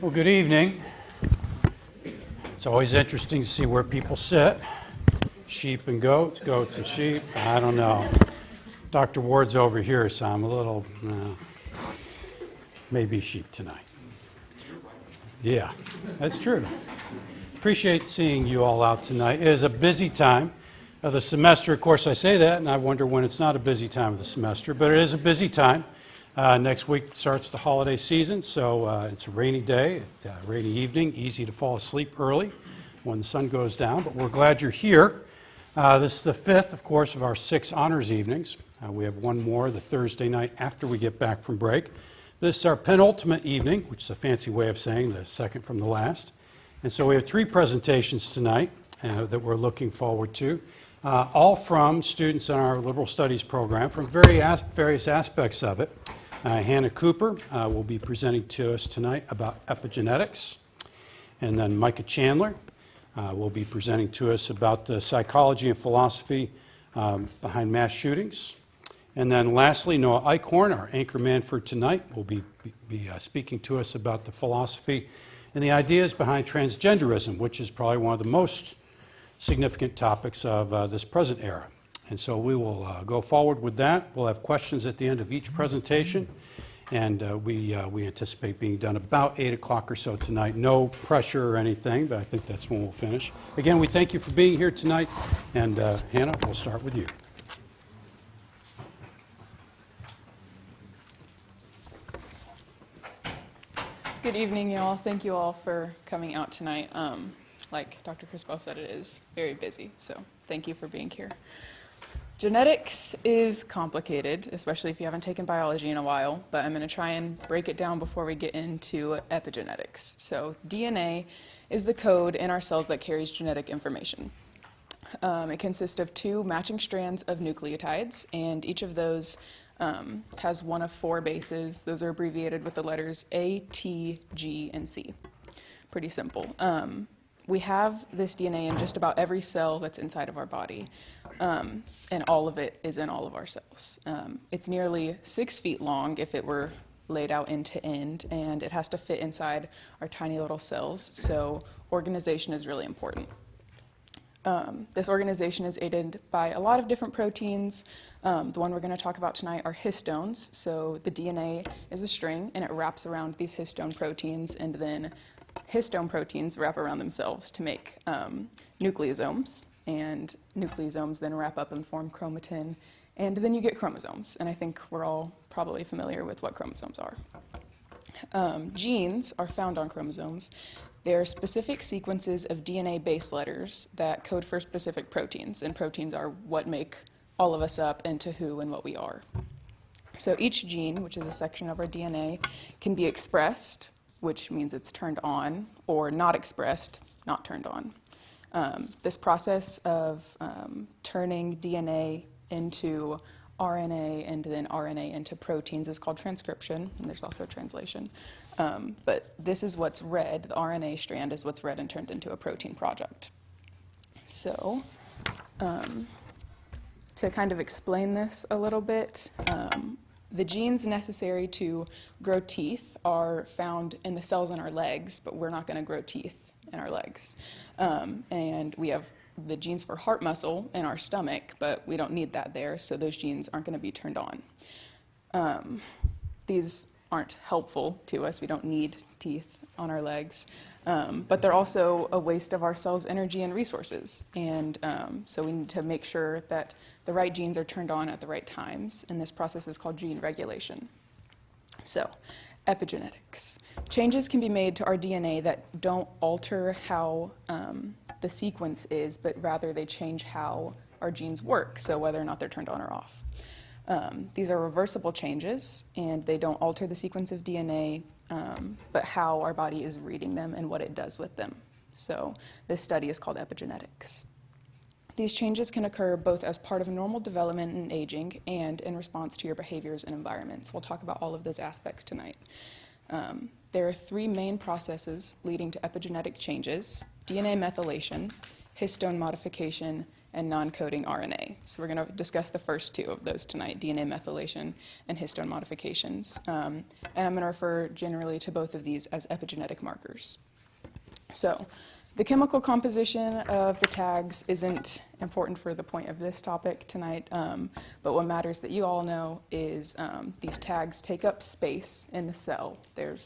Well, good evening. It's always interesting to see where people sit. Sheep and goats, goats and sheep. I don't know. Dr. Ward's over here, so I'm a little, maybe sheep tonight. Yeah, that's true. Appreciate seeing you all out tonight. It is a busy time of the semester. Of course, I say that, and I wonder when it's not a busy time of the semester, but it is a busy time. Next week starts the holiday season, so it's a rainy day, rainy evening, easy to fall asleep early when the sun goes down, but we're glad you're here. This is the fifth, of course, of our 6 honors evenings. We have one more the Thursday night after we get back from break. This is our penultimate evening, which is a fancy way of saying the second from the last. And so we have 3 presentations tonight that we're looking forward to, all from students in our liberal studies program from various aspects of it. Hannah Cooper will be presenting to us tonight about epigenetics. And then Micah Chandler will be presenting to us about the psychology and philosophy behind mass shootings. And then lastly, Noah Eichhorn, our anchor man for tonight, will be speaking to us about the philosophy and the ideas behind transgenderism, which is probably one of the most significant topics of this present era. And so we will go forward with that. We'll have questions at the end of each presentation, and we anticipate being done about 8 o'clock or so tonight. No pressure or anything, but I think that's when we'll finish. Again, we thank you for being here tonight, and Hannah, we'll start with you. Good evening, y'all. Thank you all for coming out tonight. Like Dr. Crispell said, it is very busy, so thank you for being here. Genetics is complicated, especially if you haven't taken biology in a while, but I'm going to try and break it down before we get into epigenetics. So DNA is the code in our cells that carries genetic information. It consists of 2 matching strands of nucleotides, and each of those has one of 4 bases. Those are abbreviated with the letters A, T, G, and C. Pretty simple. We have this DNA in just about every cell that's inside of our body, and all of it is in all of our cells. It's nearly 6 feet long if it were laid out end to end, and it has to fit inside our tiny little cells, so organization is really important. This organization is aided by a lot of different proteins. The one we're going to talk about tonight are histones. So the DNA is a string, and it wraps around these histone proteins, and then histone proteins wrap around themselves to make nucleosomes, and nucleosomes then wrap up and form chromatin, and then you get chromosomes. And I think we're all probably familiar with what chromosomes are. Genes are found on chromosomes. They're specific sequences of DNA base letters that code for specific proteins, and proteins are what make all of us up into who and what we are. So each gene, which is a section of our DNA, can be expressed, which means it's turned on, or not expressed, not turned on. This process of turning DNA into RNA and then RNA into proteins is called transcription, and there's also translation. But this is what's read, the RNA strand is what's read and turned into a protein product. So to kind of explain this a little bit, the genes necessary to grow teeth are found in the cells in our legs, but we're not going to grow teeth in our legs. And we have the genes for heart muscle in our stomach, but we don't need that there, so those genes aren't going to be turned on. These aren't helpful to us. We don't need teeth on our legs, but they're also a waste of our cells' energy and resources. And so we need to make sure that the right genes are turned on at the right times, and this process is called gene regulation. So, epigenetics. Changes can be made to our DNA that don't alter how the sequence is, but rather they change how our genes work, so whether or not they're turned on or off. These are reversible changes, and they don't alter the sequence of DNA, but how our body is reading them and what it does with them. So this study is called epigenetics. These changes can occur both as part of normal development and aging and in response to your behaviors and environments. We'll talk about all of those aspects tonight. There are 3 main processes leading to epigenetic changes: DNA methylation, histone modification, and non-coding RNA. So we're going to discuss the first two of those tonight, DNA methylation and histone modifications. And I'm going to refer generally to both of these as epigenetic markers. So the chemical composition of the tags isn't important for the point of this topic tonight, but what matters that you all know is these tags take up space in the cell. They're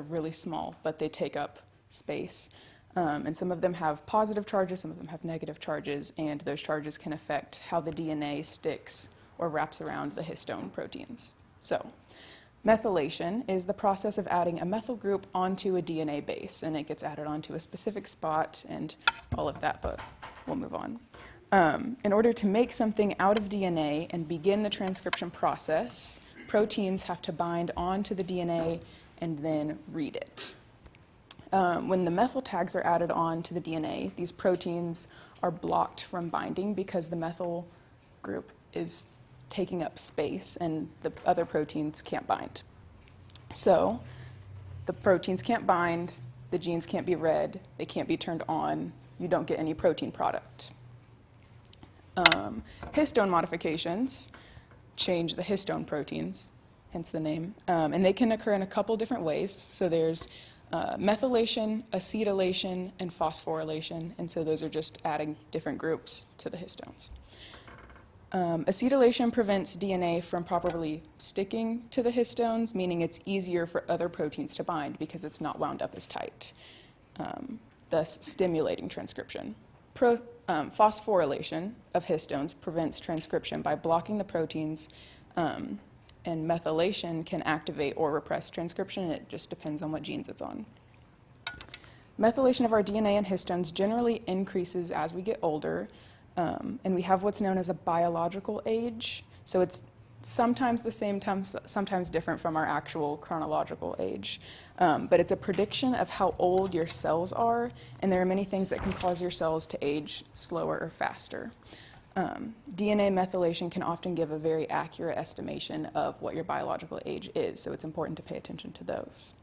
really small, but they take up space. And some of them have positive charges, some of them have negative charges, and those charges can affect how the DNA sticks or wraps around the histone proteins. So methylation is the process of adding a methyl group onto a DNA base, and it gets added onto a specific spot and all of that, but we'll move on. In order to make something out of DNA and begin the transcription process, proteins have to bind onto the DNA and then read it. When the methyl tags are added on to the DNA, these proteins are blocked from binding because the methyl group is taking up space and the other proteins can't bind. So the proteins can't bind, the genes can't be read, they can't be turned on, you don't get any protein product. Histone modifications change the histone proteins, hence the name, and they can occur in a couple different ways. So there's methylation, acetylation, and phosphorylation, and so those are just adding different groups to the histones. Acetylation prevents DNA from properly sticking to the histones, meaning it's easier for other proteins to bind because it's not wound up as tight, thus stimulating transcription. Phosphorylation of histones prevents transcription by blocking the proteins, and methylation can activate or repress transcription. It just depends on what genes it's on. Methylation of our DNA and histones generally increases as we get older, and we have what's known as a biological age. So it's sometimes the same, sometimes different from our actual chronological age. But it's a prediction of how old your cells are, and there are many things that can cause your cells to age slower or faster. DNA methylation can often give a very accurate estimation of what your biological age is, so it's important to pay attention to those.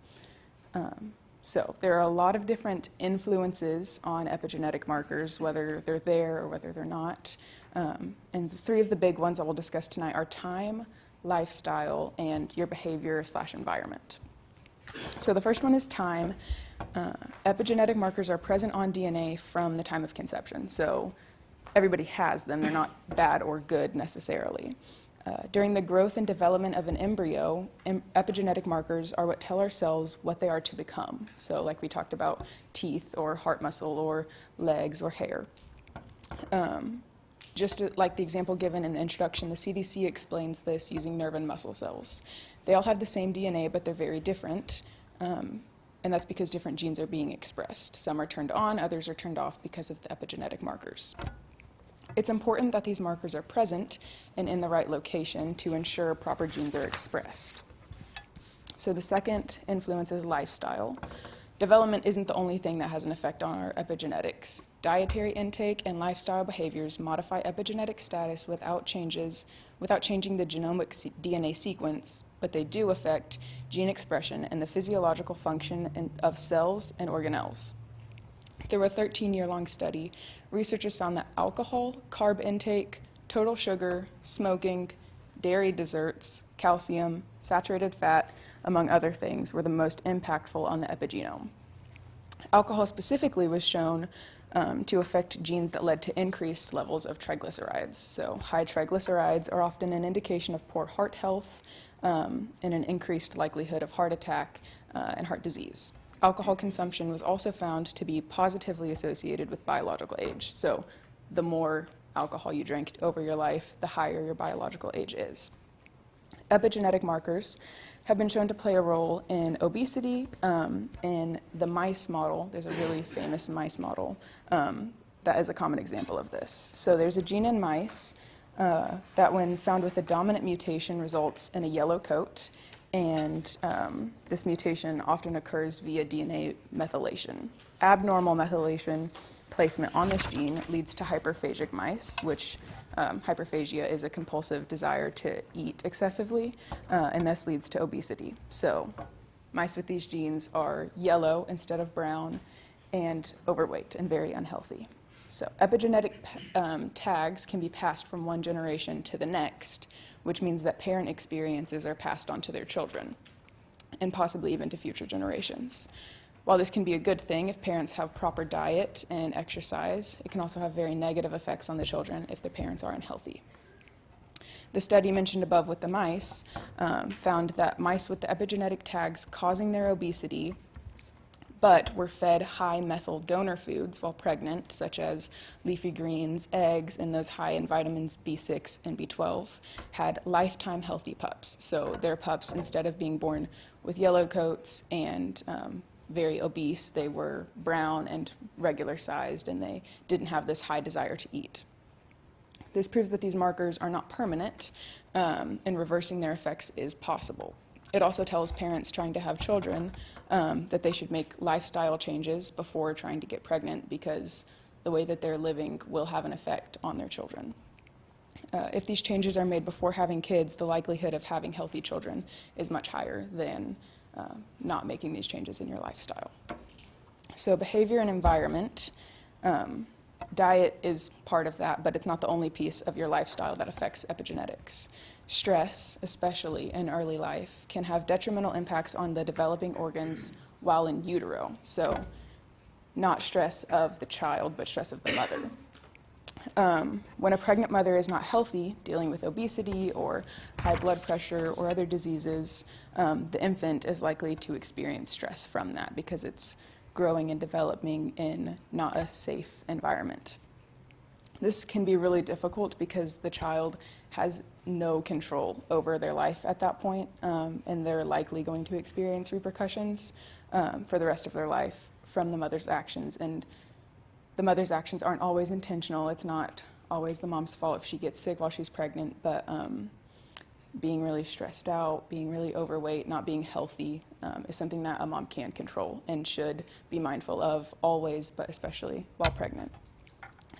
So there are a lot of different influences on epigenetic markers, whether they're there or whether they're not. And the three of the big ones I will discuss tonight are time, lifestyle, and your behavior/environment. So the first one is time. Epigenetic markers are present on DNA from the time of conception. So everybody has them. They're not bad or good necessarily. During the growth and development of an embryo, epigenetic markers are what tell our cells what they are to become. So like we talked about teeth or heart muscle or legs or hair. Like the example given in the introduction, the CDC explains this using nerve and muscle cells. They all have the same DNA, but they're very different. And that's because different genes are being expressed. Some are turned on, others are turned off because of the epigenetic markers. It's important that these markers are present and in the right location to ensure proper genes are expressed. So the second influence is lifestyle. Development isn't the only thing that has an effect on our epigenetics. Dietary intake and lifestyle behaviors modify epigenetic status without changing the genomic DNA sequence, but they do affect gene expression and the physiological function of cells and organelles. Through a 13-year-long study, researchers found that alcohol, carb intake, total sugar, smoking, dairy desserts, calcium, saturated fat, among other things, were the most impactful on the epigenome. Alcohol specifically was shown to affect genes that led to increased levels of triglycerides. So high triglycerides are often an indication of poor heart health and an increased likelihood of heart attack and heart disease. Alcohol consumption was also found to be positively associated with biological age. So the more alcohol you drink over your life, the higher your biological age is. Epigenetic markers have been shown to play a role in obesity. In the mice model, there's a really famous mice model that is a common example of this. So there's a gene in mice that when found with a dominant mutation results in a yellow coat, and this mutation often occurs via DNA methylation. Abnormal methylation placement on this gene leads to hyperphagic mice, which hyperphagia is a compulsive desire to eat excessively, and thus leads to obesity. So mice with these genes are yellow instead of brown and overweight and very unhealthy. So epigenetic tags can be passed from one generation to the next, which means that parent experiences are passed on to their children, and possibly even to future generations. While this can be a good thing if parents have proper diet and exercise, it can also have very negative effects on the children if the parents are unhealthy. The study mentioned above with the mice found that mice with the epigenetic tags causing their obesity but were fed high methyl donor foods while pregnant, such as leafy greens, eggs, and those high in vitamins B6 and B12, had lifetime healthy pups. So their pups, instead of being born with yellow coats and very obese, they were brown and regular sized, and they didn't have this high desire to eat. This proves that these markers are not permanent, and reversing their effects is possible. It also tells parents trying to have children that they should make lifestyle changes before trying to get pregnant, because the way that they're living will have an effect on their children. If these changes are made before having kids, the likelihood of having healthy children is much higher than not making these changes in your lifestyle. So behavior and environment. Diet is part of that, but it's not the only piece of your lifestyle that affects epigenetics. Stress, especially in early life, can have detrimental impacts on the developing organs while in utero. So not stress of the child, but stress of the mother. When a pregnant mother is not healthy, dealing with obesity or high blood pressure or other diseases, the infant is likely to experience stress from that because it's growing and developing in not a safe environment. This can be really difficult because the child has no control over their life at that point, and they're likely going to experience repercussions for the rest of their life from the mother's actions. And the mother's actions aren't always intentional. It's not always the mom's fault if she gets sick while she's pregnant, but being really stressed out, being really overweight, not being healthy is something that a mom can control and should be mindful of always, but especially while pregnant.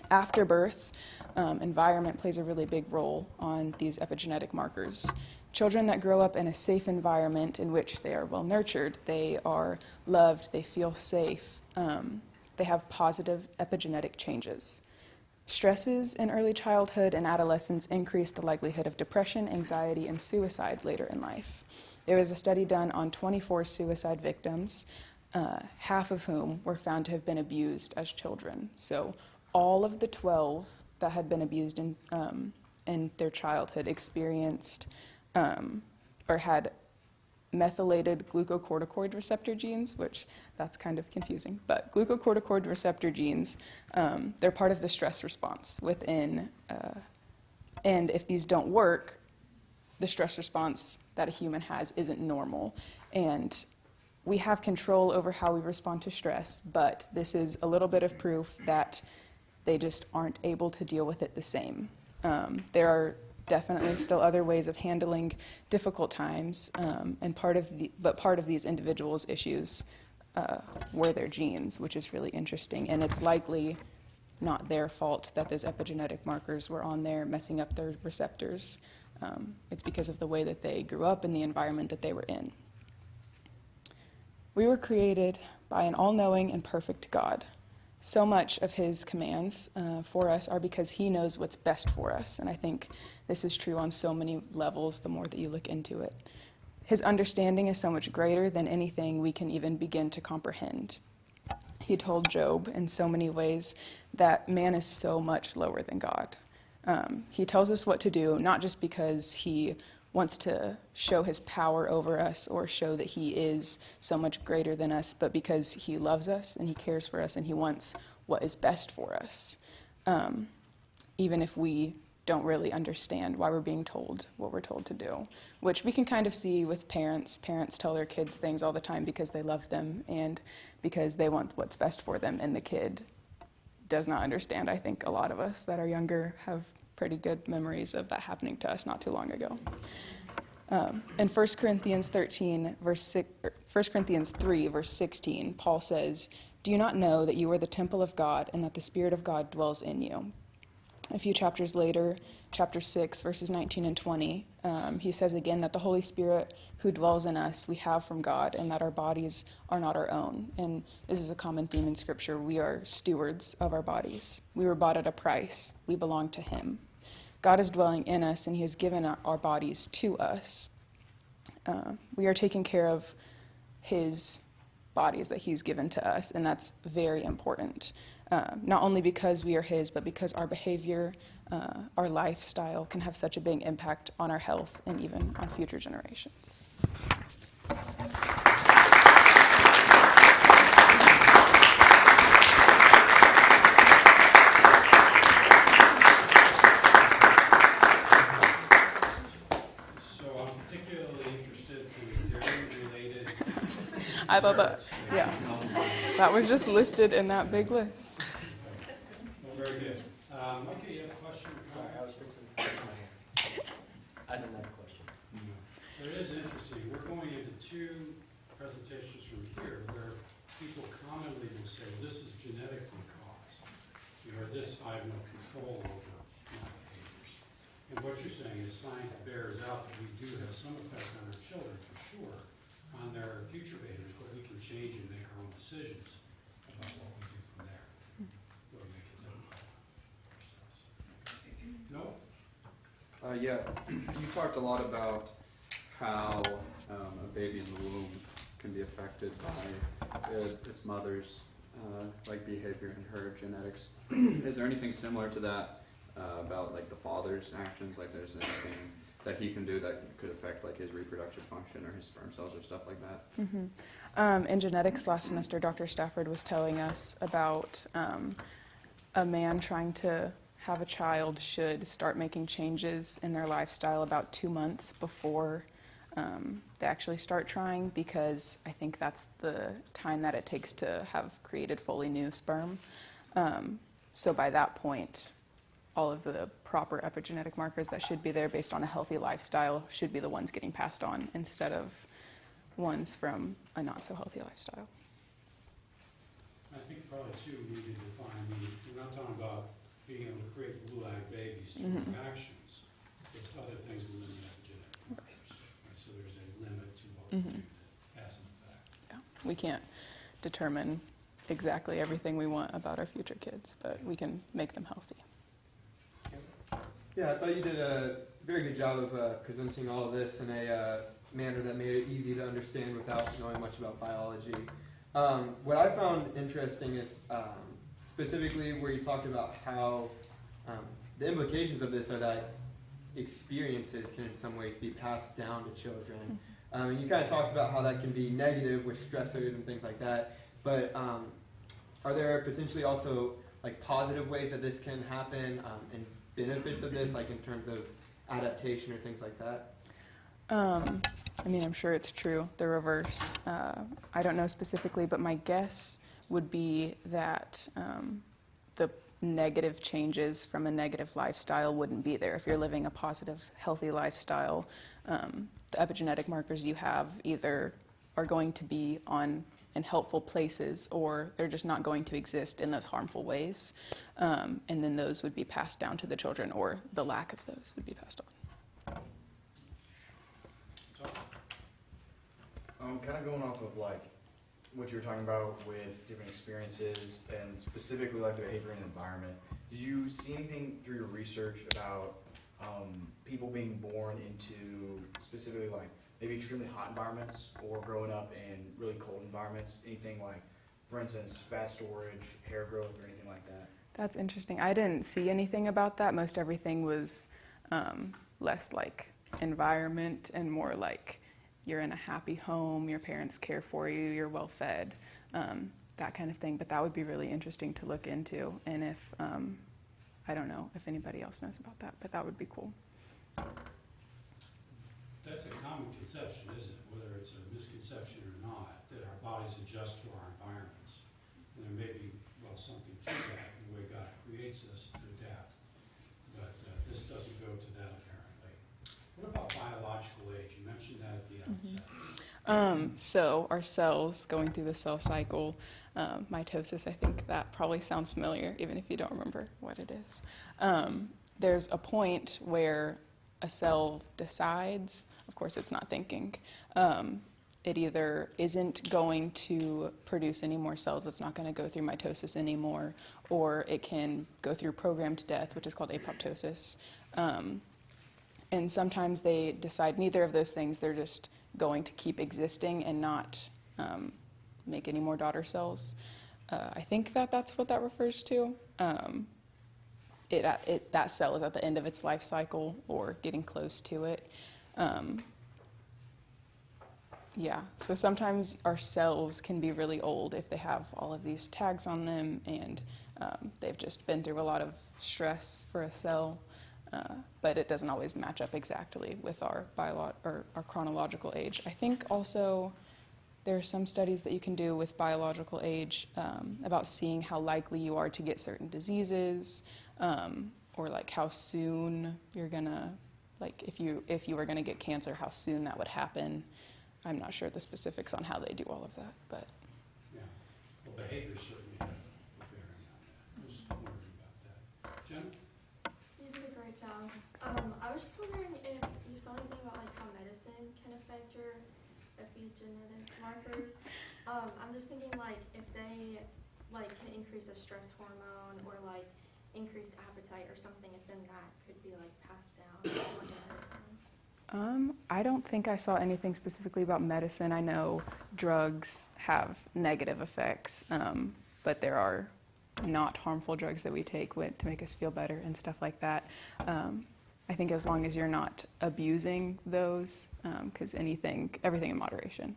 After birth, environment plays a really big role on these epigenetic markers. Children that grow up in a safe environment in which they are well nurtured, they are loved, they feel safe, they have positive epigenetic changes. Stresses in early childhood and adolescence increase the likelihood of depression, anxiety, and suicide later in life. There was a study done on 24 suicide victims, half of whom were found to have been abused as children. So all of the 12 that had been abused in their childhood experienced or had methylated glucocorticoid receptor genes, which that's kind of confusing, but glucocorticoid receptor genes, they're part of the stress response within, and if these don't work, the stress response that a human has isn't normal. And we have control over how we respond to stress, but this is a little bit of proof that they just aren't able to deal with it the same. There are definitely still other ways of handling difficult times, and part of these individuals' issues were their genes, which is really interesting, and it's likely not their fault that those epigenetic markers were on there messing up their receptors. It's because of the way that they grew up and the environment that they were in. We were created by an all-knowing and perfect God. So much of his commands for us are because he knows what's best for us. And I think this is true on so many levels the more that you look into it. His understanding is so much greater than anything we can even begin to comprehend. He told Job in so many ways that man is so much lower than God. He tells us what to do, not just because he wants to show his power over us or show that he is so much greater than us, but because he loves us and he cares for us and he wants what is best for us, even if we don't really understand why we're being told what we're told to do, which we can kind of see with parents. Parents tell their kids things all the time because they love them and because they want what's best for them, and the kid does not understand. I think a lot of us that are younger have pretty good memories of that happening to us not too long ago. In 1 Corinthians 3, verse 16, Paul says, "Do you not know that you are the temple of God and that the Spirit of God dwells in you? a few chapters later, chapter 6, verses 19 and 20, he says again that the Holy Spirit who dwells in us we have from God, and that our bodies are not our own. And this is a common theme in Scripture. We are stewards of our bodies. We were bought at a price. We belong to him. God is dwelling in us, and he has given our bodies to us. We are taking care of his bodies that he's given to us, and that's very important. Not only because we are his, but because our behavior, our lifestyle can have such a big impact on our health and even on future generations. So I'm particularly interested in dairy-related. I thought that, yeah, that was just listed in that big list. Well, very good. Micah, you have a question? Sorry, I was fixing to put my hand. I didn't have a question. It is interesting. We're going into two presentations from here where people commonly will say, this is genetically caused. Or this I have no control over my behaviors. And what you're saying is science bears out that we do have some effects on our children, for sure, on their future behaviors, but we can change and make our own decisions about what we do from there. What we make it difficult for ourselves. No? Yeah, you talked a lot about how a baby in the womb can be affected by its mother's like behavior and her genetics. Is there anything similar to that about like the father's actions? Like there's anything that he can do that could affect like his reproductive function or his sperm cells or stuff like that? Mm-hmm. In genetics last semester, Dr. Stafford was telling us about a man trying to have a child should start making changes in their lifestyle about 2 months before they actually start trying, because I think that's the time that it takes to have created fully new sperm. So by that point, all of the proper epigenetic markers that should be there based on a healthy lifestyle should be the ones getting passed on instead of ones from a not so healthy lifestyle. I think probably too, we need to define, we're not talking about being able to create blue-eyed babies through actions. It's other things within the epigenetic markers. Right? So there's a limit to what we do that has an effect. Yeah. We can't determine exactly everything we want about our future kids, but we can make them healthy. Yeah, I thought you did a very good job of presenting all of this in a manner that made it easy to understand without knowing much about biology. What I found interesting is specifically where you talked about how the implications of this are that experiences can in some ways be passed down to children. And you kind of talked about how that can be negative with stressors and things like that, but are there potentially also like positive ways that this can happen and benefits of this, like in terms of adaptation or things like that? I mean, I'm sure it's true, the reverse. I don't know specifically, but my guess would be that the negative changes from a negative lifestyle wouldn't be there. If you're living a positive, healthy lifestyle, the epigenetic markers you have either are going to be in helpful places, or they're just not going to exist in those harmful ways. And then those would be passed down to the children, or the lack of those would be passed on. Kind of going off of like what you were talking about with different experiences and specifically like the behavior and environment, did you see anything through your research about people being born into specifically like maybe extremely hot environments or growing up in really cold environments? Anything like, for instance, fat storage, hair growth, or anything like that? That's interesting. I didn't see anything about that. Most everything was less like environment and more like you're in a happy home, your parents care for you, you're well fed, that kind of thing. But that would be really interesting to look into. And if, I don't know if anybody else knows about that, but that would be cool. That's a common conception, isn't it? Whether it's a misconception or not, that our bodies adjust to our environments. And there may be, well, something to that, the way God creates us to adapt. But this doesn't go to that apparently. What about biological age? You mentioned that at the outset. So our cells going through the cell cycle, Mitosis, I think that probably sounds familiar, even if you don't remember what it is. There's a point where a cell decides, of course it's not thinking, it either isn't going to produce any more cells, it's not going to go through mitosis anymore, or it can go through programmed death, which is called apoptosis. And sometimes they decide neither of those things, they're just going to keep existing and not make any more daughter cells. I think that's what that refers to. That cell is at the end of its life cycle or getting close to it. Yeah, so sometimes our cells can be really old if they have all of these tags on them and they've just been through a lot of stress for a cell, but it doesn't always match up exactly with our chronological age. I think also there are some studies that you can do with biological age about seeing how likely you are to get certain diseases, or like how soon you're gonna, like if you were gonna get cancer, how soon that would happen. I'm not sure the specifics on how they do all of that, but. Yeah, well, behavior certainly has a bearing on that. I was just wondering about that. Jen? You did a great job. I was just wondering if you saw anything about like how medicine can affect your epigenetic markers. I'm just thinking like if they like can increase a stress hormone or like increased appetite or something, if then that could be like passed down like in medicine. I don't think I saw anything specifically about medicine. I know drugs have negative effects, but there are not harmful drugs that we take to make us feel better and stuff like that. I think as long as you're not abusing those, because everything in moderation.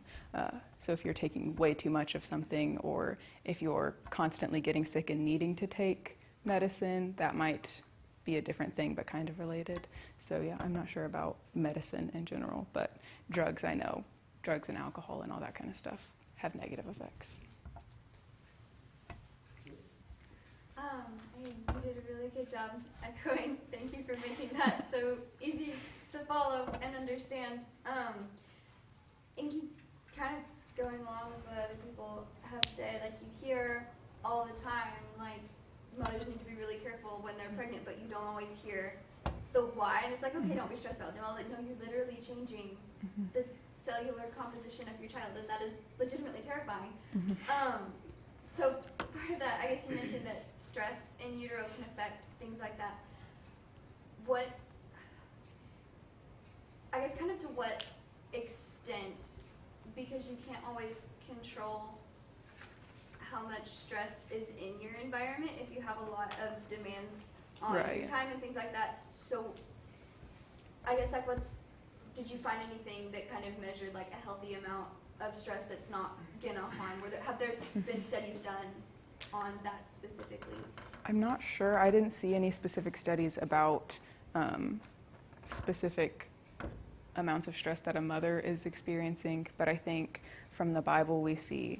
So if you're taking way too much of something, or if you're constantly getting sick and needing to take medicine, that might be a different thing, but kind of related. So yeah, I'm not sure about medicine in general, but drugs, I know, drugs and alcohol and all that kind of stuff have negative effects. You did a really good job echoing. Thank you for making that so easy to follow and understand. And keep kind of going along with what other people have said, like you hear all the time, like mothers need to be really careful when they're pregnant, but you don't always hear the why. And it's like, okay, don't be stressed out. No, you're literally changing the cellular composition of your child, and that is legitimately terrifying. So part of that, I guess you mentioned that stress in utero can affect things like that. What, I guess kind of to what extent, because you can't always control how much stress is in your environment if you have a lot of demands on your time and things like that. So I guess like did you find anything that kind of measured like a healthy amount of stress that's not gonna harm? Have there been studies done on that specifically? I'm not sure. I didn't see any specific studies about specific amounts of stress that a mother is experiencing, but I think from the Bible we see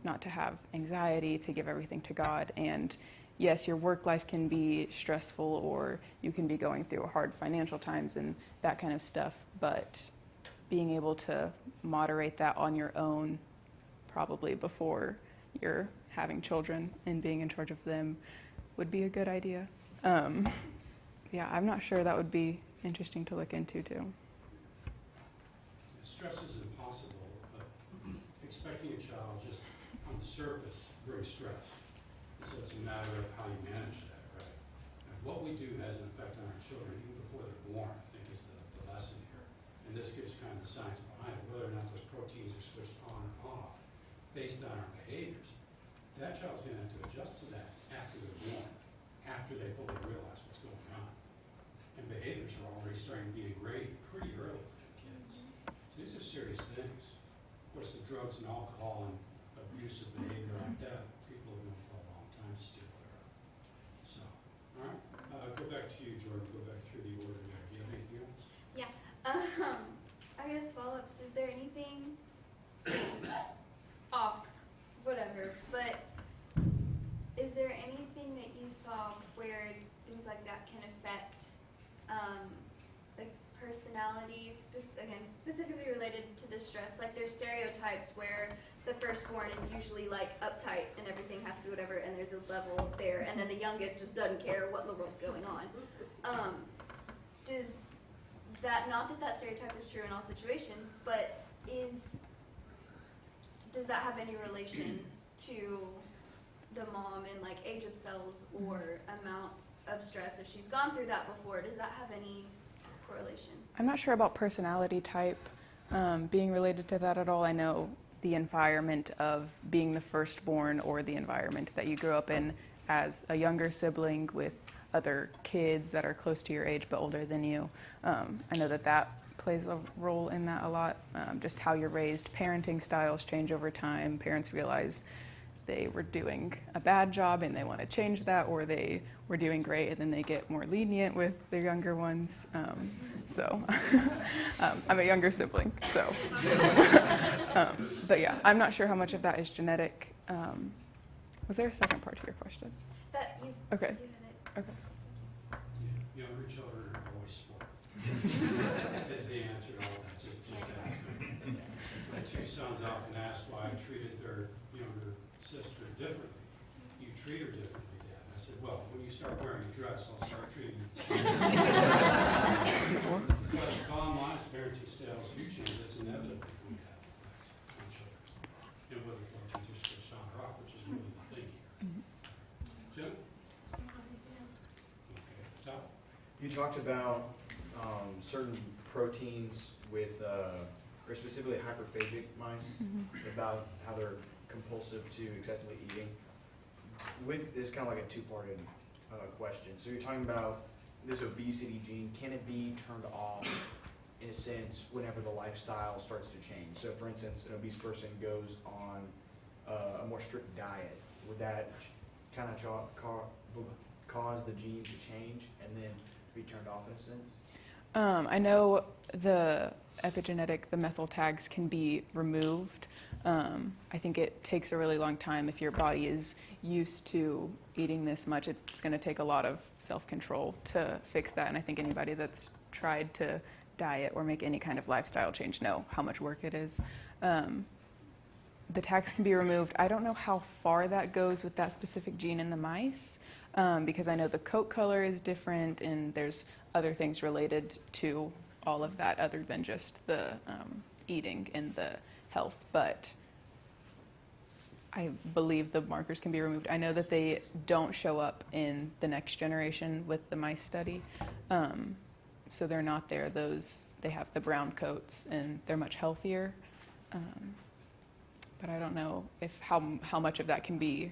not to have anxiety, to give everything to God. And yes, your work life can be stressful, or you can be going through hard financial times and that kind of stuff, but being able to moderate that on your own, probably before you're having children and being in charge of them, would be a good idea. Yeah, I'm not sure. That would be interesting to look into too. Stress is impossible, but expecting a child just on the surface brings stress. And so it's a matter of how you manage that, right? And what we do has an effect on our children even before they're born, I think is the lesson here. And this gives kind of the science behind it, whether or not those proteins are switched on or off based on our behaviors. That child's going to have to adjust to that after they're born, after they fully realize what's going on. And behaviors are already starting to be degraded pretty early with kids. So these are serious things. Of course, the drugs and alcohol and abusive behavior like that, people have known for a long time to steer clear of. So, all right, go back to you, Jordan. Go back through the order there. Do you have anything else? Yeah. I guess follow-ups. Is there anything, this is off, whatever, but is there anything that you saw where things like that can affect like personalities, again, specifically related to the stress? Like there's stereotypes where the firstborn is usually like uptight and everything has to be whatever, and there's a level there, and then the youngest just doesn't care what in the world's going on. Does that, not that that stereotype is true in all situations, but does that have any relation to the mom and like age of cells or amount of stress if she's gone through that before? Does that have any correlation? I'm not sure about personality type being related to that at all. I know the environment of being the firstborn or the environment that you grew up in as a younger sibling with other kids that are close to your age but older than you. I know that that plays a role in that a lot. Just how you're raised. Parenting styles change over time. Parents realize they were doing a bad job and they want to change that, or they were doing great and then they get more lenient with their younger ones. I'm a younger sibling, so. But yeah, I'm not sure how much of that is genetic. Was there a second part to your question? That you, Okay. you had it. Okay. Younger children are always spoiled. Is the answer to all that. Just ask them. My two sons often ask why I treated their younger sister differently. You treat her differently, Dad. I said, well, when you start wearing a dress, I'll start treating you the same. But bottom line is parenting styles do change. That's inevitable when you have effect on children. You know, whether you just switch on or off, which is really the thing here. Jim? Okay, Tom? You talked about certain proteins with, or specifically hyperphagic mice, about how they're compulsive to excessively eating. With this, kind of like a two-parted question. So you're talking about this obesity gene. Can it be turned off, in a sense, whenever the lifestyle starts to change? So, for instance, an obese person goes on a more strict diet. Would that kind of cause the gene to change and then be turned off in a sense? I know the epigenetic, the methyl tags can be removed. I think it takes a really long time. If your body is used to eating this much, it's going to take a lot of self-control to fix that. And I think anybody that's tried to diet or make any kind of lifestyle change know how much work it is. The tags can be removed. I don't know how far that goes with that specific gene in the mice, because I know the coat color is different and there's other things related to all of that other than just the eating and the health. But I believe the markers can be removed. I know that they don't show up in the next generation with the mice study. So they're not there. They have the brown coats and they're much healthier. But I don't know how much of that can be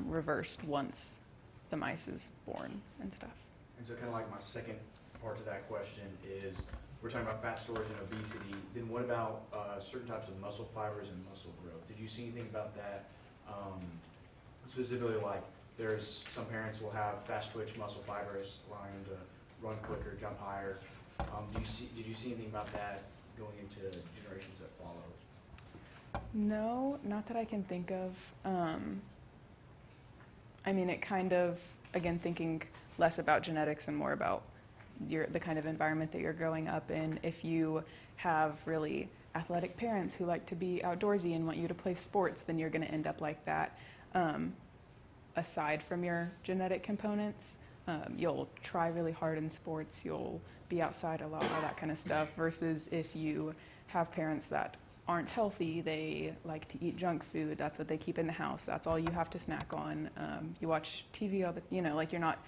reversed once the mice is born and stuff. And so kind of like my second part to that question is, we're talking about fat storage and obesity, then what about certain types of muscle fibers and muscle growth? Did you see anything about that? Specifically, like there's some parents will have fast twitch muscle fibers, allowing them to run quicker, jump higher. Did you see anything about that going into generations that follow? No, not that I can think of. I mean, it kind of, again, thinking less about genetics and more about the kind of environment that you're growing up in. If you have really athletic parents who like to be outdoorsy and want you to play sports, then you're going to end up like that. Aside from your genetic components, you'll try really hard in sports, you'll be outside a lot, all that kind of stuff, versus if you have parents that aren't healthy, they like to eat junk food, that's what they keep in the house, that's all you have to snack on. You watch TV all the, like you're not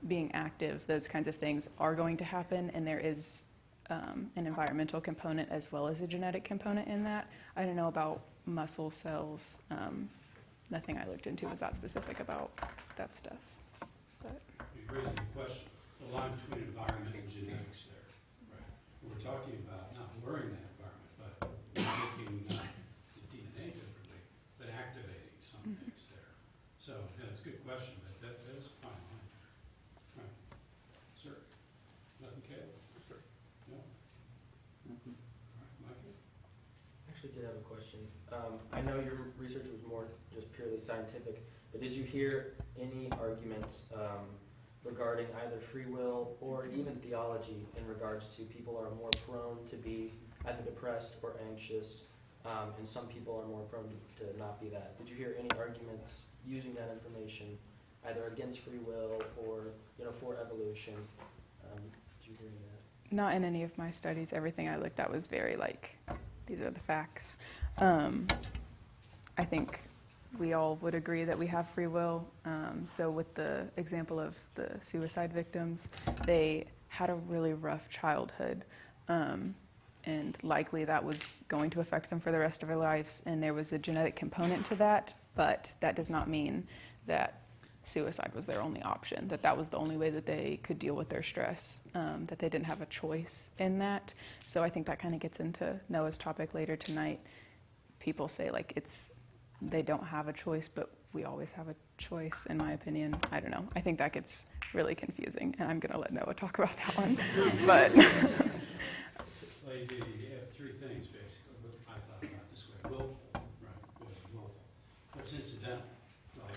being active, those kinds of things are going to happen, and there is an environmental component as well as a genetic component in that. I don't know about muscle cells. Nothing I looked into was that specific about that stuff. But You raised a question, the line between environment and genetics there. Right. We're talking about not blurring that environment, but making the DNA differently, but activating some things there. So, yeah, it's a good question, but that is a fine line there. Right. Sir? Nothing, Caleb? Sir? No? All right, Michael? Actually did have a question. I know your research was more just purely scientific, but did you hear any arguments regarding either free will or even theology in regards to people are more prone to be either depressed or anxious and some people are more prone to not be that. Did you hear any arguments using that information, either against free will or for evolution? Did you hear any of that? Not in any of my studies. Everything I looked at was very like, these are the facts. I think we all would agree that we have free will. So with the example of the suicide victims, they had a really rough childhood. And likely that was going to affect them for the rest of their lives. And there was a genetic component to that, but that does not mean that suicide was their only option, that was the only way that they could deal with their stress, that they didn't have a choice in that. So I think that kind of gets into Noah's topic later tonight. People say like they don't have a choice, but we always have a choice, in my opinion. I don't know. I think that gets really confusing, and I'm going to let Noah talk about that one. But Well, you have three things, basically, but I thought about it this way. Willful, right, was willful. What's incidental, like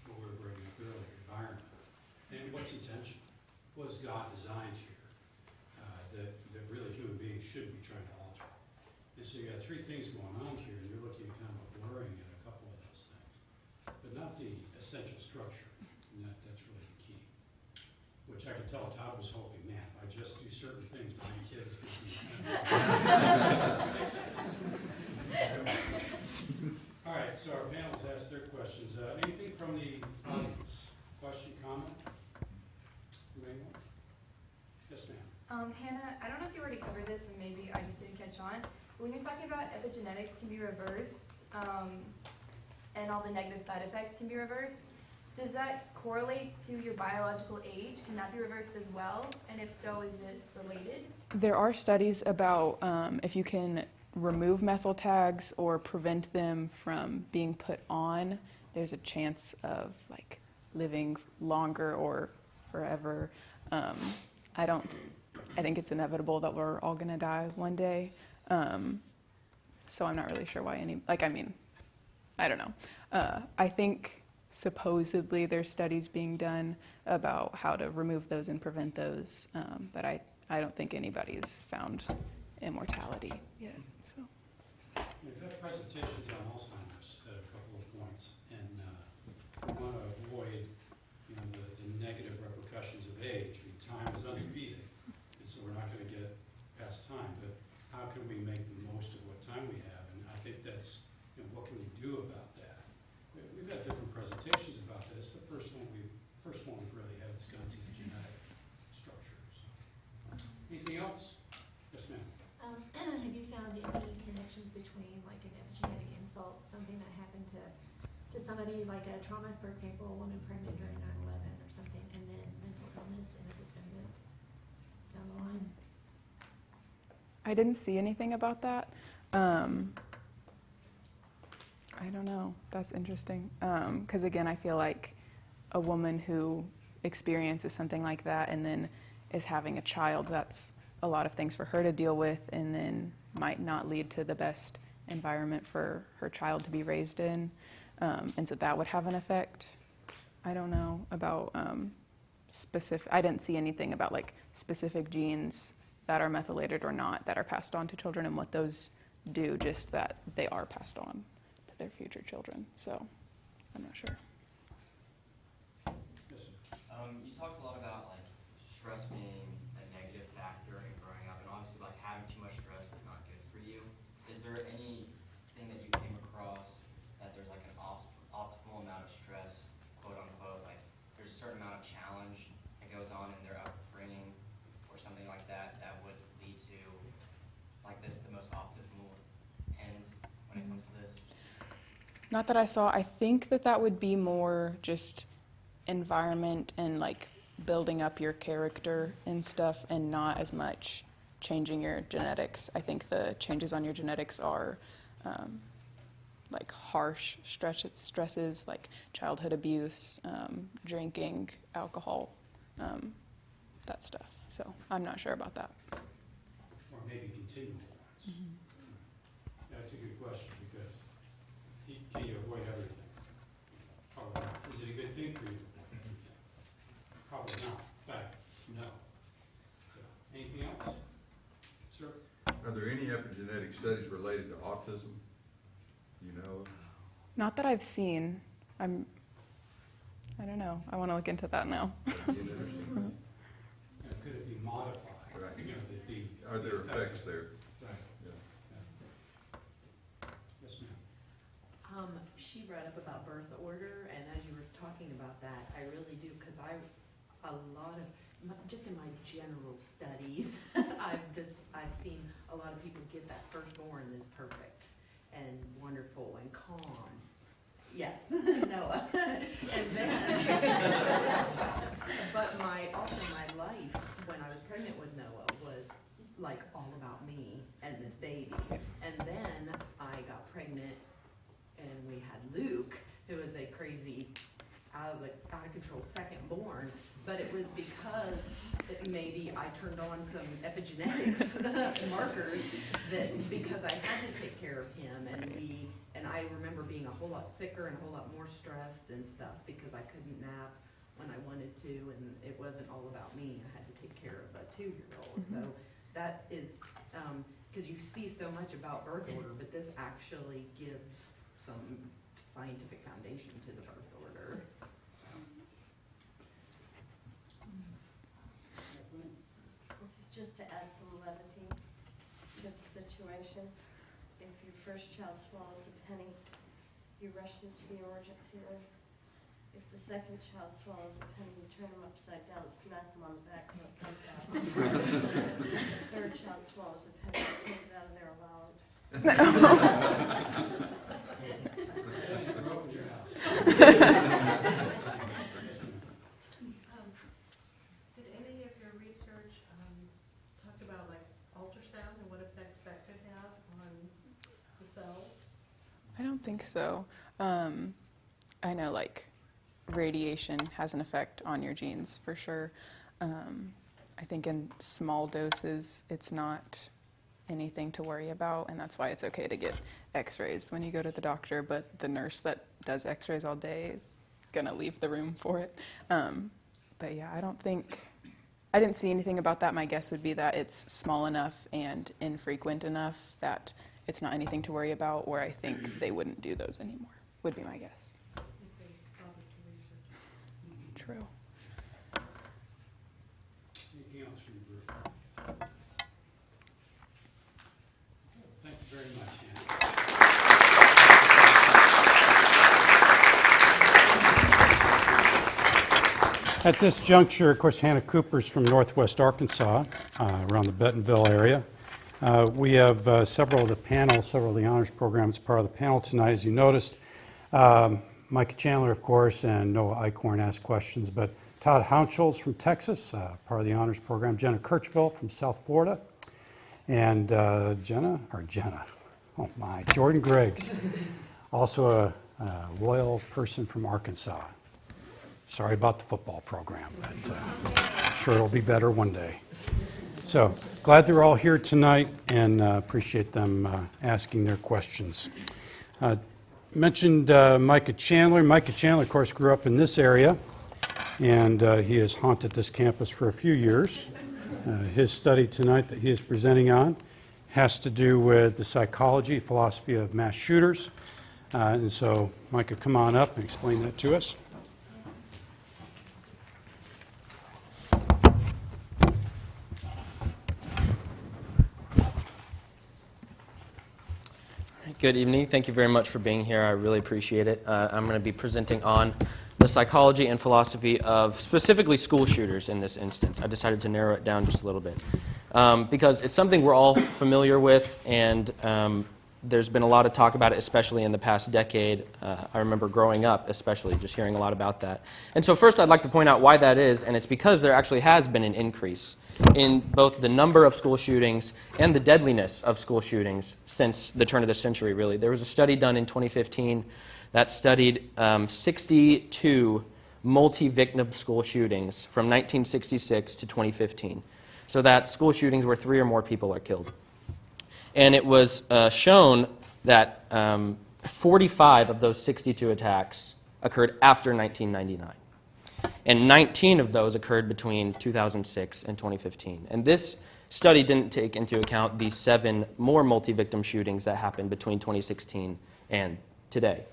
what we were bringing up earlier, environment. And what's intentional? What has God designed here that really human beings shouldn't be trying to alter? And so you got three things going on here, and you're looking at kind of blurring at a couple of those things. But not the essential structure, and that's really the key. Which I could tell Todd was hoping, man, if I just do certain things, my kids can be. All right, so our panelists asked their questions. Anything from the audience? Question, comment? Anyone? Yes, ma'am. Hannah, I don't know if you already covered this, and maybe I just didn't catch on. But when you're talking about epigenetics can be reversed, and all the negative side effects can be reversed, does that correlate to your biological age? Can that be reversed as well? And if so, is it related? there are studies about if you can remove methyl tags or prevent them from being put on, there's a chance of like living longer or forever. I think it's inevitable that we're all gonna die one day. So I'm not really sure why I don't know. I think supposedly there's studies being done about how to remove those and prevent those, but I don't think anybody's found immortality yet. So. We've had presentations on Alzheimer's at a couple of points, and we want to avoid, the negative repercussions of age. I mean, time is undefeated, and so we're not going to get past time. But how can we make the most of what time we have? And I think that's, what can we do about that? We've had different presentations about this. The first one we've really had is gone to the genetic structures. Anything else? Yes, ma'am. Have you found any connections between like an epigenetic insult, something that happened to somebody, like a trauma, for example, a woman pregnant during 9/11 or something, and then mental illness in a descendant down the line? I didn't see anything about that. I don't know. That's interesting. Because again, I feel like a woman who experiences something like that and then is having a child, that's a lot of things for her to deal with, and then might not lead to the best environment for her child to be raised in. And so that would have an effect. I don't know about I didn't see anything about like specific genes that are methylated or not that are passed on to children and what those do, just that they are passed on to their future children. So I'm not sure. Yes, sir. You talked a lot about like stress being a negative factor in growing up, and obviously like having too much stress is not good for you. Is there anything that you came across that there's like an optimal amount of stress, quote unquote, like there's a certain amount of challenge that goes on in their upbringing or something like that that would lead to like this the most optimal end when it comes to this? Not that I saw. I think that would be more just environment and like building up your character and stuff, and not as much changing your genetics. I think the changes on your genetics are like harsh stresses like childhood abuse, drinking, alcohol, that stuff. So I'm not sure about that. Or maybe continual ones. That's a good question, because can you avoid everything? Probably not. Is it a good thing for you to avoid everything? Probably not. In fact, no. So, anything else? Sir? Are there any epigenetic studies related to autism? You know? Not that I've seen. I don't know. I want to look into that now. That'd be interesting. Could it be modified? Right. You know, that'd be Are there effects there? Right. Yeah. Yes, ma'am. She brought up about birth order, and as you were talking about that, I really do, because just in my general studies, I've seen a lot of people get that firstborn is perfect and wonderful and calm. Yes, Noah. And then, but also my life when I was pregnant with Noah was like all about me and this baby. And then I got pregnant and we had Luke, who was a crazy, out of control second born. But it was because maybe I turned on some epigenetics markers because I had to take care of him, and I remember being a whole lot sicker and a whole lot more stressed and stuff because I couldn't nap when I wanted to, and it wasn't all about me. I had to take care of a 2-year-old. So that is because you see so much about birth order, but this actually gives some scientific foundation to the birth order. This is just to add some levity to the situation. If your first child swallows a penny, you rush into the emergency room. If the second child swallows a penny, you turn them upside down, smack them on the back till it comes out. If the third child swallows a penny, you take it out of their allowance. Did any of your research talk about like ultrasound and what effects that could have on the cells? I don't think so. I know like radiation has an effect on your genes for sure. I think in small doses it's not anything to worry about, and that's why it's okay to get x-rays when you go to the doctor, but the nurse that does x-rays all day is gonna leave the room for it. But yeah, I didn't see anything about that. My guess would be that it's small enough and infrequent enough that it's not anything to worry about, or I think they wouldn't do those anymore, would be my guess. True. Anything else from the group? Thank you very much, Hannah. At this juncture, of course, Hannah Cooper's from Northwest Arkansas, around the Bentonville area. We have several of the honors programs part of the panel tonight, as you noticed. Micah Chandler, of course, and Noah Eichhorn asked questions, but Todd Hounschels from Texas, part of the honors program. Jenna Kirchville from South Florida. And Jordan Griggs, also a loyal person from Arkansas. Sorry about the football program, but I'm sure it'll be better one day. So glad they're all here tonight, and appreciate them asking their questions. Mentioned Micah Chandler. Micah Chandler, of course, grew up in this area, and he has haunted this campus for a few years. His study tonight that he is presenting on has to do with the psychology, philosophy of mass shooters. And so, Micah, come on up and explain that to us. Good evening. Thank you very much for being here. I really appreciate it. I'm going to be presenting on the psychology and philosophy of specifically school shooters in this instance. I decided to narrow it down just a little bit because it's something we're all familiar with, and there's been a lot of talk about it, especially in the past decade. I remember growing up, especially, just hearing a lot about that. And so first I'd like to point out why that is, and it's because there actually has been an increase in both the number of school shootings and the deadliness of school shootings since the turn of the century, really. There was a study done in 2015 that studied 62 multi-victim school shootings from 1966 to 2015. So that school shootings where 3 or more people are killed. And it was shown that 45 of those 62 attacks occurred after 1999. And 19 of those occurred between 2006 and 2015. And this study didn't take into account the 7 more multi-victim shootings that happened between 2016 and today.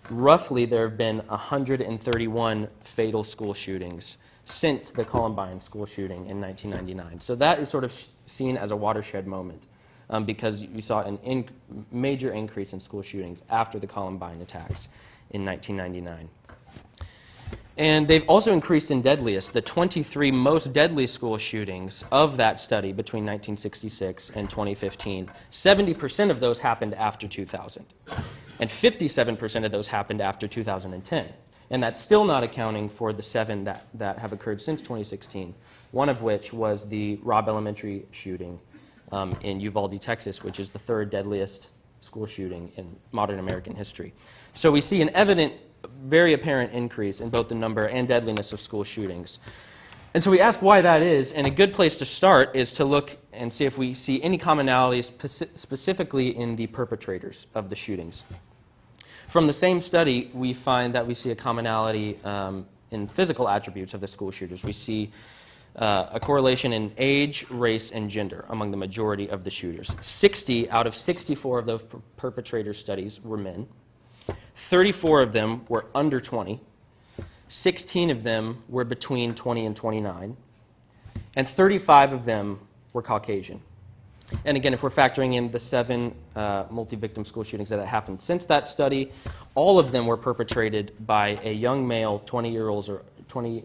Roughly, there have been 131 fatal school shootings since the Columbine school shooting in 1999. So that is sort of seen as a watershed moment because you saw an major increase in school shootings after the Columbine attacks in 1999. And they've also increased in deadliest. The 23 most deadly school shootings of that study between 1966 and 2015, 70% of those happened after 2000. And 57% of those happened after 2010. And that's still not accounting for the 7 that have occurred since 2016, one of which was the Robb Elementary shooting in Uvalde, Texas, which is the 3rd deadliest school shooting in modern American history. So we see an evident, very apparent increase in both the number and deadliness of school shootings. And so we ask why that is, and a good place to start is to look and see if we see any commonalities specifically in the perpetrators of the shootings. From the same study, we find that we see a commonality in physical attributes of the school shooters. We see a correlation in age, race, and gender among the majority of the shooters. 60 out of 64 of those perpetrator studies were men. 34 of them were under 20. 16 of them were between 20 and 29. And 35 of them were Caucasian. And again, if we're factoring in the 7 multi-victim school shootings that have happened since that study, all of them were perpetrated by a young male, 20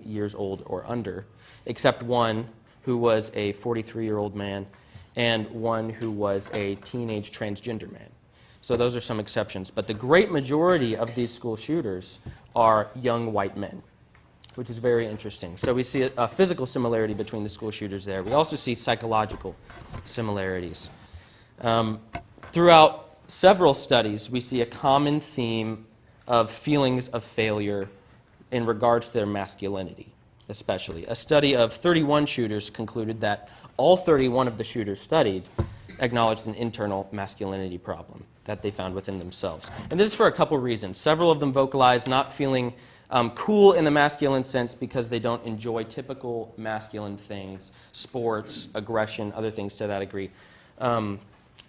years old or under, except one who was a 43-year-old man and one who was a teenage transgender man. So those are some exceptions. But the great majority of these school shooters are young white men, which is very interesting. So we see a physical similarity between the school shooters there. We also see psychological similarities. Throughout several studies, we see a common theme of feelings of failure in regards to their masculinity, especially. A study of 31 shooters concluded that all 31 of the shooters studied acknowledged an internal masculinity problem that they found within themselves. And this is for a couple reasons. Several of them vocalized not feeling cool in the masculine sense because they don't enjoy typical masculine things, sports, aggression, other things to that degree.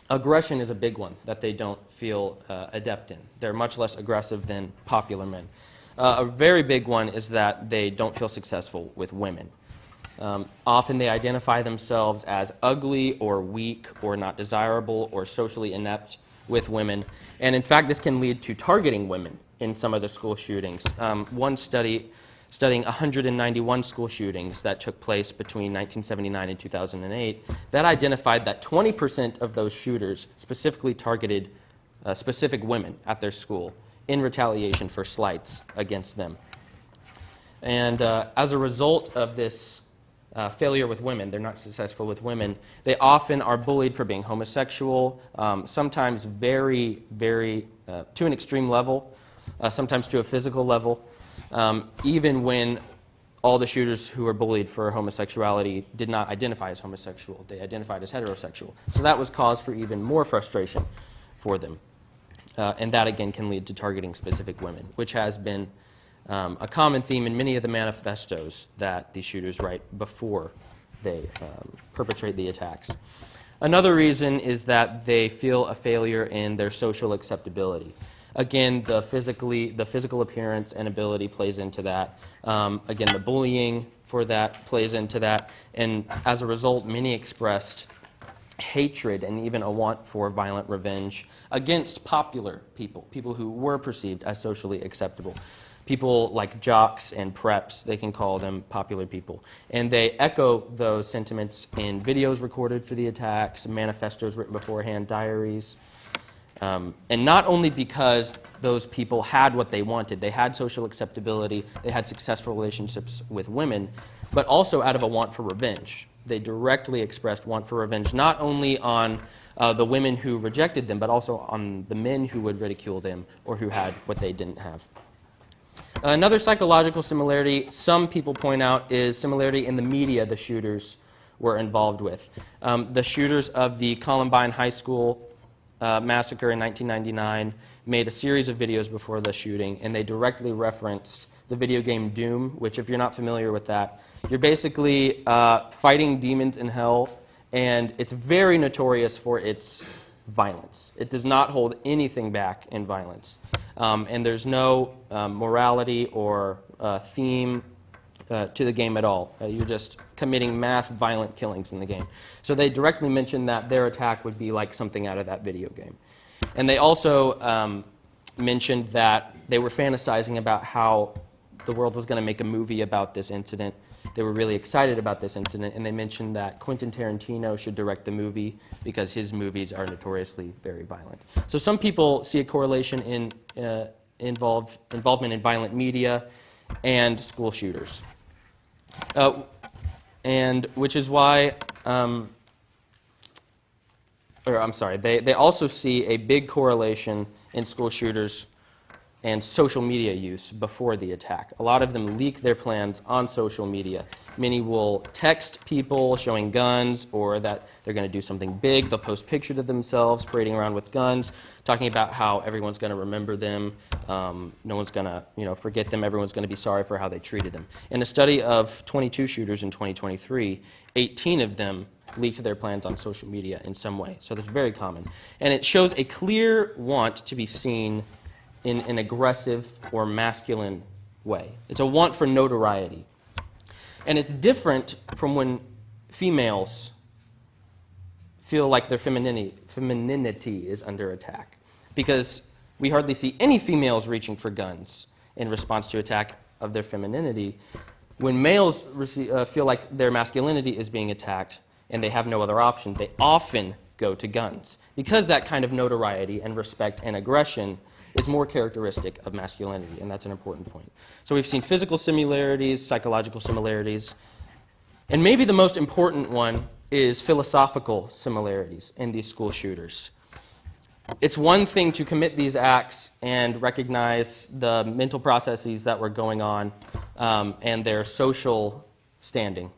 Aggression is a big one that they don't feel adept in. They're much less aggressive than popular men. A very big one is that they don't feel successful with women. Often they identify themselves as ugly or weak or not desirable or socially inept with women. And in fact, this can lead to targeting women in some of the school shootings. One study studying 191 school shootings that took place between 1979 and 2008, that identified that 20% of those shooters specifically targeted specific women at their school in retaliation for slights against them. And as a result of this failure with women, they're not successful with women, they often are bullied for being homosexual, sometimes very, very, to an extreme level, sometimes to a physical level, even when all the shooters who were bullied for homosexuality did not identify as homosexual. They identified as heterosexual. So that was cause for even more frustration for them. And that, again, can lead to targeting specific women, which has been a common theme in many of the manifestos that the shooters write before they perpetrate the attacks. Another reason is that they feel a failure in their social acceptability. Again, the physical appearance and ability plays into that. Again, the bullying for that plays into that. And as a result, many expressed hatred and even a want for violent revenge against popular people, people who were perceived as socially acceptable. People like jocks and preps, they can call them popular people. And they echo those sentiments in videos recorded for the attacks, manifestos written beforehand, diaries. And not only because those people had what they wanted, they had social acceptability, they had successful relationships with women, but also out of a want for revenge. They directly expressed want for revenge, not only on the women who rejected them, but also on the men who would ridicule them or who had what they didn't have. Another psychological similarity some people point out is similarity in the media the shooters were involved with. The shooters of the Columbine High School massacre in 1999 made a series of videos before the shooting, and they directly referenced the video game Doom, which if you're not familiar with that, you're basically fighting demons in hell, and it's very notorious for its violence. It does not hold anything back in violence. And there's no morality or theme to the game at all. You're just committing mass violent killings in the game. So they directly mentioned that their attack would be like something out of that video game. And they also mentioned that they were fantasizing about how the world was going to make a movie about this incident. They were really excited about this incident, and they mentioned that Quentin Tarantino should direct the movie because his movies are notoriously very violent. So some people see a correlation in involvement in violent media and school shooters. And which is why, they also see a big correlation in school shooters and social media use before the attack. A lot of them leak their plans on social media. Many will text people showing guns or that they're going to do something big. They'll post pictures of themselves parading around with guns, talking about how everyone's going to remember them, no one's going to forget them, everyone's going to be sorry for how they treated them. In a study of 22 shooters in 2023, 18 of them leaked their plans on social media in some way. So that's very common. And it shows a clear want to be seen in an aggressive or masculine way. It's a want for notoriety. And it's different from when females feel like their femininity is under attack. Because we hardly see any females reaching for guns in response to attack of their femininity. When males feel like their masculinity is being attacked and they have no other option, they often go to guns. Because that kind of notoriety and respect and aggression is more characteristic of masculinity, and that's an important point. So we've seen physical similarities, psychological similarities, and maybe the most important one is philosophical similarities in these school shooters. It's one thing to commit these acts and recognize the mental processes that were going on and their social standing.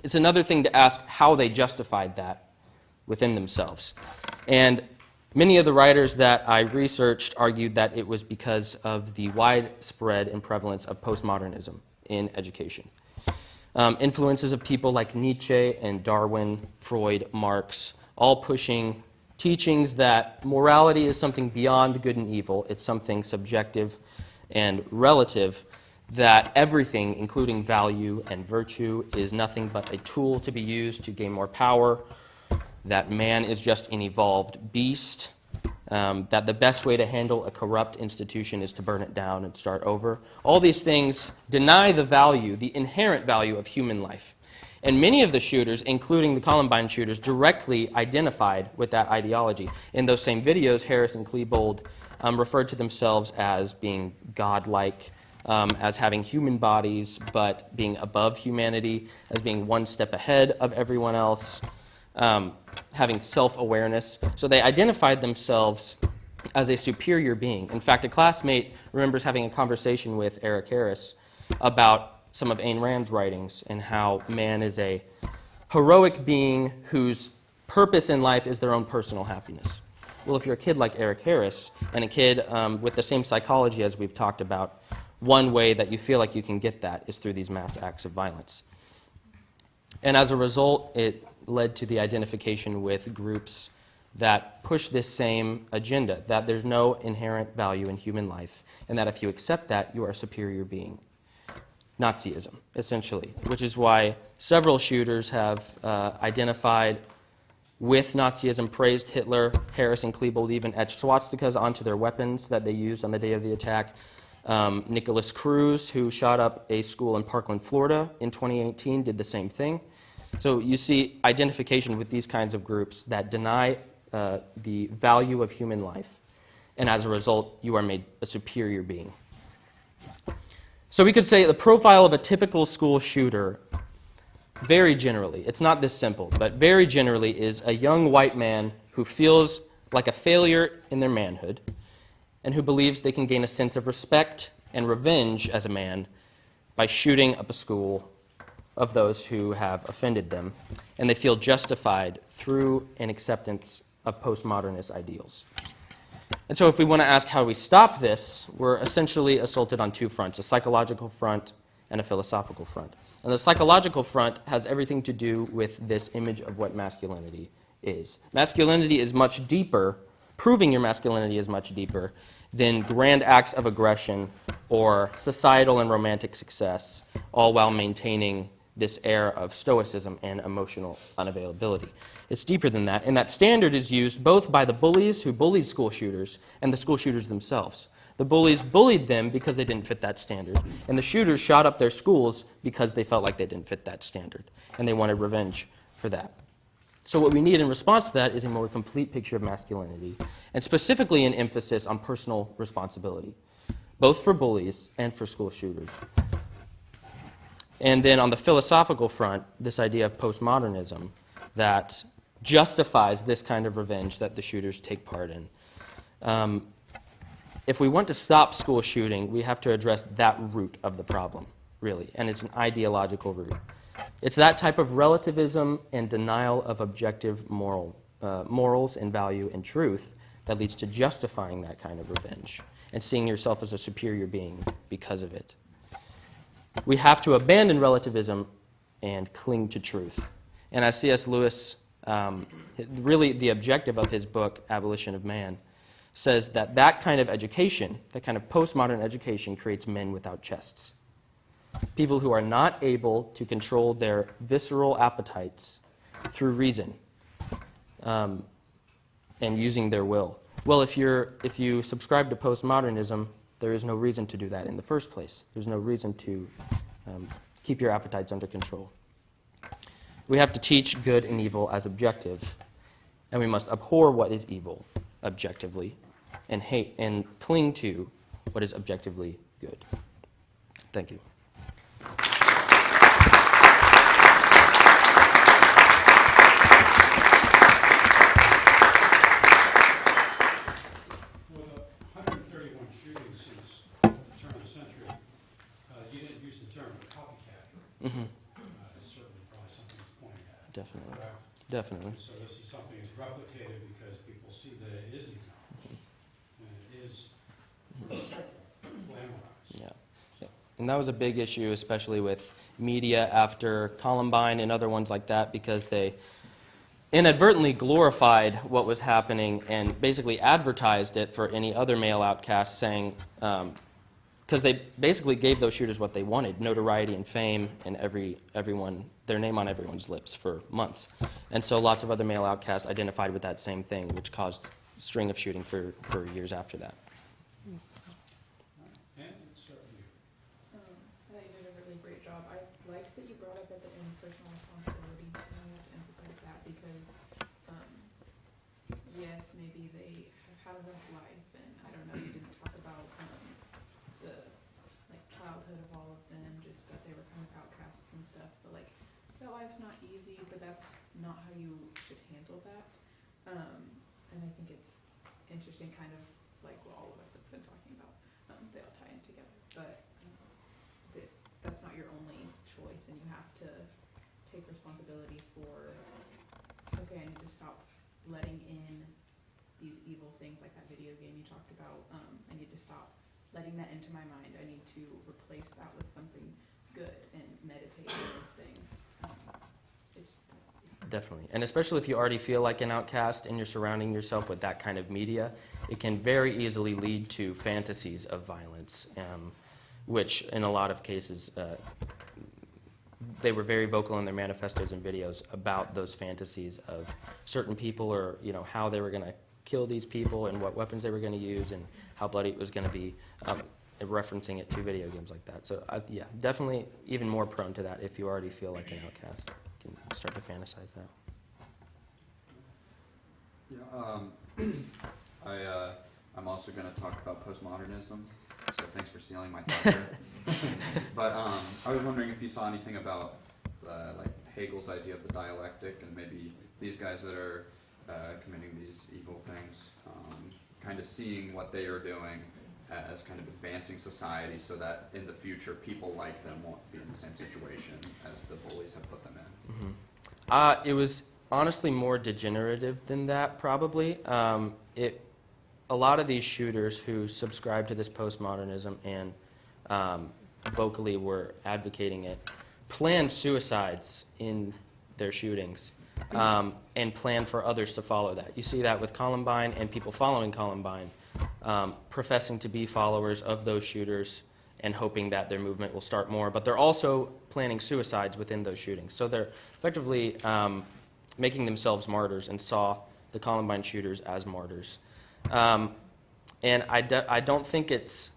It's another thing to ask how they justified that within themselves. And many of the writers that I researched argued that it was because of the widespread and prevalence of postmodernism in education. Influences of people like Nietzsche and Darwin, Freud, Marx, all pushing teachings that morality is something beyond good and evil. It's something subjective and relative, that everything, including value and virtue, is nothing but a tool to be used to gain more power, that man is just an evolved beast, that the best way to handle a corrupt institution is to burn it down and start over. All these things deny the value, the inherent value of human life. And many of the shooters, including the Columbine shooters, directly identified with that ideology. In those same videos, Harris and Klebold referred to themselves as being godlike, as having human bodies, but being above humanity, as being one step ahead of everyone else, having self-awareness. So they identified themselves as a superior being. In fact, a classmate remembers having a conversation with Eric Harris about some of Ayn Rand's writings and how man is a heroic being whose purpose in life is their own personal happiness. Well, if you're a kid like Eric Harris and a kid with the same psychology as we've talked about, one way that you feel like you can get that is through these mass acts of violence. And as a result, it led to the identification with groups that push this same agenda, that there's no inherent value in human life, and that if you accept that, you are a superior being. Nazism, essentially, which is why several shooters have identified with Nazism, praised Hitler. Harris and Klebold even etched swastikas onto their weapons that they used on the day of the attack. Nicholas Cruz, who shot up a school in Parkland, Florida in 2018, did the same thing. So you see identification with these kinds of groups that deny the value of human life, and as a result, you are made a superior being. So we could say the profile of a typical school shooter, very generally, it's not this simple, but very generally is a young white man who feels like a failure in their manhood and who believes they can gain a sense of respect and revenge as a man by shooting up a school of those who have offended them, and they feel justified through an acceptance of postmodernist ideals. And so if we want to ask how we stop this, we're essentially assaulted on two fronts, a psychological front and a philosophical front. And the psychological front has everything to do with this image of what masculinity is. Masculinity is much deeper, proving your masculinity is much deeper than grand acts of aggression or societal and romantic success, all while maintaining this air of stoicism and emotional unavailability. It's deeper than that, and that standard is used both by the bullies who bullied school shooters and the school shooters themselves. The bullies bullied them because they didn't fit that standard, and the shooters shot up their schools because they felt like they didn't fit that standard, and they wanted revenge for that. So what we need in response to that is a more complete picture of masculinity, and specifically an emphasis on personal responsibility, both for bullies and for school shooters. And then on the philosophical front, this idea of postmodernism that justifies this kind of revenge that the shooters take part in. If we want to stop school shooting, we have to address that root of the problem, really, and it's an ideological root. It's that type of relativism and denial of objective morals and value and truth that leads to justifying that kind of revenge and seeing yourself as a superior being because of it. We have to abandon relativism and cling to truth. And as C.S. Lewis, really the objective of his book, Abolition of Man, says that that kind of education, that kind of postmodern education, creates men without chests. People who are not able to control their visceral appetites through reason and using their will. Well, if you subscribe to postmodernism, there is no reason to do that in the first place. There's no reason to keep your appetites under control. We have to teach good and evil as objective, and we must abhor what is evil objectively and hate and cling to what is objectively good. Thank you. With 131 shootings since the turn of the century, you didn't use the term copycat. Mm-hmm. It's certainly probably something that's pointed at. Definitely. Correct? Definitely. So this is something that's replicated because people see that it is acknowledged and it is glamorized. Yeah. Yeah. And that was a big issue, especially with media after Columbine and other ones like that, because they inadvertently glorified what was happening and basically advertised it for any other male outcast, saying, because they basically gave those shooters what they wanted, notoriety and fame, and their name on everyone's lips for months. And so lots of other male outcasts identified with that same thing, which caused a string of shooting for years after that. And let's start with you. I thought you did a really great job. I liked that you brought up at the end personal responsibility. And I have to emphasize that because, yes, maybe they have had a rough life, and I don't know, you didn't talk about the childhood of all of them, just that they were kind of outcasts and stuff. But that life's not easy, but that's not how you should handle that. And I think it's interesting, kind of like what all of us have been talking about. They all tie in together, but that's not your only choice, and you have to take responsibility for, okay, I need to stop letting in these evil things like that video game you talked about. I need to stop letting that into my mind. I need to replace that with something good and meditate on those things. Definitely. And especially if you already feel like an outcast and you're surrounding yourself with that kind of media, it can very easily lead to fantasies of violence, which in a lot of cases, they were very vocal in their manifestos and videos about those fantasies of certain people, or how they were going to kill these people and what weapons they were going to use and how bloody it was going to be, referencing it to video games like that. So yeah, definitely even more prone to that if you already feel like an outcast. You can start to fantasize that. Yeah, I'm also going to talk about postmodernism, so thanks for stealing my thunder. But I was wondering if you saw anything about Hegel's idea of the dialectic, and maybe these guys that are committing these evil things, kind of seeing what they are doing as kind of advancing society so that in the future people like them won't be in the same situation as the bullies have put them in. Mm-hmm. It was honestly more degenerative than that, probably. a lot of these shooters who subscribe to this postmodernism and vocally were advocating it planned suicides in their shootings and planned for others to follow that. You see that with Columbine and people following Columbine, professing to be followers of those shooters and hoping that their movement will start more, but they're also planning suicides within those shootings. So they're effectively making themselves martyrs and saw the Columbine shooters as martyrs. And I don't think it's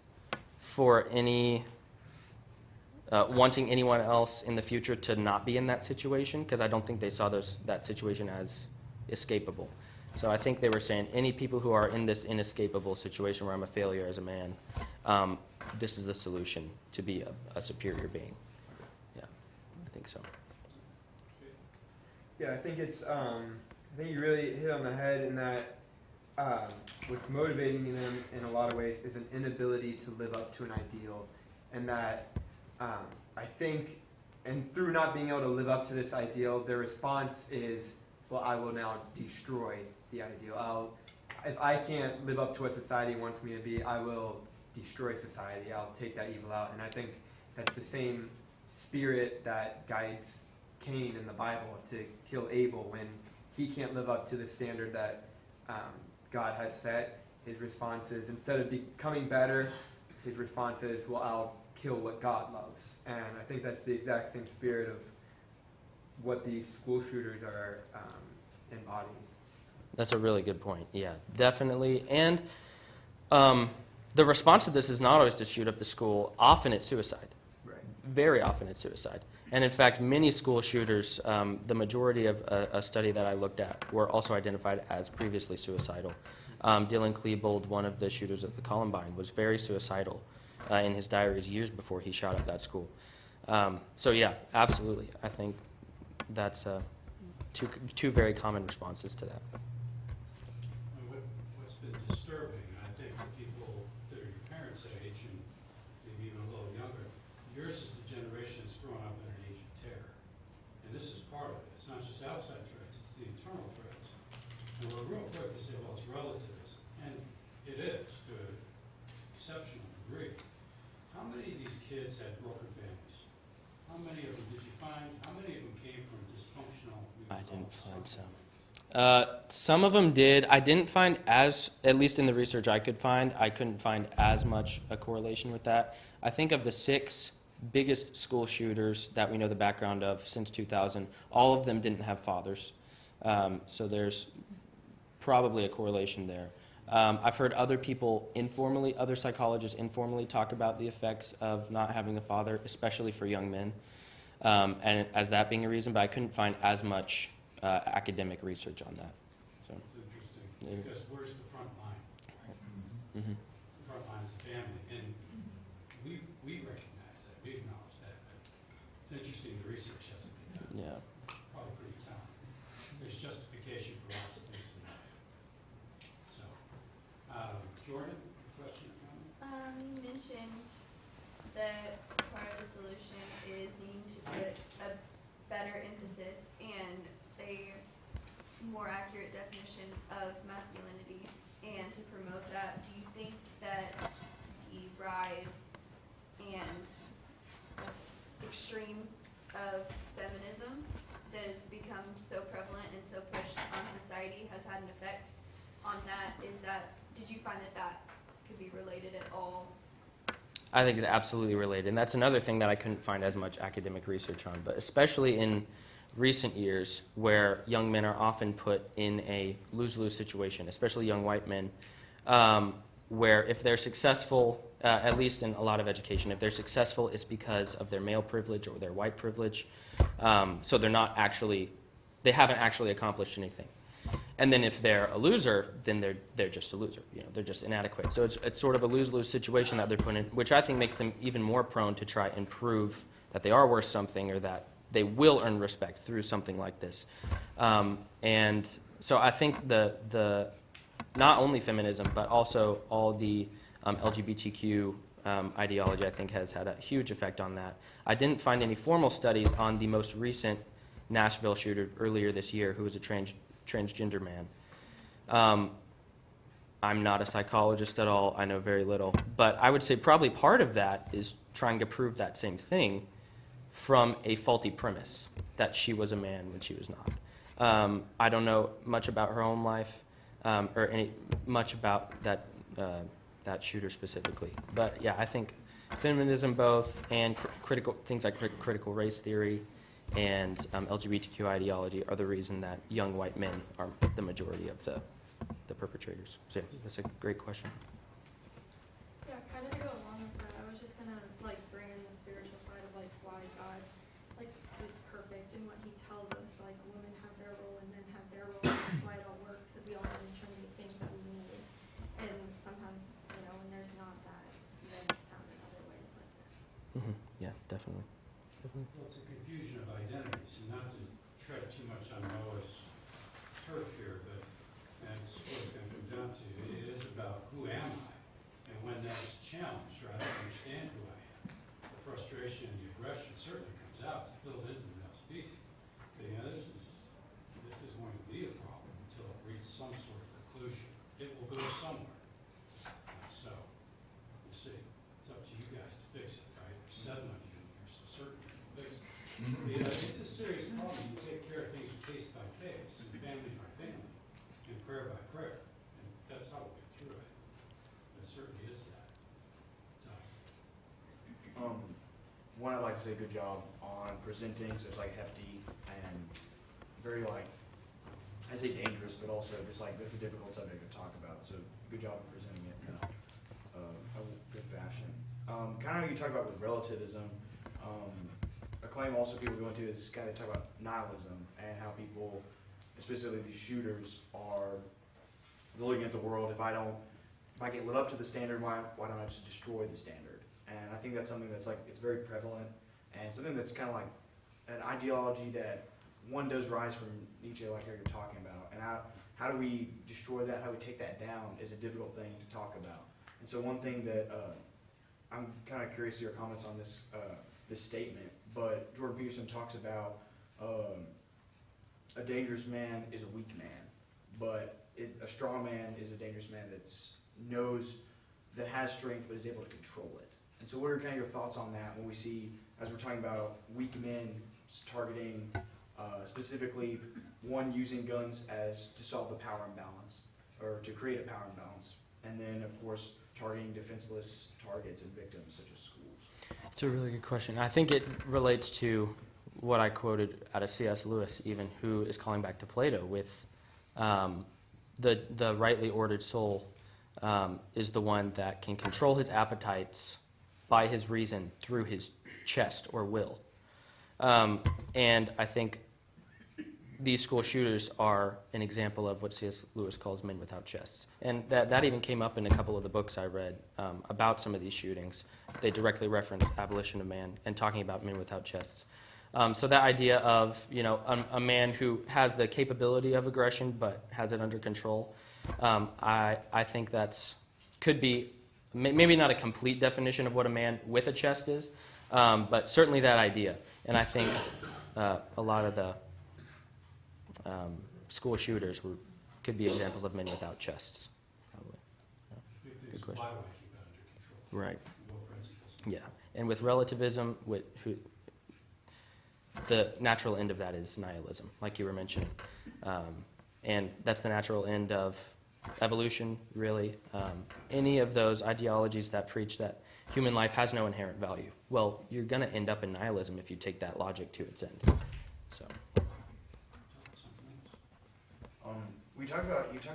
for any wanting anyone else in the future to not be in that situation, because I don't think they saw that situation as escapable. So I think they were saying any people who are in this inescapable situation where I'm a failure as a man, this is the solution to be a superior being. Yeah, I think so. Yeah, I think it's. I think you really hit on the head in that what's motivating them in a lot of ways is an inability to live up to an ideal, and that I think, and through not being able to live up to this ideal, their response is, well, I will now destroy the ideal. If I can't live up to what society wants me to be, I will destroy society. I'll take that evil out. And I think that's the same spirit that guides Cain in the Bible to kill Abel when he can't live up to the standard that God has set. His response is, instead of becoming better, his response is, well, I'll kill what God loves. And I think that's the exact same spirit of what these school shooters are embodying. That's a really good point. Yeah, definitely. And the response to this is not always to shoot up the school. Often it's suicide. Right. Very often it's suicide. And in fact, many school shooters, the majority of a study that I looked at, were also identified as previously suicidal. Dylan Klebold, one of the shooters at the Columbine, was very suicidal in his diaries years before he shot up that school. So yeah, absolutely. I think that's two very common responses to that. What's been disturbing, I think, for people that are your parents' age and maybe even a little younger, yours is the generation that's grown up in an age of terror. And this is part of it. It's not just outside threats, it's the internal threats. And we're real quick to say, well, it's relativism. And it is, to an exceptional degree. How many of these kids had broken families? How many of them did you find? How many of them came from dysfunctional? I didn't find some. Some of them did. I didn't find at least in the research I could find, I couldn't find as much a correlation with that. I think of the 6 biggest school shooters that we know the background of since 2000, all of them didn't have fathers. So there's probably a correlation there. I've heard other people informally, other psychologists informally talk about the effects of not having a father, especially for young men, and as that being a reason, but I couldn't find as much academic research on that. So. It's interesting, because where's the front line? Right. Mm-hmm. The front line's the family, and we recognize that, we acknowledge that, but it's interesting the research hasn't been done. Yeah. Probably pretty telling. There's justification for lots of things in life. So, Jordan, question or comment? You mentioned that part of the solution is needing to put a better emphasis and a more accurate definition of masculinity and to promote that. Do you think that the rise and this extreme of feminism that has become so prevalent and so pushed on society has had an effect on that? Did you find that could be related at all? I think it's absolutely related. And that's another thing that I couldn't find as much academic research on, but especially in recent years where young men are often put in a lose-lose situation, especially young white men, where if they're successful, at least in a lot of education, if they're successful, it's because of their male privilege or their white privilege. So they haven't actually accomplished anything. And then if they're a loser, then they're just a loser. They're just inadequate. So it's sort of a lose-lose situation that they're put in, which I think makes them even more prone to try and prove that they are worth something or that they will earn respect through something like this. And so I think the not only feminism, but also all the LGBTQ ideology, I think, has had a huge effect on that. I didn't find any formal studies on the most recent Nashville shooter earlier this year, who was a transgender man. I'm not a psychologist at all. I know very little. But I would say probably part of that is trying to prove that same thing from a faulty premise, that she was a man when she was not. I don't know much about her home life or much about that shooter specifically. But yeah, I think feminism both and things like critical race theory and LGBTQ ideology are the reason that young white men are the majority of the perpetrators. So yeah, that's a great question. Yeah, kind of to go along with that, I was just gonna like bring in the spiritual side of like why God like is perfect in what He tells us. Like women have their role and men have their role. And that's why it all works, because we all have intrinsic things that we need. And sometimes, you know, when there's not that, then it's found in other ways like this. Yeah, definitely. Well, it's a confusion of identities, and not to tread too much on Noah's turf here, but that's what it's going to come down to. It is about who am I, and when that's challenged, right, I understand who I am. The frustration and the aggression certainly comes out. It's built into the male species. But, you know, this is going to be a problem until it reaches some sort of conclusion. It will go somewhere. So, we'll see. It's up to you guys to fix it, right? There's 7 of you in here, so certainly you'll fix it. You know, it's a serious problem. You take care of things case by case, and family by family, and prayer by prayer. And that's how we get through it. It certainly is that. One, I'd like to say good job on presenting, so it's like hefty and very like, I say dangerous, but also just like, it's a difficult subject to talk about. So good job in presenting it in a good fashion. Kind of you talk about with relativism, a claim also people go into is kind of talk about nihilism and how people, specifically these shooters, are looking at the world. If I get lit up to the standard, why don't I just destroy the standard? And I think that's something that's like, it's very prevalent and something that's kind of like an ideology that one does rise from Nietzsche, like you're talking about. And how do we destroy that? How do we take that down is a difficult thing to talk about. And so one thing that I'm kind of curious to your comments on this this statement, but Jordan Peterson talks about a dangerous man is a weak man, but a strong man is a dangerous man that has strength but is able to control it. And so what are kind of your thoughts on that when we see, as we're talking about weak men targeting specifically one using guns to solve the power imbalance or to create a power imbalance, and then of course targeting defenseless targets and victims such as schools? It's a really good question. I think it relates to what I quoted out of C.S. Lewis, even, who is calling back to Plato with the rightly ordered soul is the one that can control his appetites by his reason through his chest or will. And I think these school shooters are an example of what C.S. Lewis calls men without chests. And that even came up in a couple of the books I read about some of these shootings. They directly reference Abolition of Man and talking about men without chests. So that idea of, you know, a man who has the capability of aggression but has it under control, I think could be maybe not a complete definition of what a man with a chest is, but certainly that idea. And I think a lot of the school shooters could be examples of men without chests, probably. Yeah. Good question. Why do I keep it under control? Right. Will principles. Yeah. And with relativism, the natural end of that is nihilism, like you were mentioning. And that's the natural end of evolution, really. Any of those ideologies that preach that human life has no inherent value, well, you're going to end up in nihilism if you take that logic to its end. So. You talk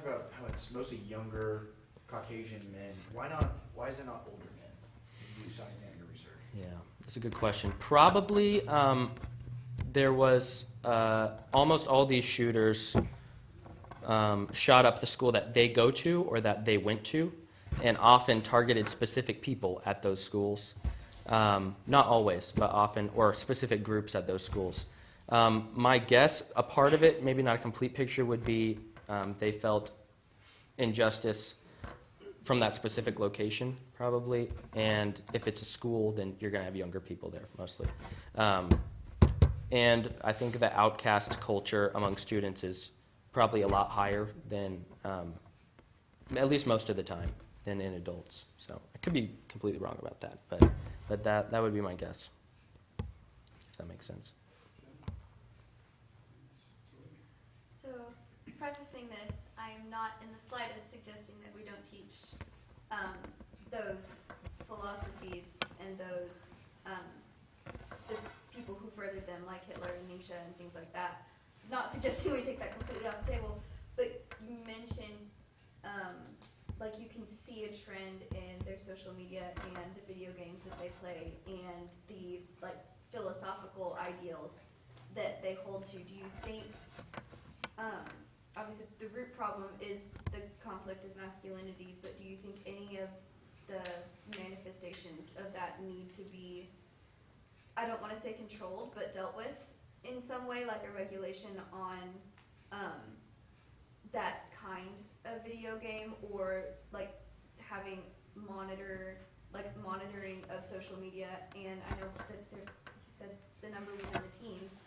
about how it's mostly younger Caucasian men. Why is it not older men? Did you do something in your research? Yeah, that's a good question. Probably there was almost all these shooters shot up the school that they go to or that they went to, and often targeted specific people at those schools. Not always, but often, or specific groups at those schools. My guess, a part of it, maybe not a complete picture, would be they felt injustice from that specific location, probably. And if it's a school, then you're going to have younger people there, mostly. And I think the outcast culture among students is probably a lot higher than at least most of the time, than in adults. So I could be completely wrong about that, but that would be my guess, if that makes sense. So, prefacing this, I am not in the slightest suggesting that we don't teach those philosophies and those the people who furthered them, like Hitler and Nietzsche and things like that. Not suggesting we take that completely off the table, but you mentioned like you can see a trend in their social media and the video games that they play and the like philosophical ideals that they hold to. Do you think obviously the root problem is the conflict of masculinity, but do you think any of the manifestations of that need to be, I don't want to say controlled, but dealt with in some way, like a regulation on that kind of video game, or like having monitoring of social media? And I know that you said the number was in the teens,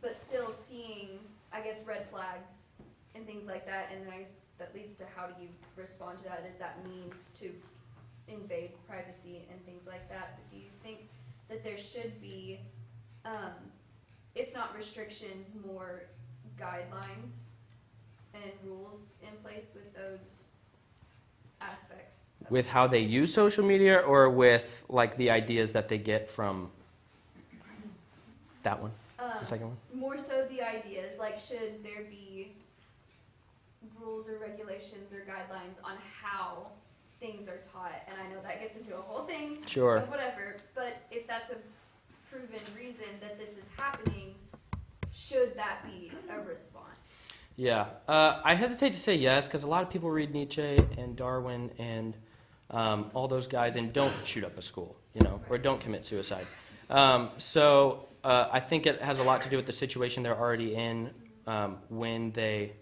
but still seeing, I guess, red flags and things like that, and then I guess that leads to how do you respond to that as that means to invade privacy and things like that. But do you think that there should be, if not restrictions, more guidelines and rules in place with those aspects? With how they use social media, or with like the ideas that they get from that one, the second one? More so the ideas, like should there be rules or regulations or guidelines on how things are taught? And I know that gets into a whole thing, Sure. of whatever, but if that's a proven reason that this is happening, should that be a response? Yeah, I hesitate to say yes, because a lot of people read Nietzsche and Darwin and all those guys and don't shoot up a school, or don't commit suicide. So I think it has a lot to do with the situation they're already in when they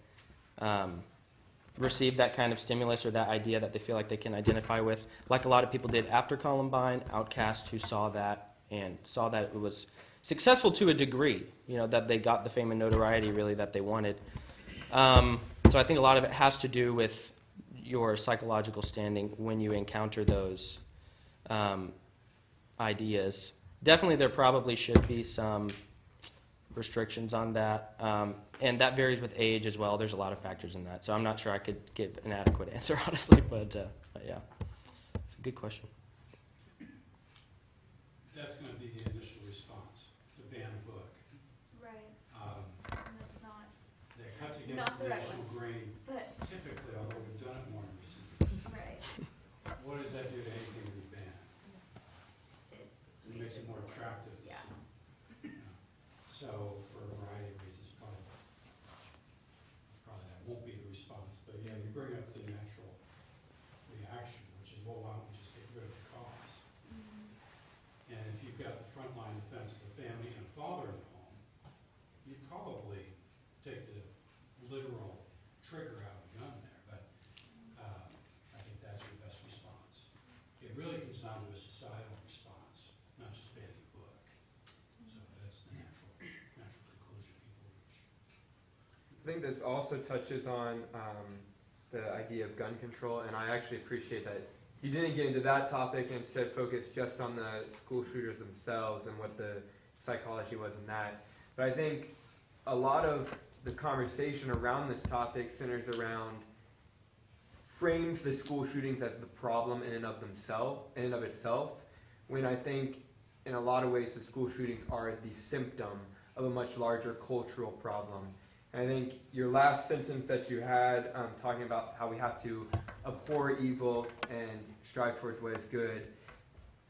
receive that kind of stimulus or that idea that they feel like they can identify with, like a lot of people did after Columbine, outcasts who saw that and saw that it was successful to a degree, that they got the fame and notoriety really that they wanted. So I think a lot of it has to do with your psychological standing when you encounter those ideas. Definitely there probably should be some restrictions on that, and that varies with age as well. There's a lot of factors in that, so I'm not sure I could give an adequate answer, honestly, but yeah, it's a good question. That's going to be the initial response, to ban a book. Right. And that's not That cuts against Not the the right initial one. grain, But typically, although we've done it more in recent years. right. What does that do to anything we ban? It It makes it more attractive. Yeah. So for a variety of reasons, probably that won't be the response. But yeah, you bring up the natural reaction, which is, well, why don't we just get rid of the cause? And if you've got the frontline defense of the family and a father in the home, you'd probably take the literal trigger out of the gun there. But I think that's your best response. It really comes down to a societal response, not just banning a book. So that's the natural conclusion people reach. I think this also touches on the idea of gun control, and I actually appreciate that you didn't get into that topic and instead focused just on the school shooters themselves and what the psychology was in that. But I think a lot of the conversation around this topic centers around, frames the school shootings as the problem in and of itself, when I think in a lot of ways the school shootings are the symptom of a much larger cultural problem. And I think your last sentence that you had, talking about how we have to abhor evil and strive towards what is good,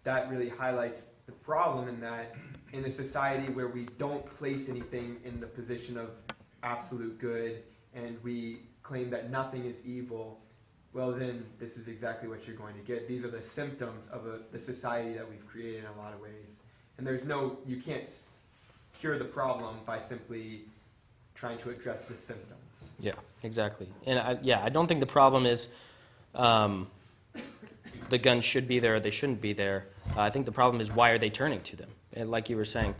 that really highlights the problem in that in a society where we don't place anything in the position of absolute good and we claim that nothing is evil, well then this is exactly what you're going to get. These are the symptoms of the society that we've created in a lot of ways. And you can't cure the problem by simply trying to address the symptoms. Yeah, exactly. And I don't think the problem is the guns should be there or they shouldn't be there. I think the problem is why are they turning to them? And like you were saying,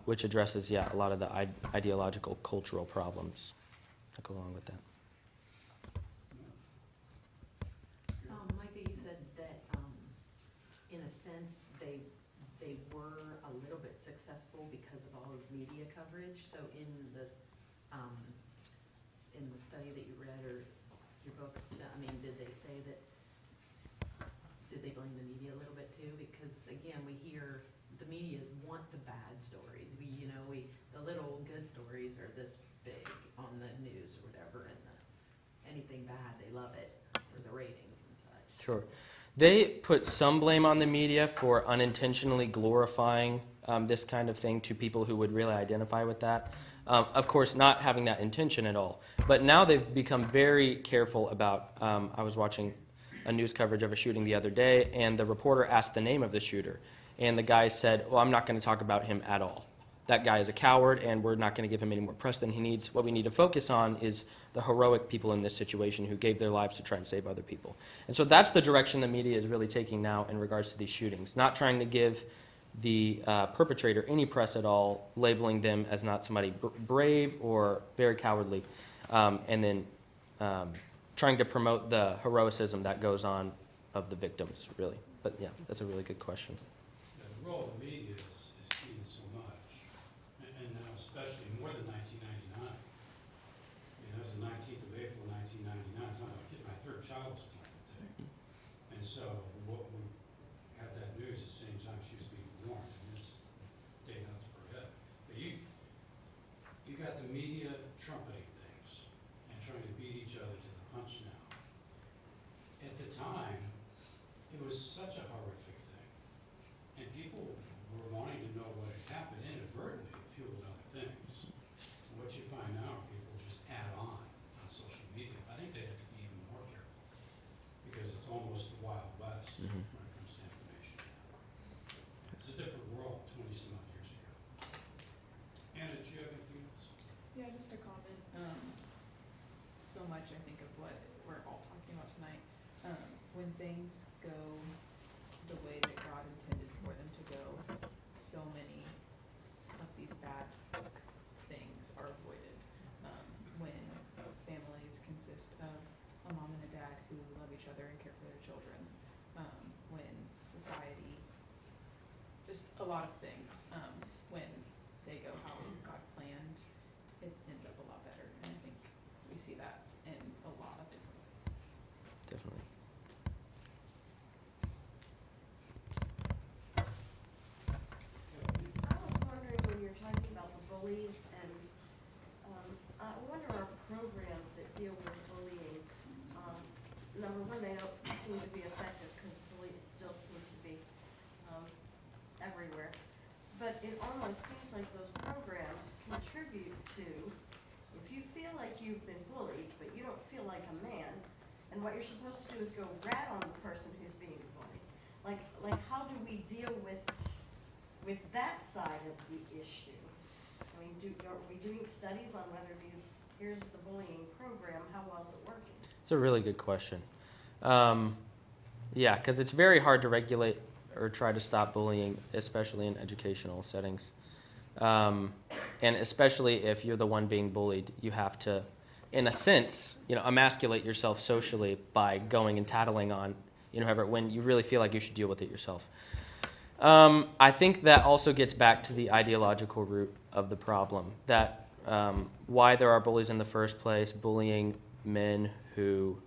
which addresses, a lot of the ideological, cultural problems that go along with that. in a sense, they were a little bit successful because of all of media coverage. So in the study that you read or your books, I mean, did they say that, did they blame the media a little bit too? Because again, we hear the media want the bad stories. The little good stories are this big on the news or whatever, and anything bad, they love it for the ratings and such. Sure. They put some blame on the media for unintentionally glorifying this kind of thing to people who would really identify with that. Of course, not having that intention at all. But now they've become very careful about, I was watching a news coverage of a shooting the other day, and the reporter asked the name of the shooter. And the guy said, well, I'm not going to talk about him at all. That guy is a coward, and we're not going to give him any more press than he needs. What we need to focus on is the heroic people in this situation who gave their lives to try and save other people. And so that's the direction the media is really taking now in regards to these shootings, not trying to give the perpetrator any press at all, labeling them as not somebody brave or very cowardly, and then trying to promote the heroicism that goes on of the victims, really. But yeah, that's a really good question. Yeah, the role of the media is seen so much, and now especially more than 1999. I mean, that was the 19th of April, 1999, time I get my third child was born that day. And so what we had that news the same time she was being born, and this day not to forget. But you got the media trumpeting things and trying to beat each other to the punch now. At the time, it was such a horrific thing, and people were wanting to know what had happened. Inadvertently, it fueled other things. And what you find now, people just add on social media. I think they have to be even more careful, because it's almost the Wild West when it comes to information. It's a different world 20-some odd years ago. Anna, did you have anything else? Yeah, just a comment. So much, I think, of what we're all talking about tonight. When things go the way that God intended for them to go, so many of these bad things are avoided. When families consist of a mom and a dad who love each other and care for their children. When society, just a lot of things, when they go how God planned, it ends up a lot better. And I think we see that in a lot of different ways. Definitely. I was wondering when you're talking about the bullies, and I wonder our programs that deal with bullying, number one, they don't seem to be effective because bullies still seem to be everywhere. But it almost seems like those programs contribute to, if you feel like you've been bullied, but you don't feel like a man, and what you're supposed to do is go rat on the person who's being bullied. Like how do we deal with that side of the issue? I mean, are we doing studies on whether here's the bullying program, how well is it working? It's a really good question. Yeah, because it's very hard to regulate or try to stop bullying, especially in educational settings. And especially if you're the one being bullied, you have to, in a sense, emasculate yourself socially by going and tattling on, whoever, when you really feel like you should deal with it yourself. I think that also gets back to the ideological root of the problem, that why there are bullies in the first place, bullying men who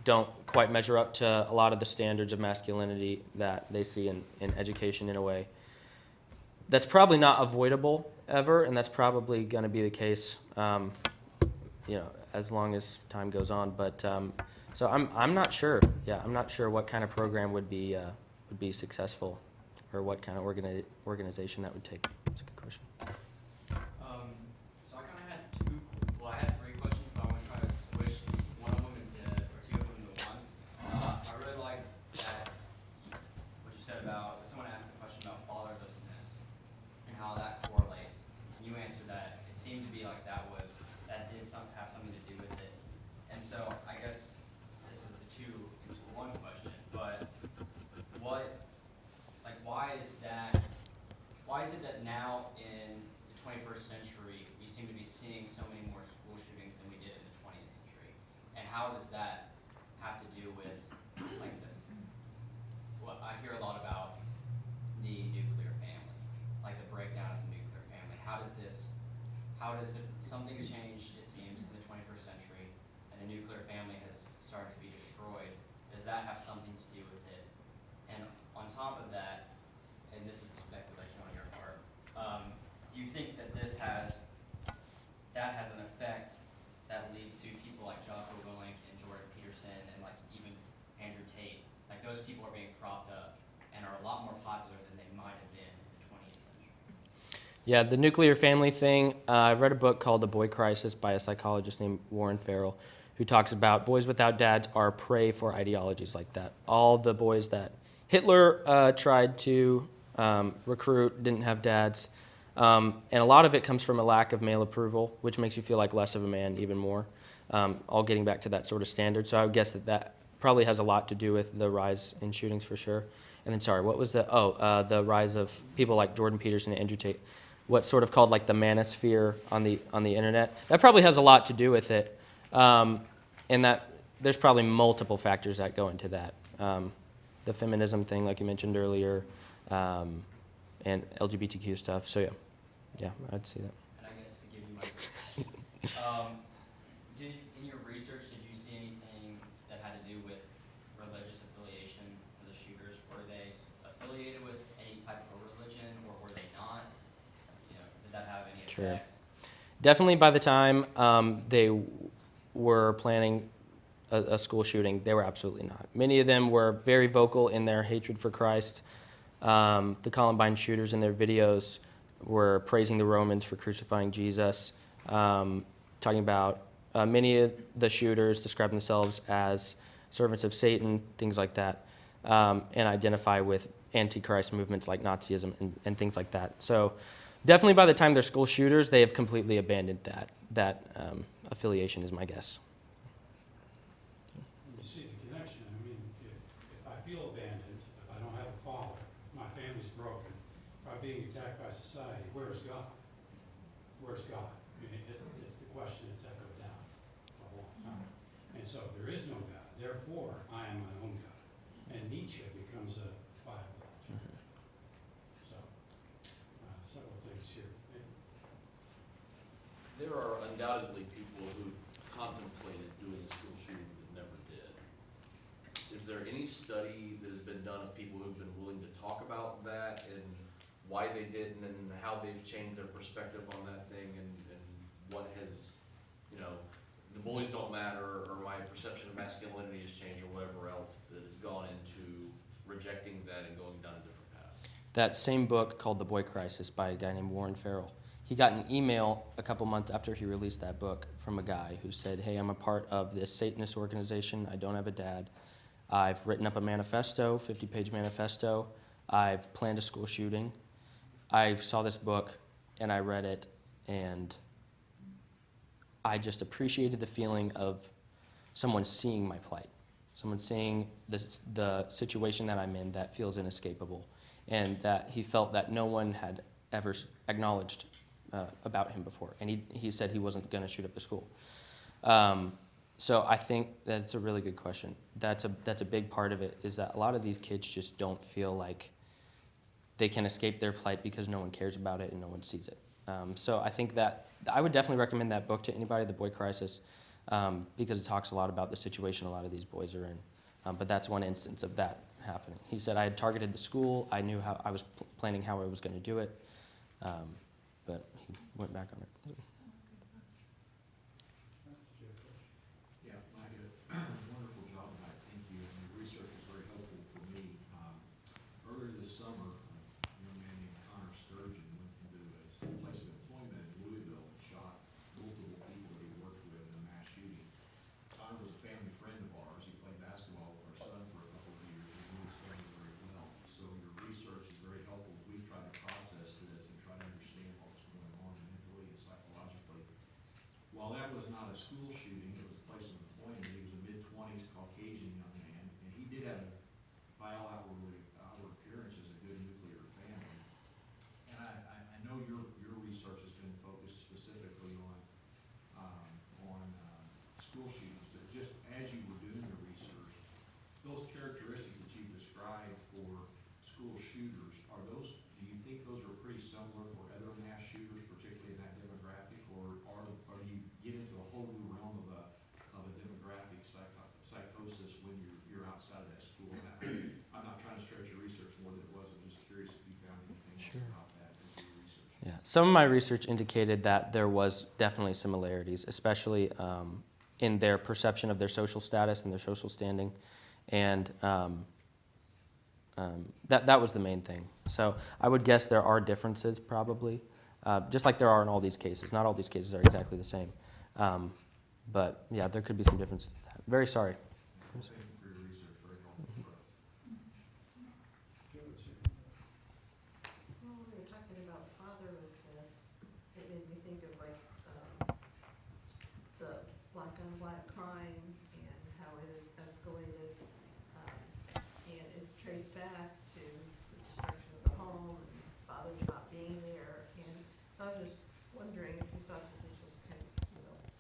don't quite measure up to a lot of the standards of masculinity that they see in education in a way. That's probably not avoidable ever, and that's probably going to be the case, as long as time goes on. But so I'm not sure. Yeah, I'm not sure what kind of program would be successful, or what kind of organization that would take. That's a good question. So I kind of had I had three questions, but I'm going to try to squish one of them or two of them into one. I really liked what you said about, someone asked the question about fatherlessness and how that correlates. And you answered that it seemed to be like that did have something to do with it. And so I guess this is the two into one question, but why is it that now in the 21st century we seem to be seeing so many more school shootings than we did in the 20th century? And how does that have to do with like I hear a lot about the nuclear family, like the breakdown of the nuclear family. Something's changed, it seems, in the 21st century, and the nuclear family has started to be destroyed. Does that have something to do with it? And on top of that, and this is a speculation on your part, do you think that that has an effect that leads to people like Jocko Willink and Jordan Peterson and like even Andrew Tate? Like those people are being propped up and are a lot more popular than they might have been in the 20th century. Yeah, the nuclear family thing, I've read a book called The Boy Crisis by a psychologist named Warren Farrell, who talks about boys without dads are prey for ideologies like that. All the boys that Hitler tried to recruit didn't have dads. And a lot of it comes from a lack of male approval, which makes you feel like less of a man even more, all getting back to that sort of standard. So I would guess that probably has a lot to do with the rise in shootings for sure. And then, sorry, what was the rise of people like Jordan Peterson and Andrew Tate, what's sort of called like the manosphere on the internet. That probably has a lot to do with it. And that there's probably multiple factors that go into that. The feminism thing, like you mentioned earlier, and LGBTQ stuff. So yeah, I'd see that. And I guess to give you my question, in your research, did you see anything that had to do with religious affiliation for the shooters? Were they affiliated with any type of a religion, or were they not? Did that have any effect? Sure. Definitely by the time they were planning a school shooting, they were absolutely not. Many of them were very vocal in their hatred for Christ. The Columbine shooters in their videos were praising the Romans for crucifying Jesus, talking about many of the shooters describe themselves as servants of Satan, things like that, and identify with anti-Christ movements like Nazism and things like that. So definitely by the time they're school shooters, they have completely abandoned that affiliation is my guess. You see the connection. I mean, if I feel abandoned, if I don't have a father, my family's broken, if I'm being attacked by society, where's God? Where's God? I mean, it's the question that's echoed down for a long time. And so there is no God. Therefore, I am my own God. And Nietzsche becomes a viable alternative. So, several things here. There are undoubtedly people who've contemplated doing a school shooting that never did. Is there any study that has been done of people who've been willing to talk about that and why they didn't and how they've changed their perspective on that thing and what has, the boys don't matter or my perception of masculinity has changed or whatever else that has gone into rejecting that and going down a different path? That same book called The Boy Crisis by a guy named Warren Farrell. He got an email a couple months after he released that book from a guy who said, hey, I'm a part of this Satanist organization. I don't have a dad. I've written up a manifesto, 50-page manifesto. I've planned a school shooting. I saw this book, and I read it, and I just appreciated the feeling of someone seeing my plight, someone seeing the situation that I'm in that feels inescapable, and that he felt that no one had ever acknowledged about him before. And he said he wasn't going to shoot up the school. So I think that's a really good question. That's a big part of it, is that a lot of these kids just don't feel like they can escape their plight because no one cares about it and no one sees it. So I think that I would definitely recommend that book to anybody, The Boy Crisis, because it talks a lot about the situation a lot of these boys are in. But that's one instance of that happening. He said, I had targeted the school. I knew how I was planning how I was going to do it. But he went back on it. Yeah, I did a wonderful job tonight. Thank you. And your research was very helpful for me. Earlier this summer, a young man named Connor Sturgeon went into a place of employment in Louisville and shot multiple people that he worked with in a mass shooting. Connor was a family friend of ours. He played basketball with our son for a couple of years. He knew his family very well. So your research is very helpful as we've tried to process this and try to understand what was going on mentally and psychologically. While that was not a school shooting, it was a place of employment. He was a mid-20s Caucasian young man, and he did have, by all outward appearances, a good nuclear family. And I know your research has been focused specifically on school shootings, but just as you were doing your research, those characteristics that you've described for some of my research indicated that there was definitely similarities, especially in their perception of their social status and their social standing, and that was the main thing. So I would guess there are differences probably, just like there are in all these cases. Not all these cases are exactly the same, but yeah, there could be some differences. Very sorry. Thank you for your research, very helpful for us. Well, we were talking about fatherlessness. It made me think of like the black on black crime and how it has escalated. And it's traced back to the destruction of the home and fathers not being there. And I was just wondering if you thought that this was kind of,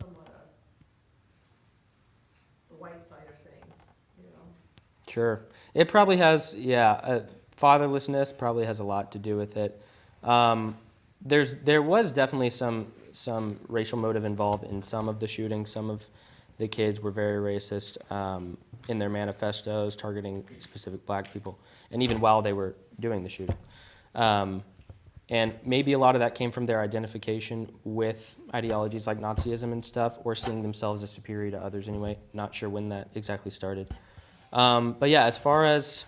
somewhat the white side of things, Sure. It probably has, fatherlessness probably has a lot to do with it. There was definitely some racial motive involved in some of the shootings. Some of the kids were very racist in their manifestos, targeting specific black people, and even while they were doing the shooting. And maybe a lot of that came from their identification with ideologies like Nazism and stuff, or seeing themselves as superior to others anyway. Not sure when that exactly started. But yeah, as far as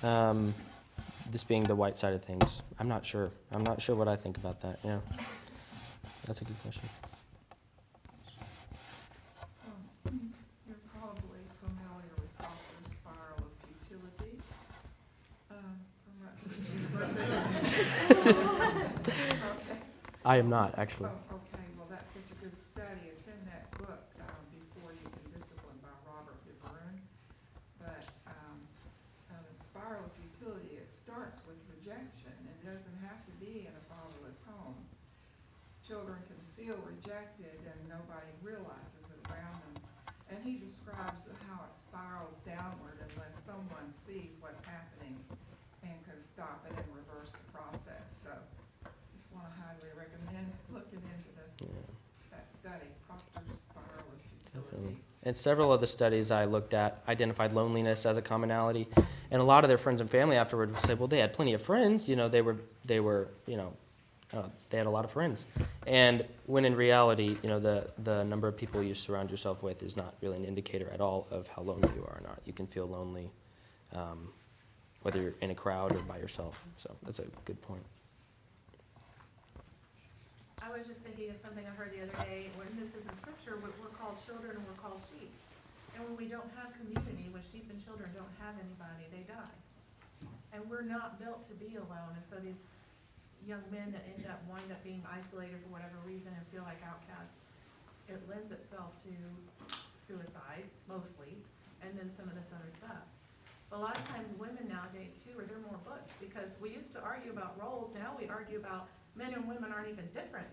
this being the white side of things, I'm not sure. I'm not sure what I think about that. Yeah, that's a good question. You're probably familiar with Dr. Spiral of Futility from Rutgers University. Okay. I am not, actually. Oh, okay, well, that's such a good study. It's in that book, Before You Can Discipline by Robert DeBrun. But the spiral of futility, it starts with rejection. It doesn't have to be in a fatherless home. Children can feel rejected and nobody realizes it around them. And he describes how it spirals downward unless someone sees what's happening and can stop it and reverse the process. So just want to highly recommend looking into that study, Proctor's Spiral of Futility. And several of the studies I looked at identified loneliness as a commonality, and a lot of their friends and family afterward said, well, they had plenty of friends, they were, they had a lot of friends. And when in reality, the number of people you surround yourself with is not really an indicator at all of how lonely you are or not. You can feel lonely whether you're in a crowd or by yourself. So that's a good point. I was just thinking of something I heard the other day, when this is in scripture, we're called children and we're called sheep. And when we don't have community, when sheep and children don't have anybody, they die. And we're not built to be alone, and so these young men that wind up being isolated for whatever reason and feel like outcasts, it lends itself to suicide, mostly, and then some of this other stuff. But a lot of times women nowadays too, they're more butch, because we used to argue about roles, now we argue about men and women aren't even different.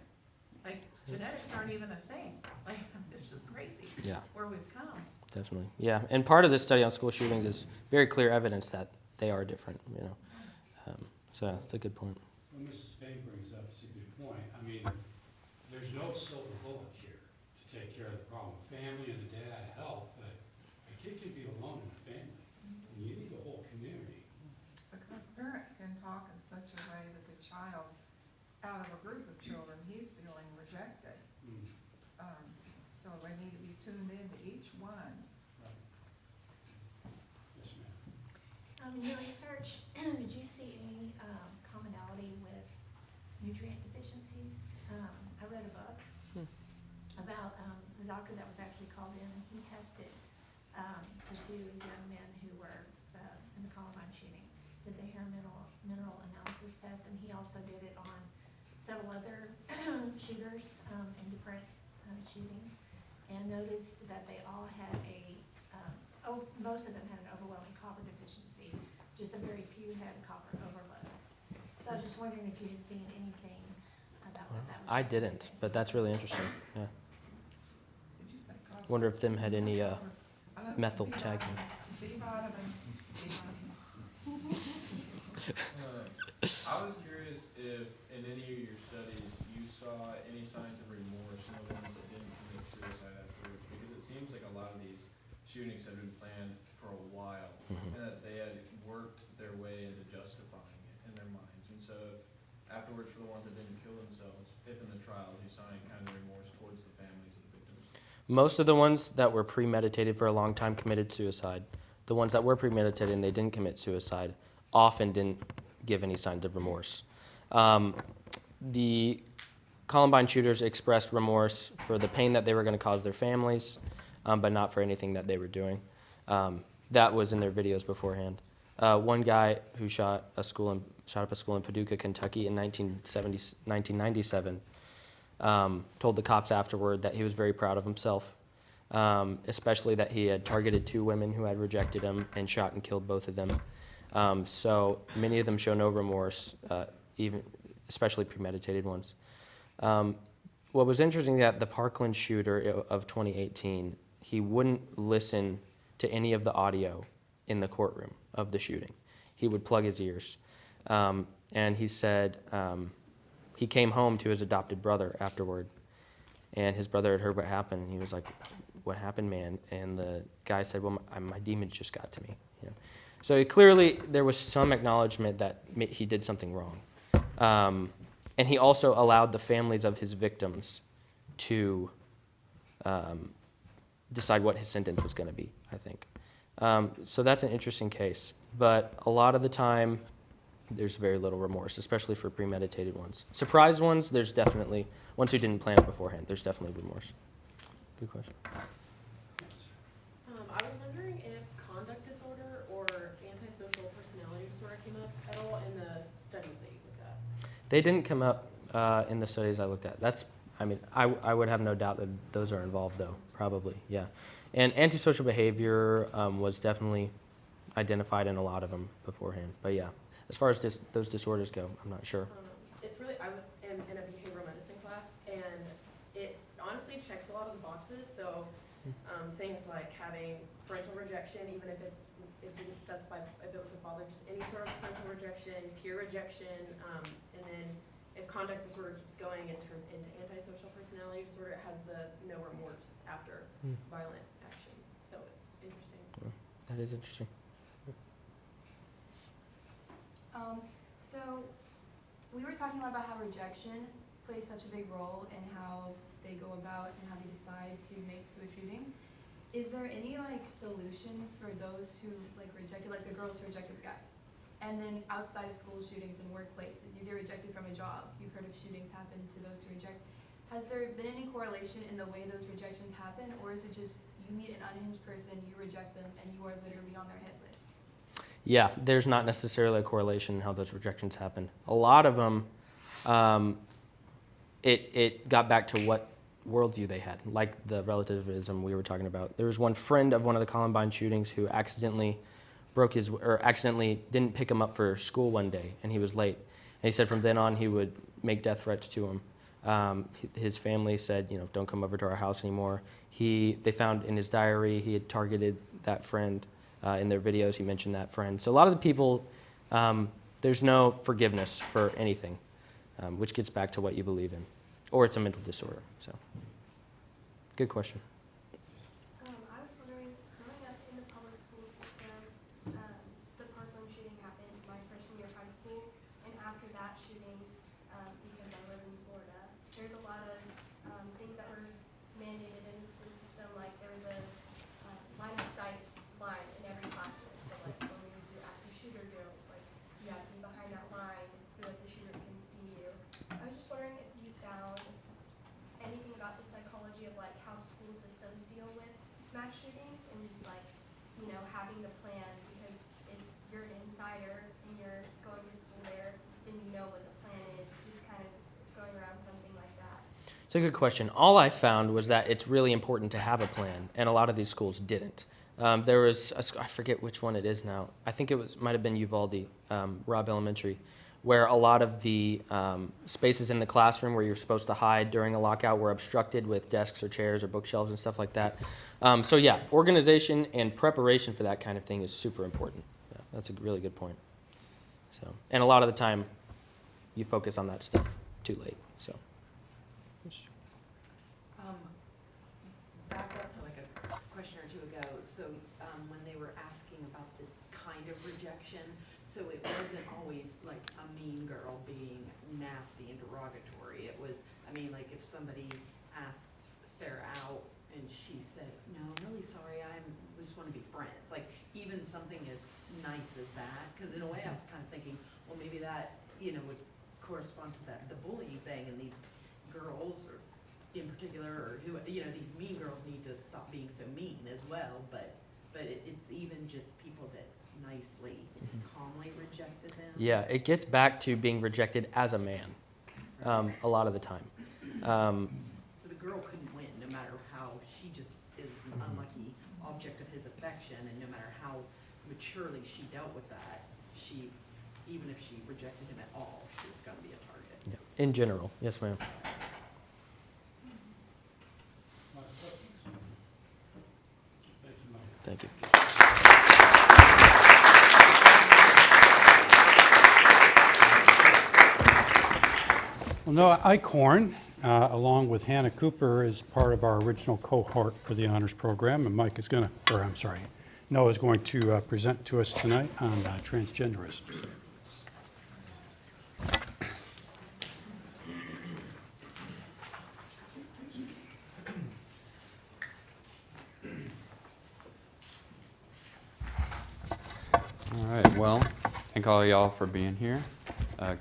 Like, genetics aren't even a thing. Like, it's just crazy where we've come. Definitely, yeah. And part of this study on school shootings is very clear evidence that they are different, so it's a good point. Well, Mrs. Spain brings up a good point. I mean, there's no silver bullet here to take care of the problem. Family and the dad help, but a kid can be alone in a family. And you need a whole community. Because parents can talk in such a way that the child, out of a group of children, he's feeling rejected. So they need to be tuned into each one. Yes, ma'am. In your research, did you see any commonality with nutrient deficiencies? I read a book about the doctor that was actually called in. He tested the two young men who were in the Columbine shooting, did the hair mineral analysis test, and he also did it on several other shooters in different shootings, and noticed that they all had most of them had an overwhelming copper deficiency. Just a very few had copper overload. So I was just wondering if you had seen anything about what that was. I didn't, but that's really interesting. Yeah. Did you say copper? Wonder if them had any methyl tagging. B vitamins. I was curious if in any of your studies you saw any signs of remorse in the ones that didn't commit suicide afterwards, because it seems like a lot of these shootings have been planned for a while, and that they had worked their way into justifying it in their minds. And so if afterwards for the ones that didn't kill themselves, if in the trials you saw any kind of remorse towards the families of the victims? Most of the ones that were premeditated for a long time committed suicide. The ones that were premeditated and they didn't commit suicide often didn't give any signs of remorse. The Columbine shooters expressed remorse for the pain that they were going to cause their families, but not for anything that they were doing. That was in their videos beforehand. One guy who shot up a school in Paducah, Kentucky in 1997, told the cops afterward that he was very proud of himself, especially that he had targeted 2 women who had rejected him and shot and killed both of them. So many of them show no remorse, even especially premeditated ones. What was interesting that the Parkland shooter of 2018, he wouldn't listen to any of the audio in the courtroom of the shooting. He would plug his ears. And he said he came home to his adopted brother afterward, and his brother had heard what happened. He was like, "What happened, man?" And the guy said, "Well, my demons just got to me." You know? So clearly there was some acknowledgement that he did something wrong. And he also allowed the families of his victims to decide what his sentence was going to be, I think. So that's an interesting case. But a lot of the time, there's very little remorse, especially for premeditated ones. Surprise ones, there's definitely, ones who didn't plan it beforehand, there's definitely remorse. Good question. I was wondering if conduct disorder or antisocial personality disorder came up at all in the studies that you looked at. They didn't come up in the studies I looked at. I would have no doubt that those are involved, though, probably, yeah. And antisocial behavior was definitely identified in a lot of them beforehand. But yeah, as far as those disorders go, I'm not sure. It's really, I am in a behavioral medicine class, and it honestly checks a lot of the boxes. So things like having parental rejection, even if it didn't specify if it was a father, just any sort of parental rejection, peer rejection, and then if conduct disorder keeps going and turns into antisocial personality disorder, it has the no remorse after violent actions. So it's interesting. That is interesting. So we were talking a lot about how rejection plays such a big role in how they go about and how they decide to make through a shooting. Is there any solution for those who rejected, like the girls who rejected the guys? And then outside of school shootings and workplaces, you get rejected from a job. You've heard of shootings happen to those who reject. Has there been any correlation in the way those rejections happen, or is it just you meet an unhinged person, you reject them, and you are literally on their hit list? Yeah, there's not necessarily a correlation in how those rejections happen. A lot of them, it got back to what worldview they had, like the relativism we were talking about. There was one friend of one of the Columbine shootings who accidentally didn't pick him up for school one day, and he was late. And he said from then on he would make death threats to him. His family said, don't come over to our house anymore. They found in his diary he had targeted that friend. In their videos, he mentioned that friend. So a lot of the people, there's no forgiveness for anything, which gets back to what you believe in, or it's a mental disorder. So, good question. I was wondering, growing up in the public school system, the Parkland shooting happened my freshman year of high school, and after that shooting, because I live in Florida, there's a lot of things that were mandated in the school system, like there was a line of sight line in every classroom. So when we would do active shooter drills, you have to be behind that line so that the shooter can see you. I was just wondering if you found anything about the psychology of how school systems deal with mass shootings and just having the plan, because if you're an insider and you're going to school there, then you know what the plan is, just kind of going around something like that. It's a good question. All I found was that it's really important to have a plan, and a lot of these schools didn't. There was, I forget which one it is now. I think might have been Uvalde, Robb Elementary, where a lot of the spaces in the classroom where you're supposed to hide during a lockout were obstructed with desks or chairs or bookshelves and stuff like that. So yeah, organization and preparation for that kind of thing is super important. Yeah, that's a really good point. So, and a lot of the time, you focus on that stuff too late. So. Back up to a question or two ago. So when they were asking about the kind of rejection, so it wasn't always a mean girl being nasty and derogatory. It was, I mean, like if somebody asked Sarah out and she said, no, I'm really sorry, we just want to be friends. Like even something as nice as that, because in a way I was kind of thinking, well, maybe that, you know, would correspond to the bullying thing, and these girls, or in particular, or who, you know, these mean girls need to stop being so mean as well. But it's even just people that nicely, calmly rejected them. Yeah, it gets back to being rejected as a man a lot of the time. So the girl couldn't win, no matter how she just is an unlucky object of his affection, and no matter how maturely she dealt with that, she, even if she rejected him at all, she was going to be a target. Yeah. In general, yes, ma'am. Thank you. Well, Noah Eichhorn, along with Hannah Cooper, is part of our original cohort for the honors program, and Mike is going to, or I'm sorry, Noah is going to present to us tonight on transgenderism. All right, well, thank all y'all for being here.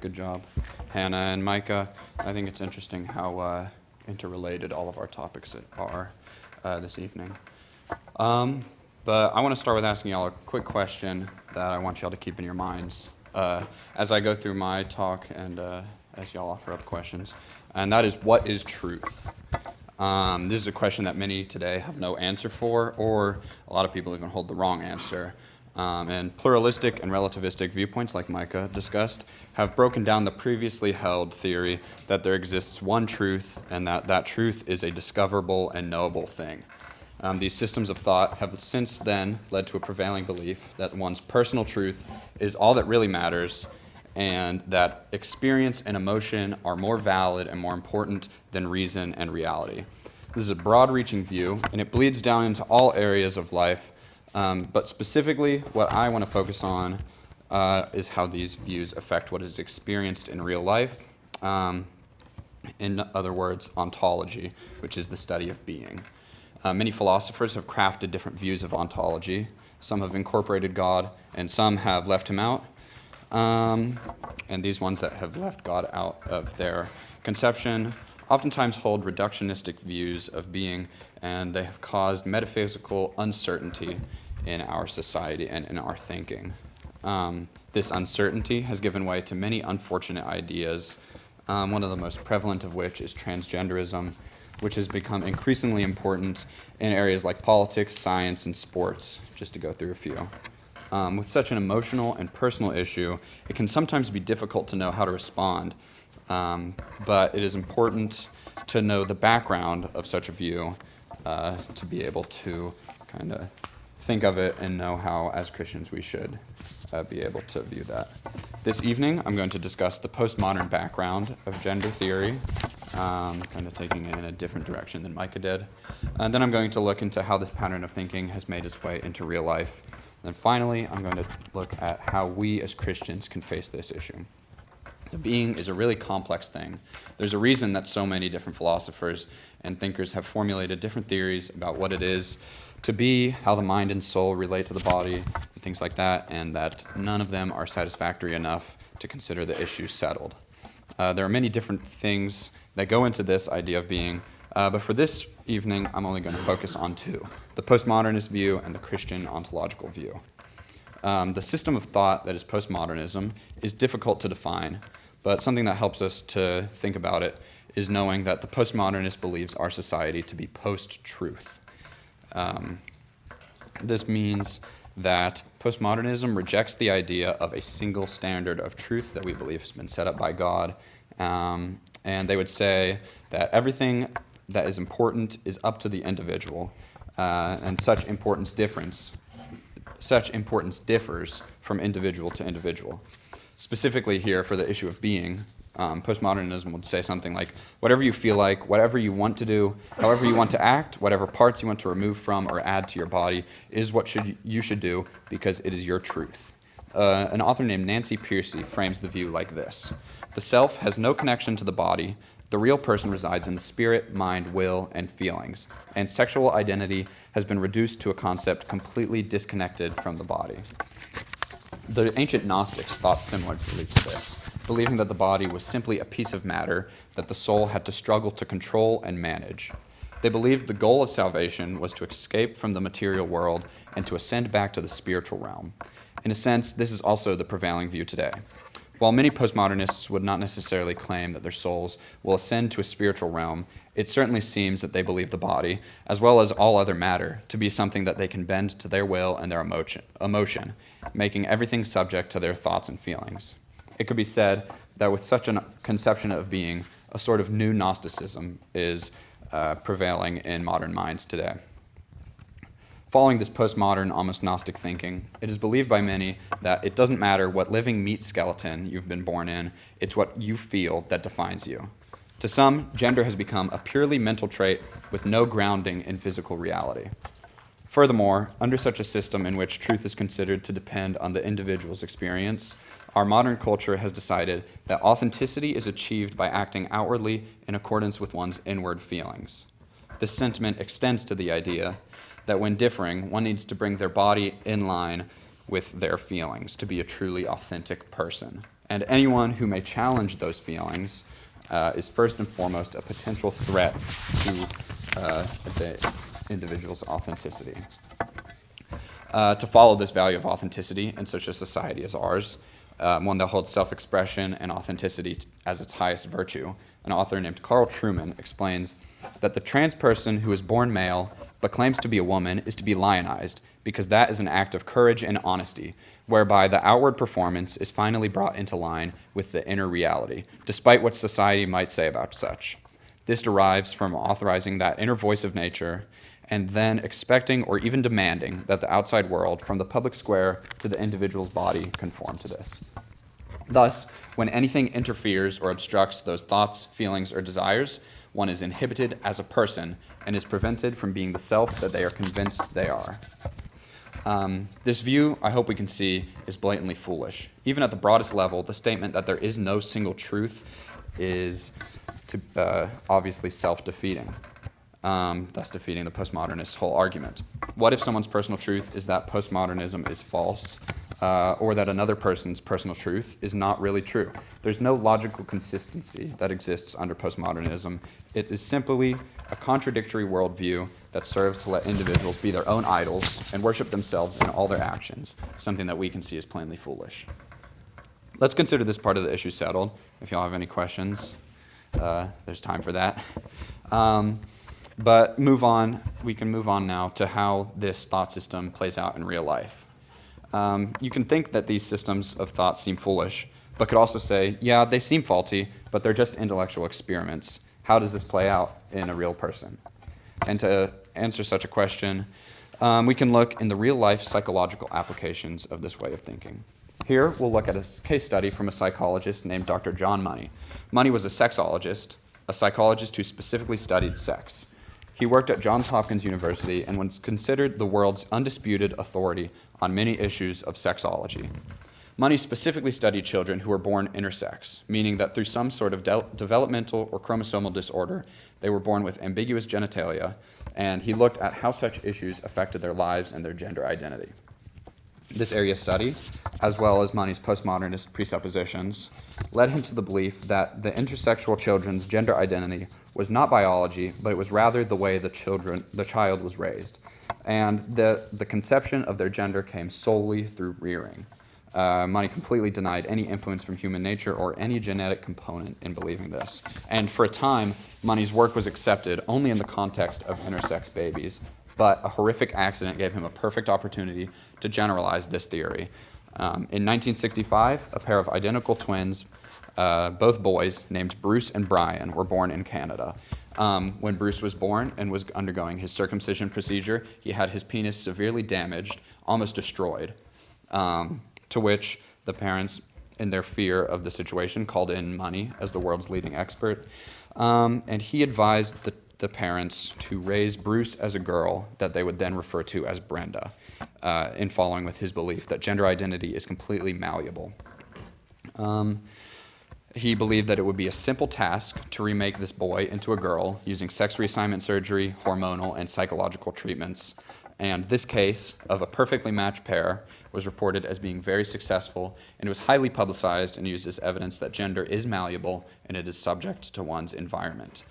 Good job, Hannah and Micah. I think it's interesting how interrelated all of our topics are this evening. But I want to start with asking y'all a quick question that I want y'all to keep in your minds as I go through my talk and as y'all offer up questions. And that is, what is truth? This is a question that many today have no answer for, or a lot of people even hold the wrong answer. And pluralistic and relativistic viewpoints, like Micah discussed, have broken down the previously held theory that there exists one truth, and that truth is a discoverable and knowable thing. These systems of thought have since then led to a prevailing belief that one's personal truth is all that really matters, and that experience and emotion are more valid and more important than reason and reality. This is a broad-reaching view, and it bleeds down into all areas of life. But specifically, what I want to focus on is how these views affect what is experienced in real life. In other words, ontology, which is the study of being. Many philosophers have crafted different views of ontology. Some have incorporated God, and some have left him out. And these ones that have left God out of their conception oftentimes hold reductionistic views of being, and they have caused metaphysical uncertainty in our society and in our thinking. This uncertainty has given way to many unfortunate ideas, one of the most prevalent of which is transgenderism, which has become increasingly important in areas like politics, science, and sports, just to go through a few. With such an emotional and personal issue, it can sometimes be difficult to know how to respond, but it is important to know the background of such a view to be able to kind of think of it and know how, as Christians, we should be able to view that. This evening, I'm going to discuss the postmodern background of gender theory, kind of taking it in a different direction than Micah did. And then I'm going to look into how this pattern of thinking has made its way into real life. And finally, I'm going to look at how we as Christians can face this issue. Being is a really complex thing. There's a reason that so many different philosophers and thinkers have formulated different theories about what it is to be, how the mind and soul relate to the body, and things like that, and that none of them are satisfactory enough to consider the issue settled. There are many different things that go into this idea of being, but for this evening, I'm only going to focus on two: the postmodernist view and the Christian ontological view. The system of thought that is postmodernism is difficult to define, but something that helps us to think about it is knowing that the postmodernist believes our society to be post-truth. This means that postmodernism rejects the idea of a single standard of truth that we believe has been set up by God, and they would say that everything that is important is up to the individual, and such importance differs from individual to individual. Specifically here for the issue of being, postmodernism would say something like, whatever you feel like, whatever you want to do, however you want to act, whatever parts you want to remove from or add to your body is what you should do because it is your truth. An author named Nancy Pearcey frames the view like this: The self has no connection to the body. The real person resides in the spirit, mind, will, and feelings, and sexual identity has been reduced to a concept completely disconnected from the body. The ancient Gnostics thought similarly to this, believing that the body was simply a piece of matter that the soul had to struggle to control and manage. They believed the goal of salvation was to escape from the material world and to ascend back to the spiritual realm. In a sense, this is also the prevailing view today. While many postmodernists would not necessarily claim that their souls will ascend to a spiritual realm, it certainly seems that they believe the body, as well as all other matter, to be something that they can bend to their will and their emotion, making everything subject to their thoughts and feelings. It could be said that with such a conception of being, a sort of new Gnosticism is prevailing in modern minds today. Following this postmodern, almost Gnostic thinking, it is believed by many that it doesn't matter what living meat skeleton you've been born in, it's what you feel that defines you. To some, gender has become a purely mental trait with no grounding in physical reality. Furthermore, under such a system in which truth is considered to depend on the individual's experience, our modern culture has decided that authenticity is achieved by acting outwardly in accordance with one's inward feelings. This sentiment extends to the idea that when differing, one needs to bring their body in line with their feelings to be a truly authentic person. And anyone who may challenge those feelings is first and foremost a potential threat to the individual's authenticity. To follow this value of authenticity in such a society as ours, one that holds self-expression and authenticity as its highest virtue, an author named Carl Trueman explains that the trans person who is born male but claims to be a woman is to be lionized because that is an act of courage and honesty, whereby the outward performance is finally brought into line with the inner reality, despite what society might say about such. This derives from authorizing that inner voice of nature and then expecting or even demanding that the outside world, from the public square to the individual's body, conform to this. Thus, when anything interferes or obstructs those thoughts, feelings, or desires, one is inhibited as a person and is prevented from being the self that they are convinced they are. This view, I hope we can see, is blatantly foolish. Even at the broadest level, the statement that there is no single truth is obviously self-defeating. Thus defeating the postmodernist's whole argument. What if someone's personal truth is that postmodernism is false, or that another person's personal truth is not really true? There's no logical consistency that exists under postmodernism. It is simply a contradictory worldview that serves to let individuals be their own idols and worship themselves in all their actions, something that we can see as plainly foolish. Let's consider this part of the issue settled. If y'all have any questions, there's time for that. But we can move on now to how this thought system plays out in real life. You can think that these systems of thought seem foolish, but could also say, yeah, they seem faulty, but they're just intellectual experiments. How does this play out in a real person? And to answer such a question, we can look in the real-life psychological applications of this way of thinking. Here, we'll look at a case study from a psychologist named Dr. John Money. Money was a sexologist, a psychologist who specifically studied sex. He worked at Johns Hopkins University and was considered the world's undisputed authority on many issues of sexology. Money specifically studied children who were born intersex, meaning that through some sort of developmental or chromosomal disorder, they were born with ambiguous genitalia, and he looked at how such issues affected their lives and their gender identity. This area of study, as well as Money's postmodernist presuppositions, led him to the belief that the intersexual children's gender identity was not biology, but it was rather the way the child was raised, and the conception of their gender came solely through rearing. Money completely denied any influence from human nature or any genetic component in believing this. And for a time, Money's work was accepted only in the context of intersex babies, but a horrific accident gave him a perfect opportunity to generalize this theory. In 1965, a pair of identical twins, both boys, named Bruce and Brian, were born in Canada. When Bruce was born and was undergoing his circumcision procedure, he had his penis severely damaged, almost destroyed, to which the parents, in their fear of the situation, called in Money as the world's leading expert. And he advised the parents to raise Bruce as a girl that they would then refer to as Brenda, in following with his belief that gender identity is completely malleable. He believed that it would be a simple task to remake this boy into a girl using sex reassignment surgery, hormonal, and psychological treatments. And this case of a perfectly matched pair was reported as being very successful, and it was highly publicized and used as evidence that gender is malleable and it is subject to one's environment.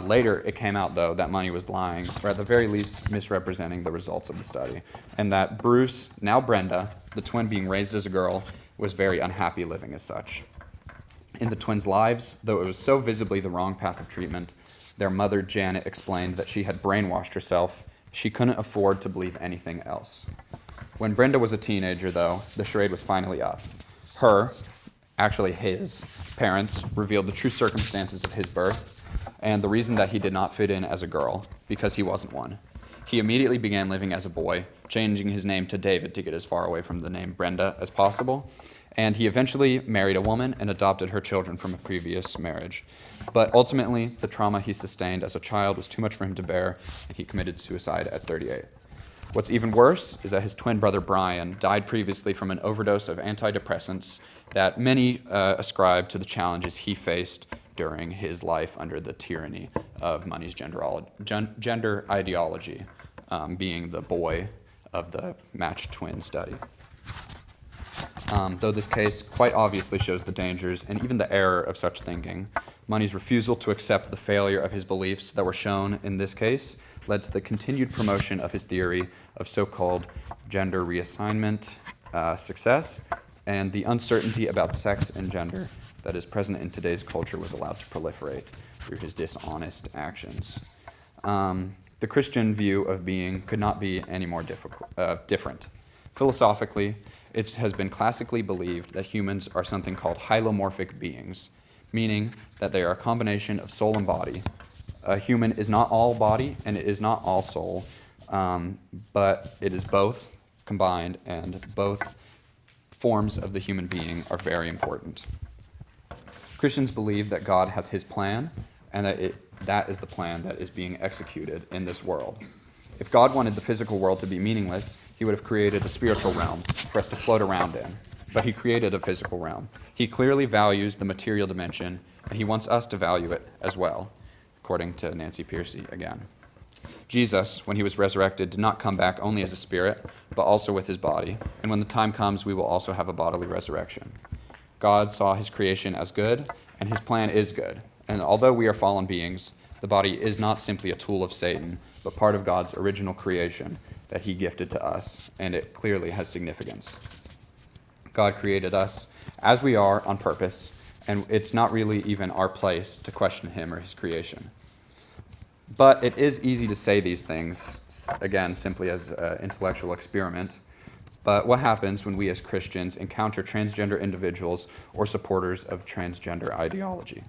Later, it came out, though, that Money was lying, or at the very least, misrepresenting the results of the study, and that Bruce, now Brenda, the twin being raised as a girl, was very unhappy living as such. In the twins' lives, though it was so visibly the wrong path of treatment, their mother, Janet, explained that she had brainwashed herself. She couldn't afford to believe anything else. When Brenda was a teenager, though, the charade was finally up. His parents revealed the true circumstances of his birth and the reason that he did not fit in as a girl, because he wasn't one. He immediately began living as a boy, changing his name to David to get as far away from the name Brenda as possible, and he eventually married a woman and adopted her children from a previous marriage. But ultimately, the trauma he sustained as a child was too much for him to bear, and he committed suicide at 38. What's even worse is that his twin brother Brian died previously from an overdose of antidepressants that many ascribe to the challenges he faced during his life under the tyranny of Money's gender ideology, being the boy of the matched twin study. Though this case quite obviously shows the dangers and even the error of such thinking, Money's refusal to accept the failure of his beliefs that were shown in this case led to the continued promotion of his theory of so-called gender reassignment success, and the uncertainty about sex and gender that is present in today's culture was allowed to proliferate through his dishonest actions. The Christian view of being could not be any more different. Philosophically, it has been classically believed that humans are something called hylomorphic beings, meaning that they are a combination of soul and body. A human is not all body and it is not all soul, but it is both combined, and both forms of the human being are very important. Christians believe that God has his plan, and that is the plan that is being executed in this world. If God wanted the physical world to be meaningless, he would have created a spiritual realm for us to float around in. But he created a physical realm. He clearly values the material dimension, and he wants us to value it as well, according to Nancy Pearcey again. Jesus, when he was resurrected, did not come back only as a spirit, but also with his body. And when the time comes, we will also have a bodily resurrection. God saw his creation as good, and his plan is good. And although we are fallen beings, the body is not simply a tool of Satan, but part of God's original creation that he gifted to us, and it clearly has significance. God created us as we are on purpose, and it's not really even our place to question him or his creation. But it is easy to say these things, again, simply as an intellectual experiment. But what happens when we as Christians encounter transgender individuals or supporters of transgender ideology?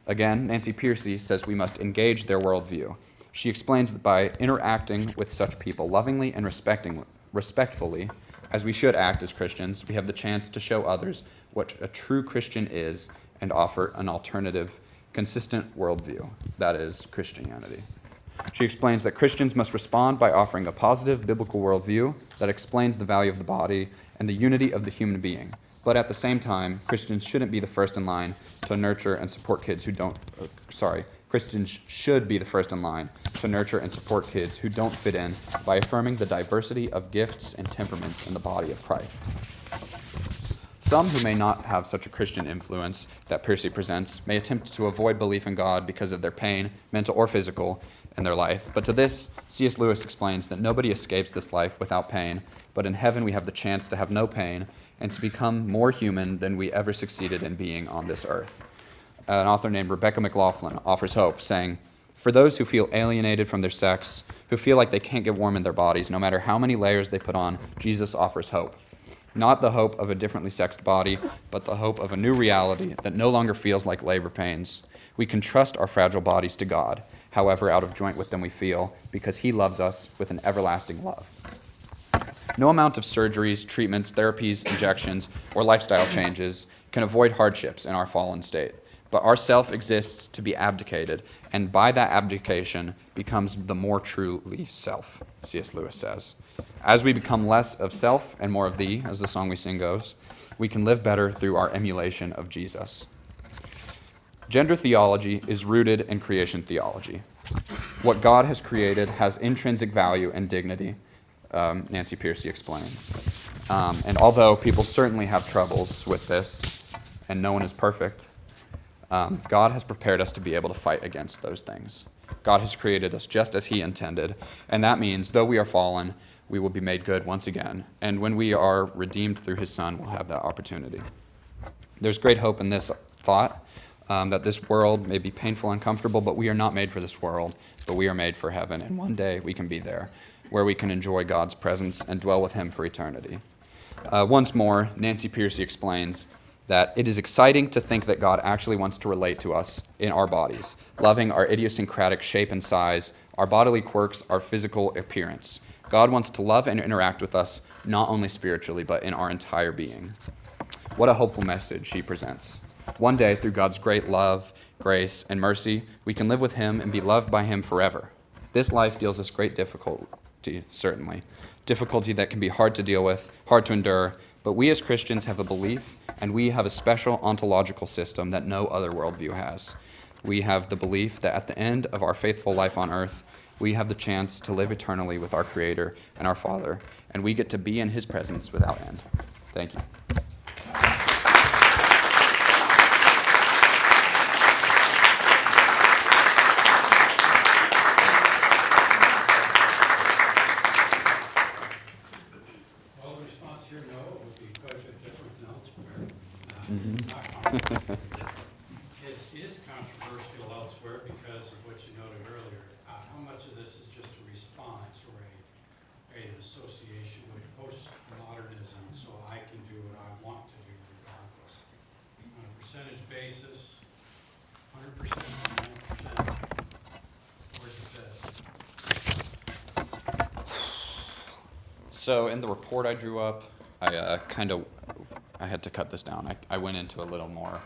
Again, Nancy Pearcey says we must engage their worldview. She explains that by interacting with such people lovingly and respectfully, as we should act as Christians, we have the chance to show others what a true Christian is and offer an alternative, consistent worldview, that is, Christianity. She explains that Christians must respond by offering a positive biblical worldview that explains the value of the body and the unity of the human being. But at the same time, Christians shouldn't be the first in line to nurture and support kids who don't, Christians should be the first in line to nurture and support kids who don't fit in by affirming the diversity of gifts and temperaments in the body of Christ. Some who may not have such a Christian influence that Pearcey presents may attempt to avoid belief in God because of their pain, mental or physical, in their life. But to this, C.S. Lewis explains that nobody escapes this life without pain, but in heaven we have the chance to have no pain and to become more human than we ever succeeded in being on this earth. An author named Rebecca McLaughlin offers hope, saying, "For those who feel alienated from their sex, who feel like they can't get warm in their bodies, no matter how many layers they put on, Jesus offers hope. Not the hope of a differently sexed body, but the hope of a new reality that no longer feels like labor pains. We can trust our fragile bodies to God, however out of joint with them we feel, because he loves us with an everlasting love." No amount of surgeries, treatments, therapies, injections, or lifestyle changes can avoid hardships in our fallen state. But our self exists to be abdicated, and by that abdication becomes the more truly self, C.S. Lewis says. As we become less of self and more of thee, as the song we sing goes, we can live better through our emulation of Jesus. Gender theology is rooted in creation theology. What God has created has intrinsic value and dignity, Nancy Pearcey explains. And although people certainly have troubles with this, and no one is perfect, God has prepared us to be able to fight against those things. God has created us just as he intended, and that means, though we are fallen, we will be made good once again. And when we are redeemed through his Son, we'll have that opportunity. There's great hope in this thought, that this world may be painful and uncomfortable, but we are not made for this world, but we are made for heaven, and one day we can be there, where we can enjoy God's presence and dwell with him for eternity. Once more, Nancy Pearcey explains that it is exciting to think that God actually wants to relate to us in our bodies, loving our idiosyncratic shape and size, our bodily quirks, our physical appearance. God wants to love and interact with us, not only spiritually, but in our entire being. What a hopeful message she presents. One day, through God's great love, grace, and mercy, we can live with him and be loved by him forever. This life deals us great difficulty, certainly. Difficulty that can be hard to deal with, hard to endure, but we as Christians have a belief, and we have a special ontological system that no other worldview has. We have the belief that at the end of our faithful life on earth, we have the chance to live eternally with our Creator and our Father, and we get to be in his presence without end. Thank you. Well, the response here, no, would be quite a bit different than elsewhere. It is controversial elsewhere because of what you noted earlier. How much of this is just a response or an association with postmodernism, so I can do what I want to do regardless? On a percentage basis, 100%, 90%, where's it best? So in the report I drew up, I had to cut this down. I went into a little more,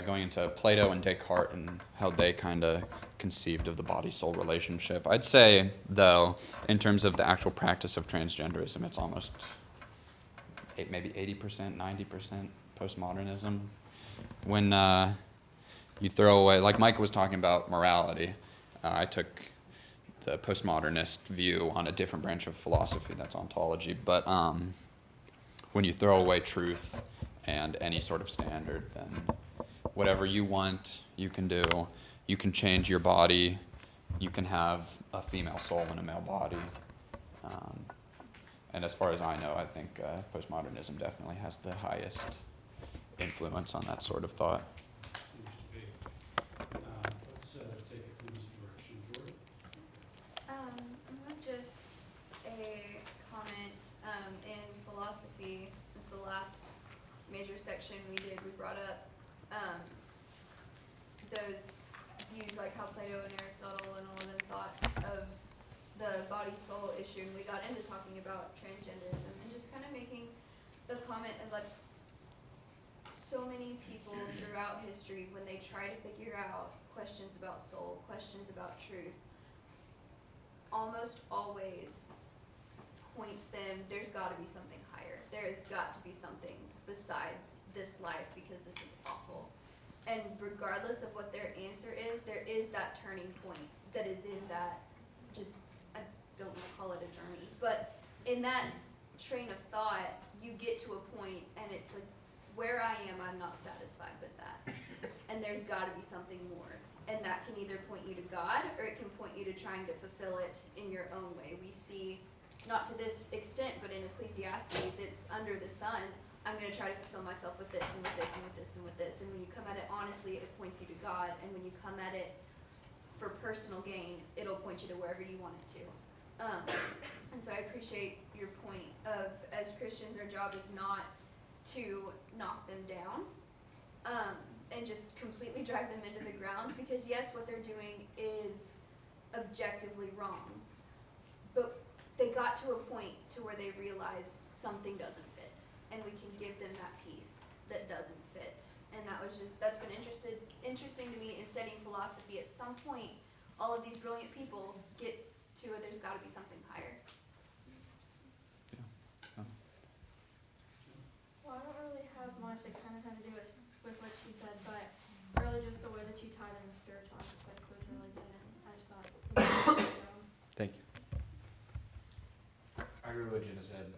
going into Plato and Descartes and how they kind of conceived of the body-soul relationship. I'd say, though, in terms of the actual practice of transgenderism, it's almost maybe 80%, 90% postmodernism. When you throw away, like Micah was talking about morality, I took the postmodernist view on a different branch of philosophy, that's ontology. But when you throw away truth and any sort of standard, then whatever you want, you can do. You can change your body. You can have a female soul in a male body. And as far as I know, I think postmodernism definitely has the highest influence on that sort of thought. Seems to be. Let's take it from this direction. Jordan? Not just a comment. In philosophy, this is the last major section we did. We brought up those views, like how Plato and Aristotle and all of them thought of the body-soul issue, and we got into talking about transgenderism and just kind of making the comment of like so many people throughout history, when they try to figure out questions about soul, questions about truth, almost always points them, there's got to be something higher. There's got to be something besides this life because this is awful. And regardless of what their answer is, there is that turning point that is in that, just, I don't want to call it a journey, but in that train of thought, you get to a point and it's like, where I am, I'm not satisfied with that. And there's got to be something more. And that can either point you to God or it can point you to trying to fulfill it in your own way. We see, not to this extent, but in Ecclesiastes, it's under the sun. I'm going to try to fulfill myself with this and with this and with this and with this. And when you come at it honestly, it points you to God. And when you come at it for personal gain, it'll point you to wherever you want it to. And so I appreciate your point of, as Christians, our job is not to knock them down and just completely drive them into the ground, because yes, what they're doing is objectively wrong, but they got to a point to where they realized something doesn't fit, and we can give them that piece that doesn't fit. And that's been interesting to me in studying philosophy. At some point, all of these brilliant people get to it, there's got to be something higher. Well, I don't really have much. It kind of had to do with what she said, but just the way that you tied in the spiritual aspect was really good, and I just thought you did a good job. Thank you. I agree with what Jenna said.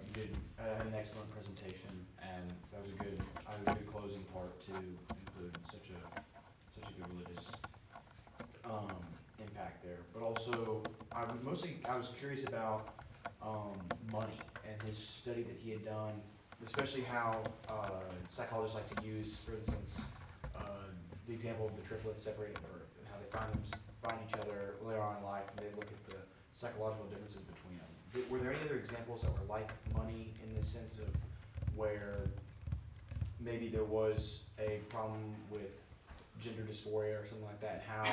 You did had an excellent presentation, and that was a good closing part to include such a good religious impact there. But also, I was curious about money and his study that he had done, especially how psychologists like to use, for instance, the example of the triplets separated at birth, and how they find each other later on in life, and they look at the psychological differences between them. Were there any other examples that were like money in the sense of where maybe there was a problem with gender dysphoria or something like that, and how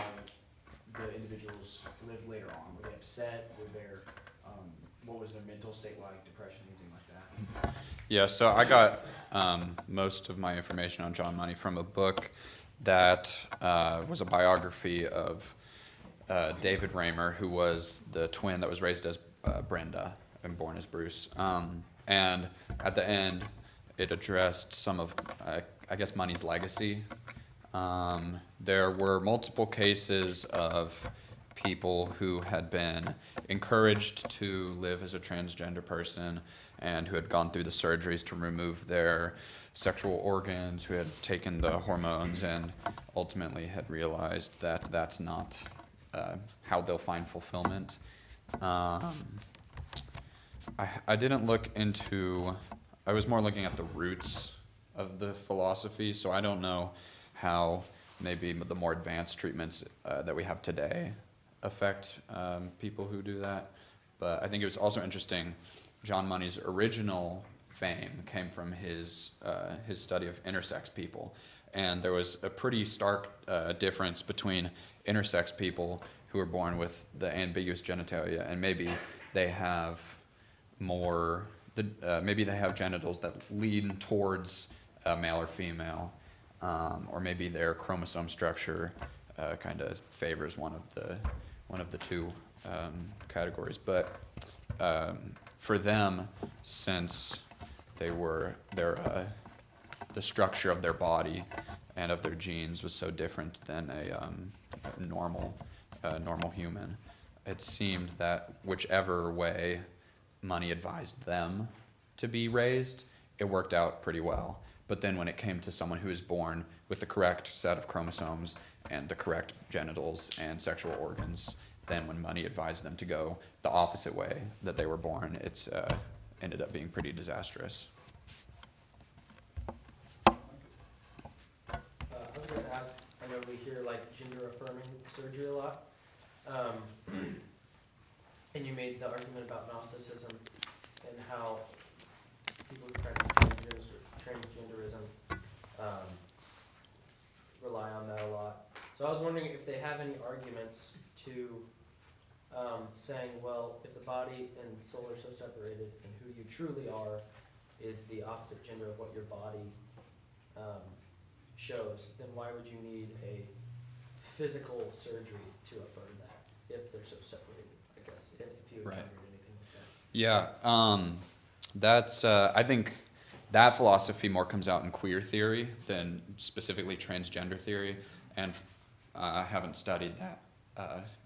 the individuals lived later on? Were they upset? What was their mental state like? Depression, anything like that? Yeah, so I got most of my information on John Money from a book that was a biography of David Raymer, who was the twin that was raised as Brenda and born as Bruce. And at the end, it addressed some of, I guess, Money's legacy. There were multiple cases of people who had been encouraged to live as a transgender person and who had gone through the surgeries to remove their sexual organs, who had taken the hormones and ultimately had realized that that's not how they'll find fulfillment. I didn't look into, I was more looking at the roots of the philosophy, so I don't know how maybe the more advanced treatments that we have today affect people who do that. But I think it was also interesting, John Money's original fame came from his study of intersex people. And there was a pretty stark difference between intersex people who are born with the ambiguous genitalia, and maybe they have more, maybe they have genitals that lean towards male or female, or maybe their chromosome structure kind of favors one of the two categories. But for them, since the structure of their body and of their genes was so different than a normal human, it seemed that whichever way Money advised them to be raised, it worked out pretty well. But then when it came to someone who is born with the correct set of chromosomes and the correct genitals and sexual organs, then when Money advised them to go the opposite way that they were born, it's ended up being pretty disastrous. I was going to ask, I know we hear like gender-affirming surgery a lot, and you made the argument about Gnosticism and how people who practice transgenderism rely on that a lot. So I was wondering if they have any arguments to saying, well, if the body and soul are so separated and who you truly are is the opposite gender of what your body shows, then why would you need a physical surgery to affirm that if they're so separated, I guess, if you encountered anything like that? Yeah, that's, I think that philosophy more comes out in queer theory than specifically transgender theory, and I haven't studied that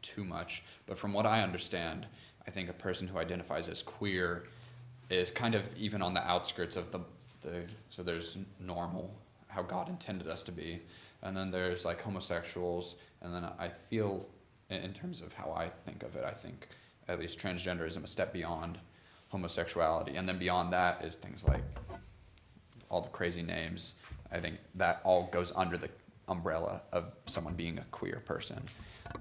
too much, but from what I understand, I think a person who identifies as queer is kind of even on the outskirts of the so there's normal, how God intended us to be, and then there's like homosexuals, and then I feel, in terms of how I think of it, I think at least transgenderism a step beyond homosexuality, and then beyond that is things like all the crazy names. I think that all goes under the umbrella of someone being a queer person.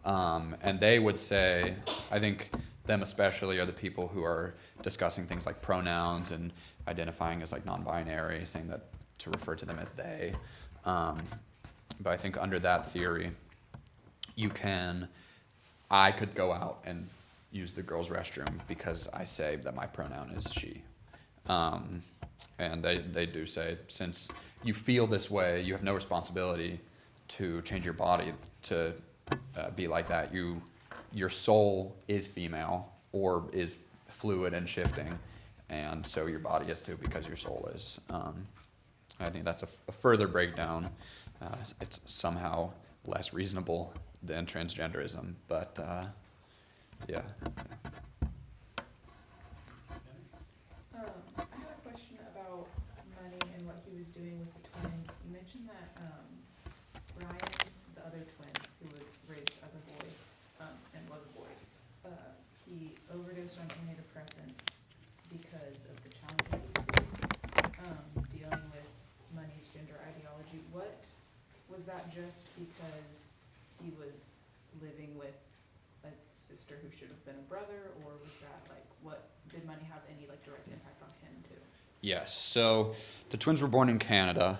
And they would say, I think them especially are the people who are discussing things like pronouns and identifying as like non-binary, saying that to refer to them as they. But I think under that theory, I could go out and use the girls' restroom because I say that my pronoun is she. And they do say, since you feel this way, you have no responsibility to change your body to be like that. Your soul is female or is fluid and shifting, and so your body is too because your soul is. I think that's a further breakdown it's somehow less reasonable than transgenderism. But yeah. I had a question about money and what he was doing with the twins. You mentioned that Ryan, the other twin, who was raised as a boy and was a boy, he overdosed on antidepressants because of the challenges he faced dealing with money's gender ideology. What was that just because he was living with a sister who should have been a brother, or was that like, what did money have any like direct impact on him too? Yes. So the twins were born in Canada.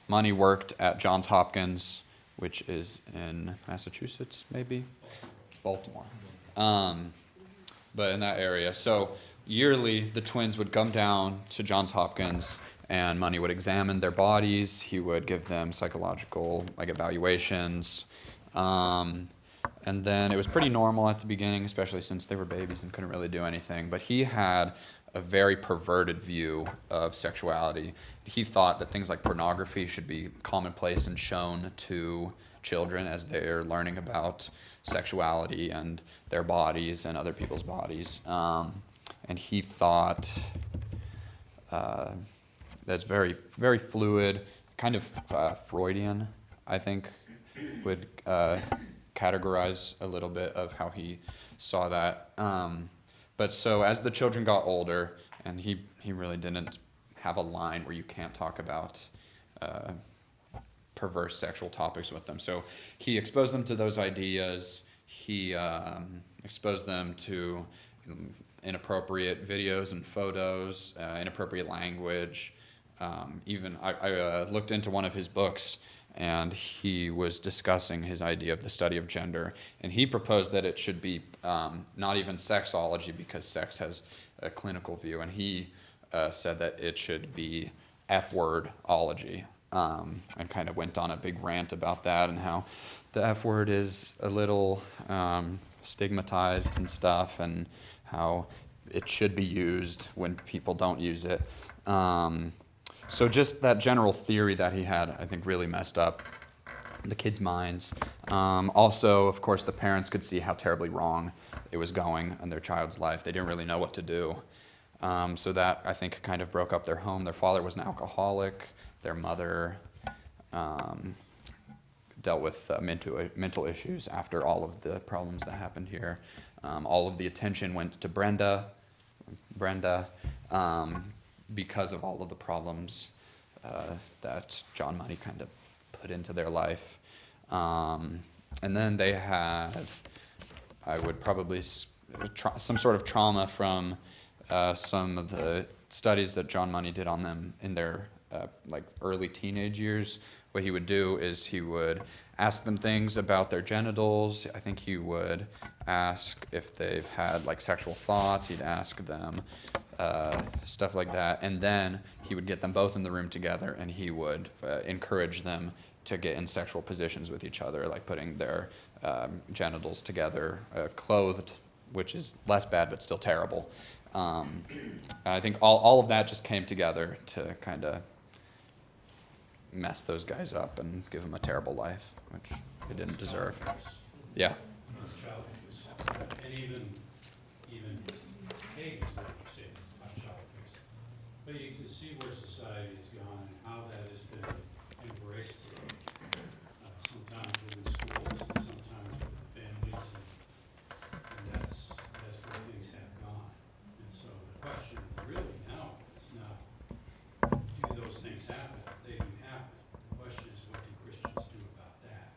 Money worked at Johns Hopkins, which is in Massachusetts, maybe? Baltimore. But in that area. So yearly, the twins would come down to Johns Hopkins, and Money would examine their bodies. He would give them psychological evaluations. And then it was pretty normal at the beginning, especially since they were babies and couldn't really do anything. But he had a very perverted view of sexuality. He thought that things like pornography should be commonplace and shown to children as they're learning about sexuality and their bodies and other people's bodies. And he thought that's very, very fluid, kind of Freudian, I think, would categorize a little bit of how he saw that. But so as the children got older, and he really didn't have a line where you can't talk about perverse sexual topics with them. So he exposed them to those ideas. He exposed them to inappropriate videos and photos, inappropriate language. Even I looked into one of his books, and he was discussing his idea of the study of gender, and he proposed that it should be not even sexology, because sex has a clinical view, and he said that it should be F-wordology, and kind of went on a big rant about that and how the F-word is a little stigmatized and stuff, and how it should be used when people don't use it. So just that general theory that he had, I think, really messed up the kids' minds. Also, of course, the parents could see how terribly wrong it was going in their child's life. They didn't really know what to do. So that, I think, kind of broke up their home. Their father was an alcoholic. Their mother dealt with mental issues after all of the problems that happened here. All of the attention went to Brenda, because of all of the problems that John Money kind of put into their life. And then they had, I would probably, some sort of trauma from some of the studies that John Money did on them in their early teenage years. What he would do is he would ask them things about their genitals. I think he would ask if they've had sexual thoughts. He'd ask them stuff like that, and then he would get them both in the room together, and he would encourage them to get in sexual positions with each other, like putting their genitals together, clothed, which is less bad but still terrible. I think all of that just came together to kind of mess those guys up and give them a terrible life, which they didn't deserve. Yeah. And even Hagen's what you're saying is about child abuse. But you can see where society has gone and how that has been embraced today. Sometimes within schools and sometimes within families, and that's where things have gone. And so the question really now is not, do those things happen? They do happen. The question is, what do Christians do about that?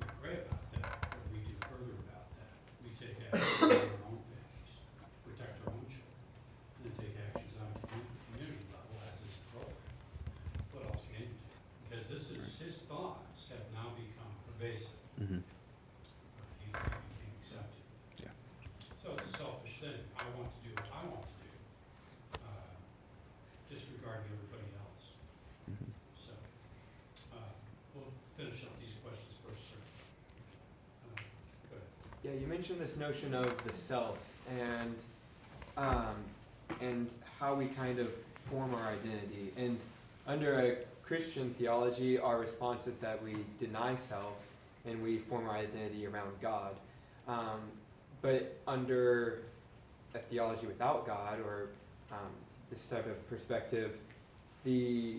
We pray about that, but we do further about that. We take action on our own families, protect our own children, and then take actions on a community level as is appropriate. What else can you do? Because his thoughts have now become pervasive. Mm-hmm. He became accepted. Yeah. So it's a selfish thing. I want to do what I want to do, disregarding everybody else. Mm-hmm. So we'll finish up these questions first, sir. Go ahead. Yeah, you mentioned this notion of the self and how we kind of form our identity. And under a Christian theology, our response is that we deny self and we form our identity around God. But under a theology without God, or this type of perspective, the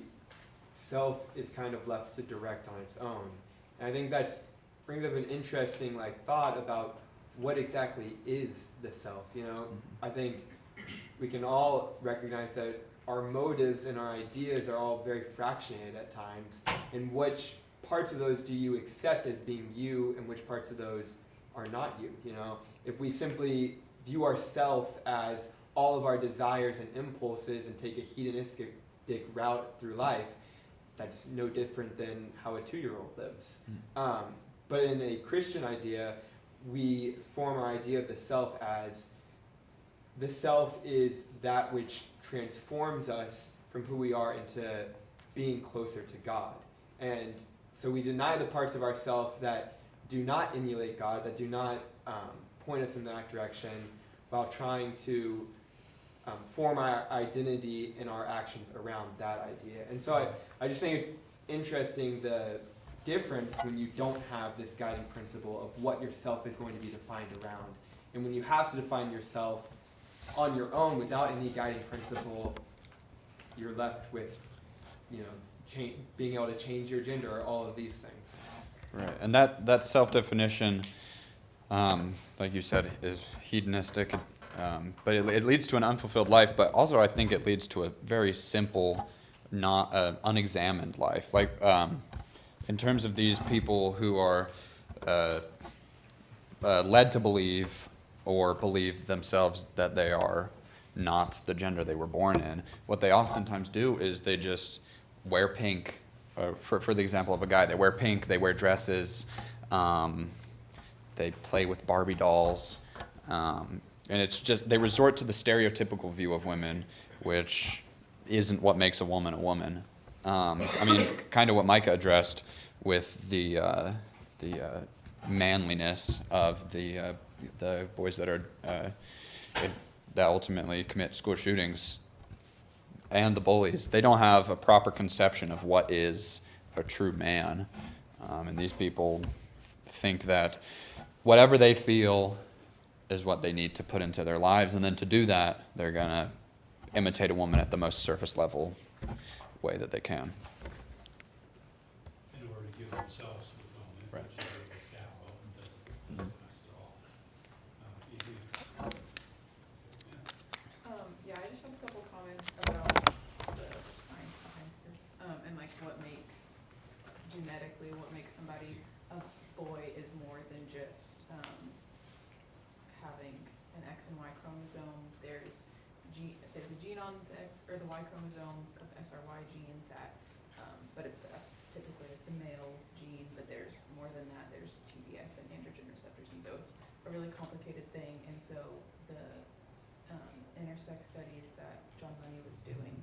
self is kind of left to direct on its own. And I think that brings up an interesting thought about what exactly is the self. I think we can all recognize that our motives and our ideas are all very fractionated at times, and which parts of those do you accept as being you and which parts of those are not you. If we simply view ourself as all of our desires and impulses and take a hedonistic route through life, that's no different than how a 2-year-old lives. But in a Christian idea, we form our idea of the self as the self is that which transforms us from who we are into being closer to God. And so we deny the parts of ourself that do not emulate God, that do not point us in that direction, while trying to form our identity and our actions around that idea. And so I just think it's interesting the difference when you don't have this guiding principle of what your self is going to be defined around. And when you have to define yourself on your own without any guiding principle, you're left with, being able to change your gender or all of these things. Right, and that self-definition, like you said, is hedonistic, but it leads to an unfulfilled life, but also I think it leads to a very simple, not unexamined life. In terms of these people who are led to believe or believe themselves that they are not the gender they were born in, what they oftentimes do is they just wear pink. For the example of a guy, they wear pink, they wear dresses, they play with Barbie dolls, and it's just, they resort to the stereotypical view of women, which isn't what makes a woman a woman. Kind of what Micah addressed with the manliness of the boys that are that ultimately commit school shootings, and the bullies. They don't have a proper conception of what is a true man, and these people think that whatever they feel is what they need to put into their lives, and then to do that, they're gonna imitate a woman at the most surface level way that they can. In order to give themselves fulfillment, Right. which is very shallow and doesn't last at all. Yeah, I just have a couple comments about the science behind this, and what makes genetically, what makes somebody a boy is more than just having an X and Y chromosome. There's a gene on the X or the Y chromosome of SRY gene that, that's typically the male gene, but there's more than that. There's TBF and androgen receptors, and so it's a really complicated thing. And so the intersex studies that John Money was doing,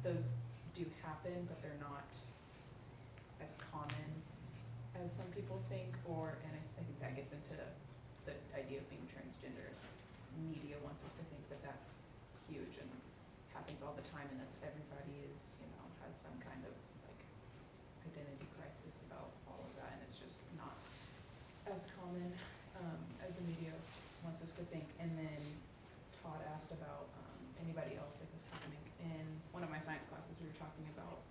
those do happen, but they're not as common as some people think, and I think that gets into the idea of being transgender. Media wants us to think that that's huge and happens all the time, and that's everybody is, has some kind of identity crisis about all of that, and it's just not as common as the media wants us to think. And then Todd asked about anybody else like this happening. In one of my science classes, we were talking about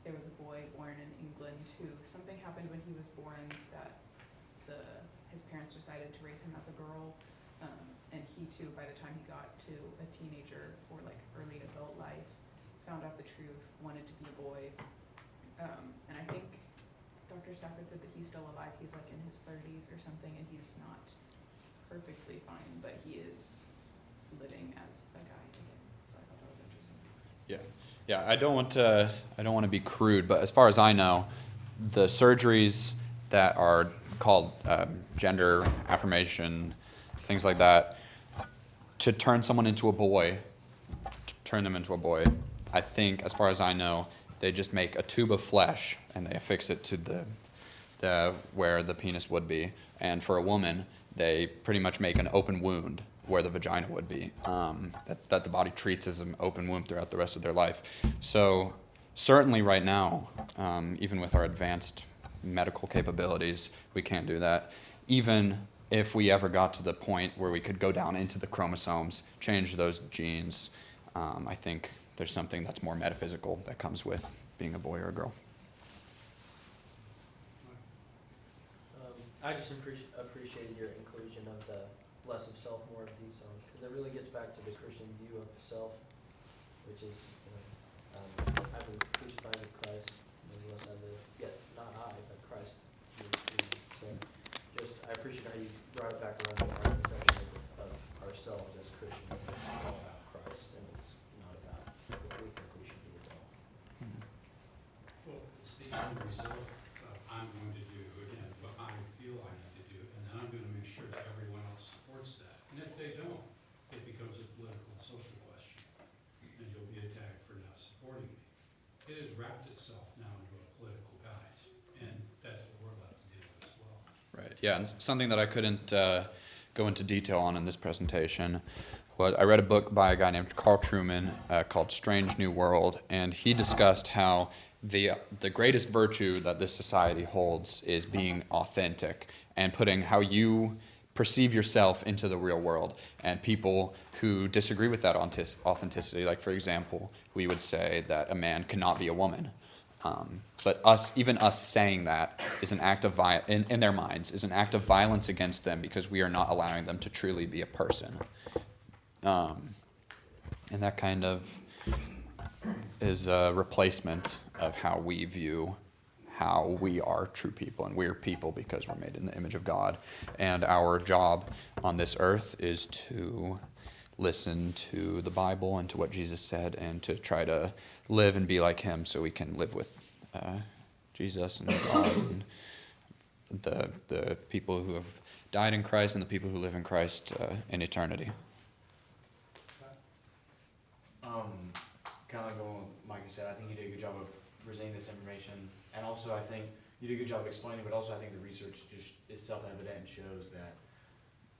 there was a boy born in England who something happened when he was born that his parents decided to raise him as a girl, and he too, by the time he got to a teenager or early adult life, found out the truth, wanted to be a boy, and I think Dr. Stafford said that he's still alive. He's in his 30s or something, and he's not perfectly fine, but he is living as a guy again. So I thought that was interesting. Yeah. I don't want to be crude, but as far as I know, the surgeries that are called gender affirmation, things like that, to turn someone into a boy, I think, as far as I know, they just make a tube of flesh and they affix it to the where the penis would be. And for a woman, they pretty much make an open wound where the vagina would be, that the body treats as an open wound throughout the rest of their life. So certainly right now, even with our advanced medical capabilities, we can't do that. Even if we ever got to the point where we could go down into the chromosomes, change those genes, I think there's something that's more metaphysical that comes with being a boy or a girl. I just appreciated your inclusion of the less of self, more of thee songs, because it really gets back to the Christian view of self, which is, I've been crucified with Christ, nevertheless I live, yet not I, but Christ lives through me. So just, I appreciate how you brought it back around to our conception of ourselves as Christians. It's all about Christ, and it's not about what we think we should do at all. Well, it's the end result of I'm going to do, again, what I feel I need to do, and then I'm going to make sure that everyone else supports that. And if they don't, it becomes a political and social question, and you'll be attacked for not supporting me. It has wrapped itself now into a political guise, and that's what we're left to deal with as well. Right, yeah, and something that I couldn't go into detail on in this presentation. I read a book by a guy named Carl Trueman called Strange New World, and he discussed how the greatest virtue that this society holds is being authentic and putting how you perceive yourself into the real world. And people who disagree with that authenticity, like for example, we would say that a man cannot be a woman. But even us saying that is an act of in their minds is an act of violence against them, because we are not allowing them to truly be a person. And that kind of is a replacement of how we view how we are true people, and we're people because we're made in the image of God. And our job on this earth is to listen to the Bible and to what Jesus said, and to try to live and be like him, so we can live with Jesus and God and the people who have died in Christ and the people who live in Christ in eternity. Kind of like what Mikey said, I think you did a good job of presenting this information, and also I think you did a good job of explaining, but also I think the research just is self-evident and shows that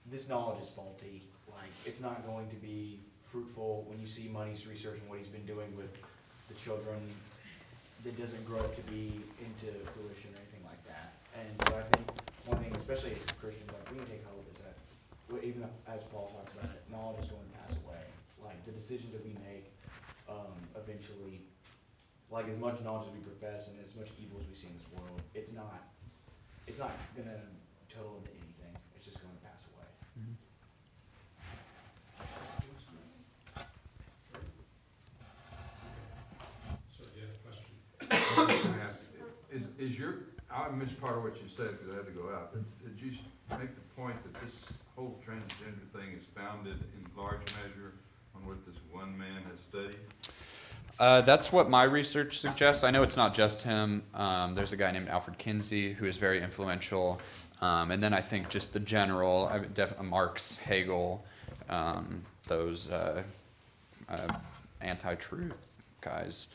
this knowledge is faulty. Like, it's not going to be fruitful when you see Money's research and what he's been doing with the children. That doesn't grow up to be into fruition or anything like that. And so I think one thing, especially as Christians, like, we can take hope is that, even as Paul talks about it, knowledge is going to pass away. Like, the decisions that we make eventually, like, as much knowledge as we profess and as much evil as we see in this world, it's not gonna total into anything. It's just going to pass away. So you have a question? Is your, I missed part of what you said because I had to go out, but did you make the point that this whole transgender thing is founded in large measure on what this one man has studied? That's what my research suggests. I know it's not just him. There's a guy named Alfred Kinsey who is very influential. And then I think just the general, Marx, Hegel, those anti-truth guys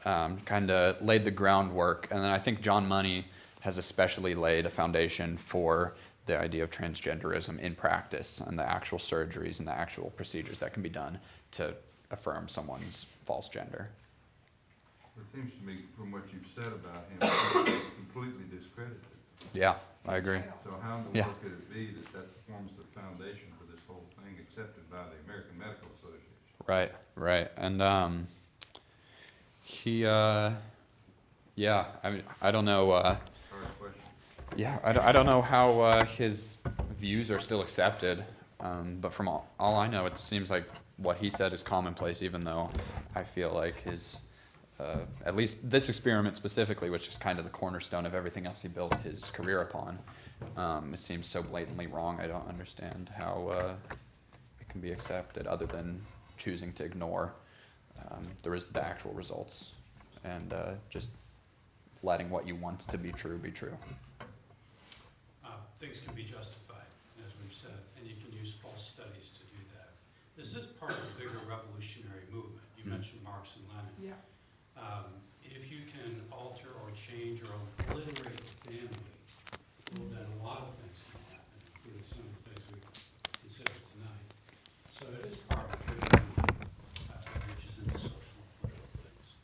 kind of laid the groundwork. And then I think John Money has especially laid a foundation for the idea of transgenderism in practice, and the actual surgeries and the actual procedures that can be done to affirm someone's false gender. It seems to me, from what you've said about him, he's completely discredited. Yeah, I agree. So how in the world could it be that that forms the foundation for this whole thing, accepted by the American Medical Association? Right. And he, yeah, I mean, I don't know. Hard question. Yeah, I don't know how his views are still accepted, but from all I know, it seems like what he said is commonplace, even though I feel like his, at least this experiment specifically, which is kind of the cornerstone of everything else he built his career upon, it seems so blatantly wrong. I don't understand how it can be accepted, other than choosing to ignore the actual results, and just letting what you want to be true be true. Things can be justified, as we've said, and you can use false studies to do that. This is part of a bigger revolutionary movement. You mentioned Marx and Lenin. Yeah. If you can alter or change or obliterate the family, well, then a lot of things can happen, including some of the things we consider tonight. So it is part of a bigger movement that reaches into social and political things.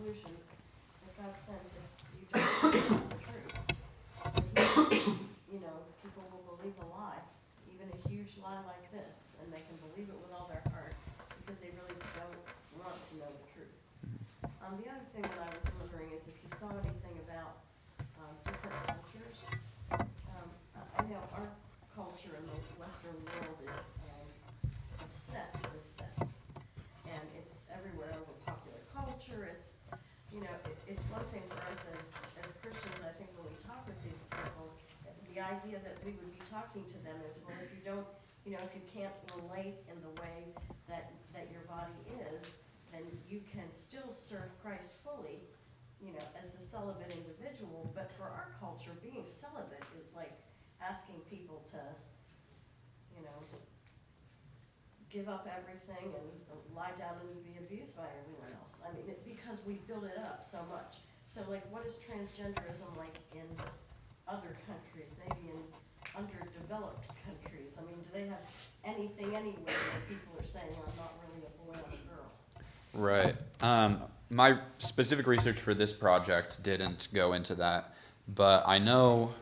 conclusion that God says if you don't know the truth, you know, people will believe a lie, even a huge lie like this, and they can believe it with all their heart because they really don't want to know the truth. The other thing that I was wondering is if you saw anything about different cultures. I know our culture in the Western world is obsessed with sex, and it's everywhere over popular culture. It's, you know, it's one thing for us as Christians, I think, when we talk with these people, the idea that we would be talking to them is, well, if you don't, you know, if you can't relate in the way that your body is, then you can still serve Christ fully, you know, as the celibate individual. But for our culture, being celibate is like asking people to, you know, give up everything and lie down and be abused by everyone else. I mean, because we build it up so much. So, like, what is transgenderism like in other countries, maybe in underdeveloped countries? I mean, do they have anything anywhere where people are saying, I'm not really a boy, I'm a girl? Right. My specific research for this project didn't go into that, but I know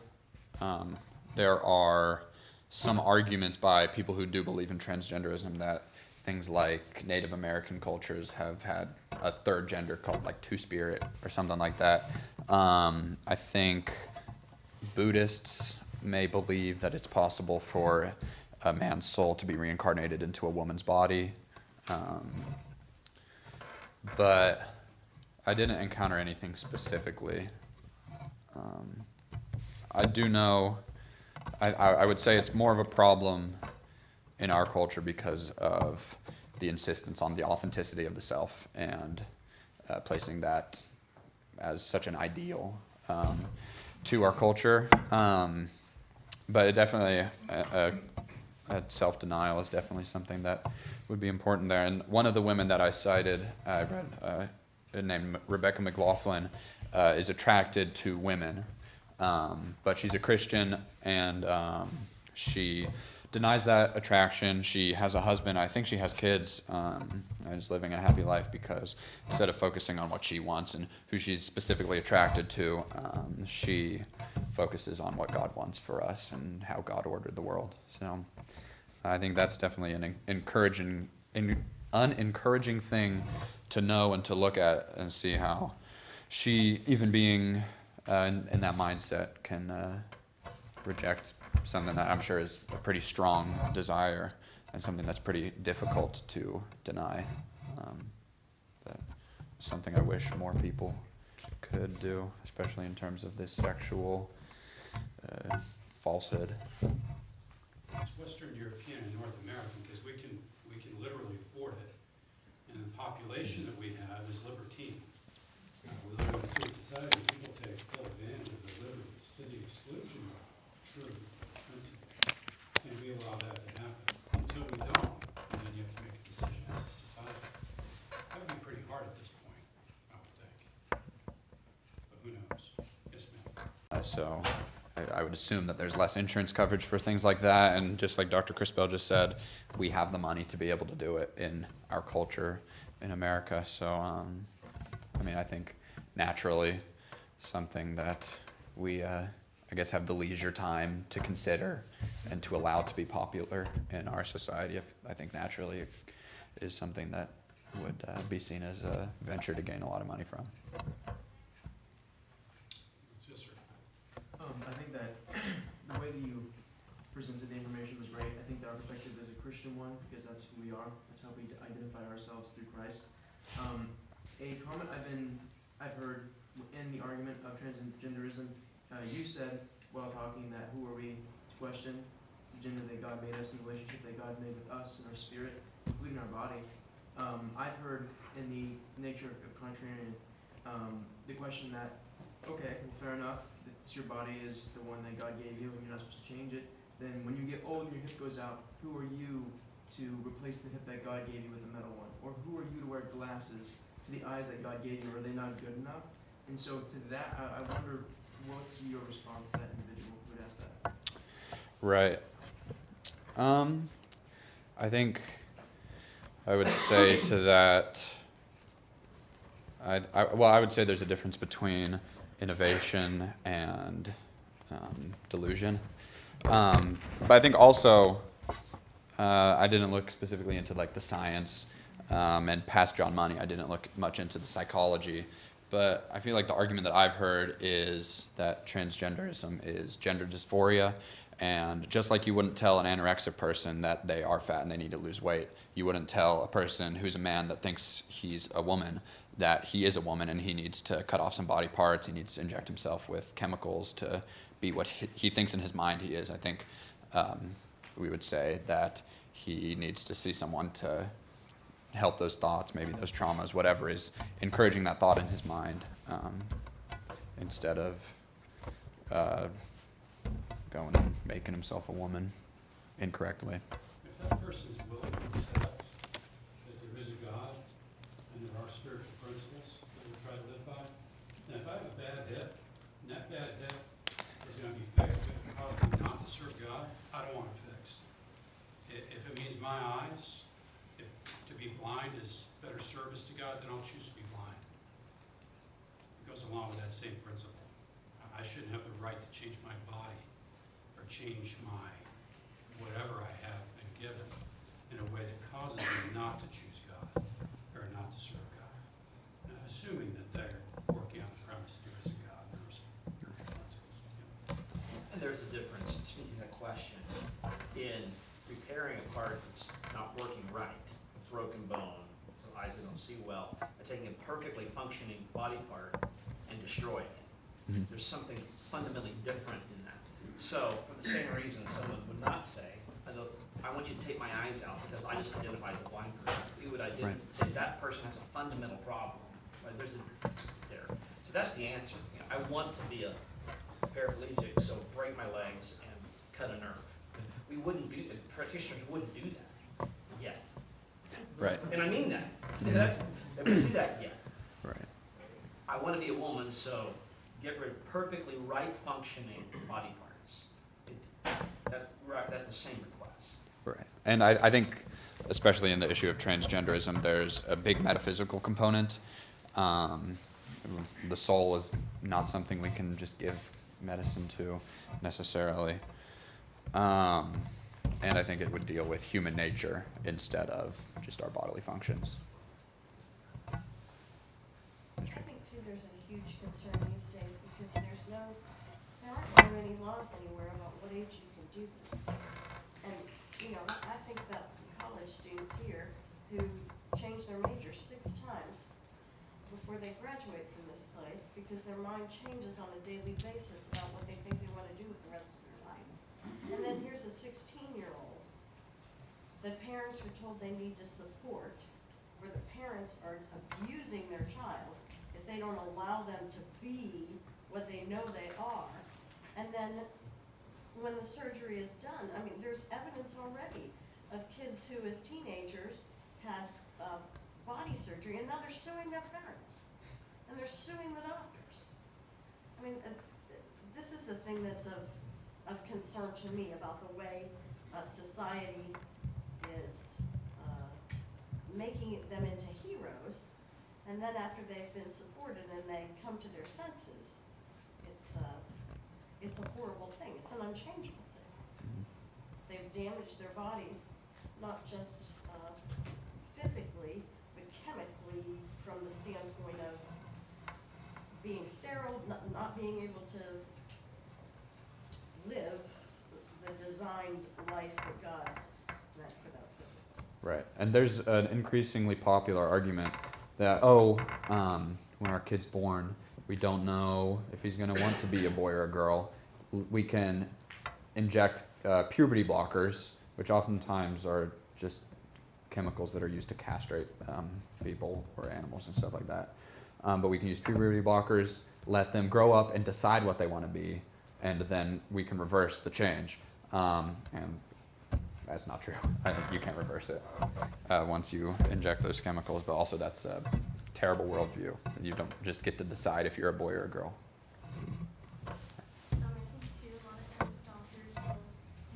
there are some arguments by people who do believe in transgenderism that things like Native American cultures have had a third gender called like Two-Spirit or something like that. I think Buddhists may believe that it's possible for a man's soul to be reincarnated into a woman's body. But I didn't encounter anything specifically. I do know, I would say it's more of a problem in our culture because of the insistence on the authenticity of the self and placing that as such an ideal to our culture. But it definitely, self-denial is definitely something that would be important there. And one of the women that I cited, I read, named Rebecca McLaughlin, is attracted to women, but she's a Christian, and she denies that attraction. She has a husband. I think she has kids, and is living a happy life because instead of focusing on what she wants and who she's specifically attracted to, she focuses on what God wants for us and how God ordered the world. So I think that's definitely an unencouraging thing to know and to look at and see how she, even being in that mindset, can reject something that I'm sure is a pretty strong desire and something that's pretty difficult to deny. But something I wish more people could do, especially in terms of this sexual falsehood. It's Western European and North American because we can literally afford it, and the population that we have is libertine. We live in a free society. People take full advantage of the liberty to the exclusion of true principles, and we allow that to happen. Until we don't, and then you have to make a decision as a society. That would be pretty hard at this point, I would think. But who knows? Yes, ma'am. So I would assume that there's less insurance coverage for things like that, and just like Dr. Crispell just said, we have the money to be able to do it in our culture in America. So, I mean, I think naturally something that we, I guess, have the leisure time to consider and to allow to be popular in our society. I think naturally it is something that would be seen as a venture to gain a lot of money from. I think that the way that you presented the information was great. I think that our perspective is a Christian one because that's who we are. That's how we identify ourselves through Christ. A comment I've heard in the argument of transgenderism, you said while talking that who are we to question the gender that God made us and the relationship that God's made with us and our spirit, including our body. I've heard in the nature of contrarian the question that, okay, well, fair enough, your body is the one that God gave you and you're not supposed to change it. Then when you get old and your hip goes out, who are you to replace the hip that God gave you with a metal one? Or who are you to wear glasses to the eyes that God gave you? Are they not good enough? And so to that, I wonder, what's your response to that individual who would ask that? Right. I think I would say to that, Well, I would say there's a difference between innovation and delusion. But I think also, I didn't look specifically into like the science, and past John Money, I didn't look much into the psychology. But I feel like the argument that I've heard is that transgenderism is gender dysphoria. And just like you wouldn't tell an anorexic person that they are fat and they need to lose weight, you wouldn't tell a person who's a man that thinks he's a woman that he is a woman and he needs to cut off some body parts, he needs to inject himself with chemicals to be what he thinks in his mind he is. I think we would say that he needs to see someone to help those thoughts, maybe those traumas, whatever is encouraging that thought in his mind, instead of going and making himself a woman incorrectly. If that person's willing to accept that there is a God and there are spiritual principles that we try to live by, and if I have a bad hip, and that bad hip is going to be fixed if it causes me not to serve God, I don't want it fixed. If it means my eyes, if to be blind is better service to God, then I'll choose to be blind. It goes along with that same principle. I shouldn't have the right to change my body or change my whatever I have been given in a way that causes me not to choose God or not to serve God. Assuming that they're working on the premise there is a God and there's spiritual principles. Yeah. And there's a difference, speaking of that question, in repairing a part that's not working right, a broken bone, eyes that don't see well, and taking a perfectly functioning body part and destroying it. Mm-hmm. There's something fundamentally different in that. So, for the same reason, someone would not say, I want you to take my eyes out because I just identify as a blind person. We would say that person has a fundamental problem. Right? There's a there. So that's the answer. You know, I want to be a paraplegic, so break my legs and cut a nerve. We wouldn't do that. Practitioners wouldn't do that yet. Right. And I mean that. They wouldn't do that yet. Right. I want to be a woman, so get rid of perfectly right functioning body parts. That's right. That's the same request. Right. And I think, especially in the issue of transgenderism, there's a big metaphysical component. The soul is not something we can just give medicine to necessarily. And I think it would deal with human nature instead of just our bodily functions. I think too there's a huge concern these days because there aren't very many laws anywhere about what age you can do this. And, you know, I think about college students here who change their major 6 times before they graduate from this place because their mind changes on a daily basis about what they think they want to do with the rest of their life. And then here's a 16-year-old that parents are told they need to support, where the parents are abusing their child if they don't allow them to be what they know they are. And then when the surgery is done, I mean, there's evidence already of kids who as teenagers had body surgery and now they're suing their parents and they're suing the doctors. I mean, this is the thing that's of concern to me about the way society is making them into heroes, and then after they've been supported and they come to their senses, it's a horrible thing. It's an unchangeable thing. They've damaged their bodies, not just physically, but chemically from the standpoint of being sterile, not being able to live the designed life that God meant for that physical. Right. And there's an increasingly popular argument that, when our kid's born, we don't know if he's going to want to be a boy or a girl. We can inject puberty blockers, which oftentimes are just chemicals that are used to castrate people or animals and stuff like that. But we can use puberty blockers, let them grow up and decide what they want to be, and then we can reverse the change. And that's not true. You can't reverse it once you inject those chemicals, but also that's a terrible worldview. You don't just get to decide if you're a boy or a girl. I think too, a lot of times doctors will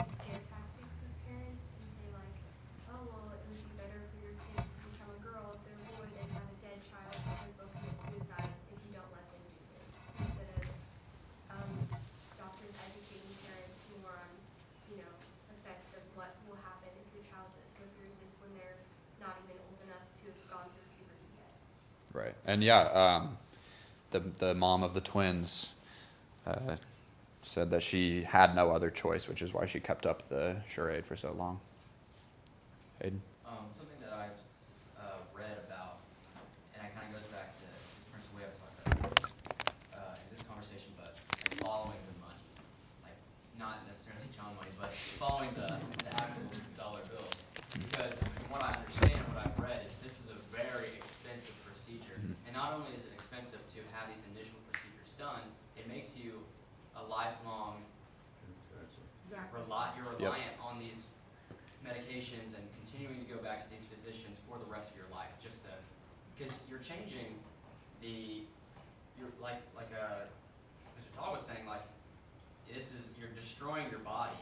use scare tactics with parents and say like, oh well, it would be better for your kid to become a girl if they're a boy than have a dead child because they'll commit Right. And yeah, the mom of the twins said that she had no other choice, which is why she kept up the charade for so long. Hayden? Something that I've read about, and it kind of goes back to this principle we have talked about in this conversation, but like following the money, like not necessarily John money, but following the actual dollar bill. Because from what I understand, what I've read is this is a very expensive procedure, and not only is it expensive to have these initial procedures done, it makes you a lifelong you're reliant on these medications and continuing to go back to these physicians for the rest of your life, just to, because you're changing you're like Mr. Todd was saying, like you're destroying your body.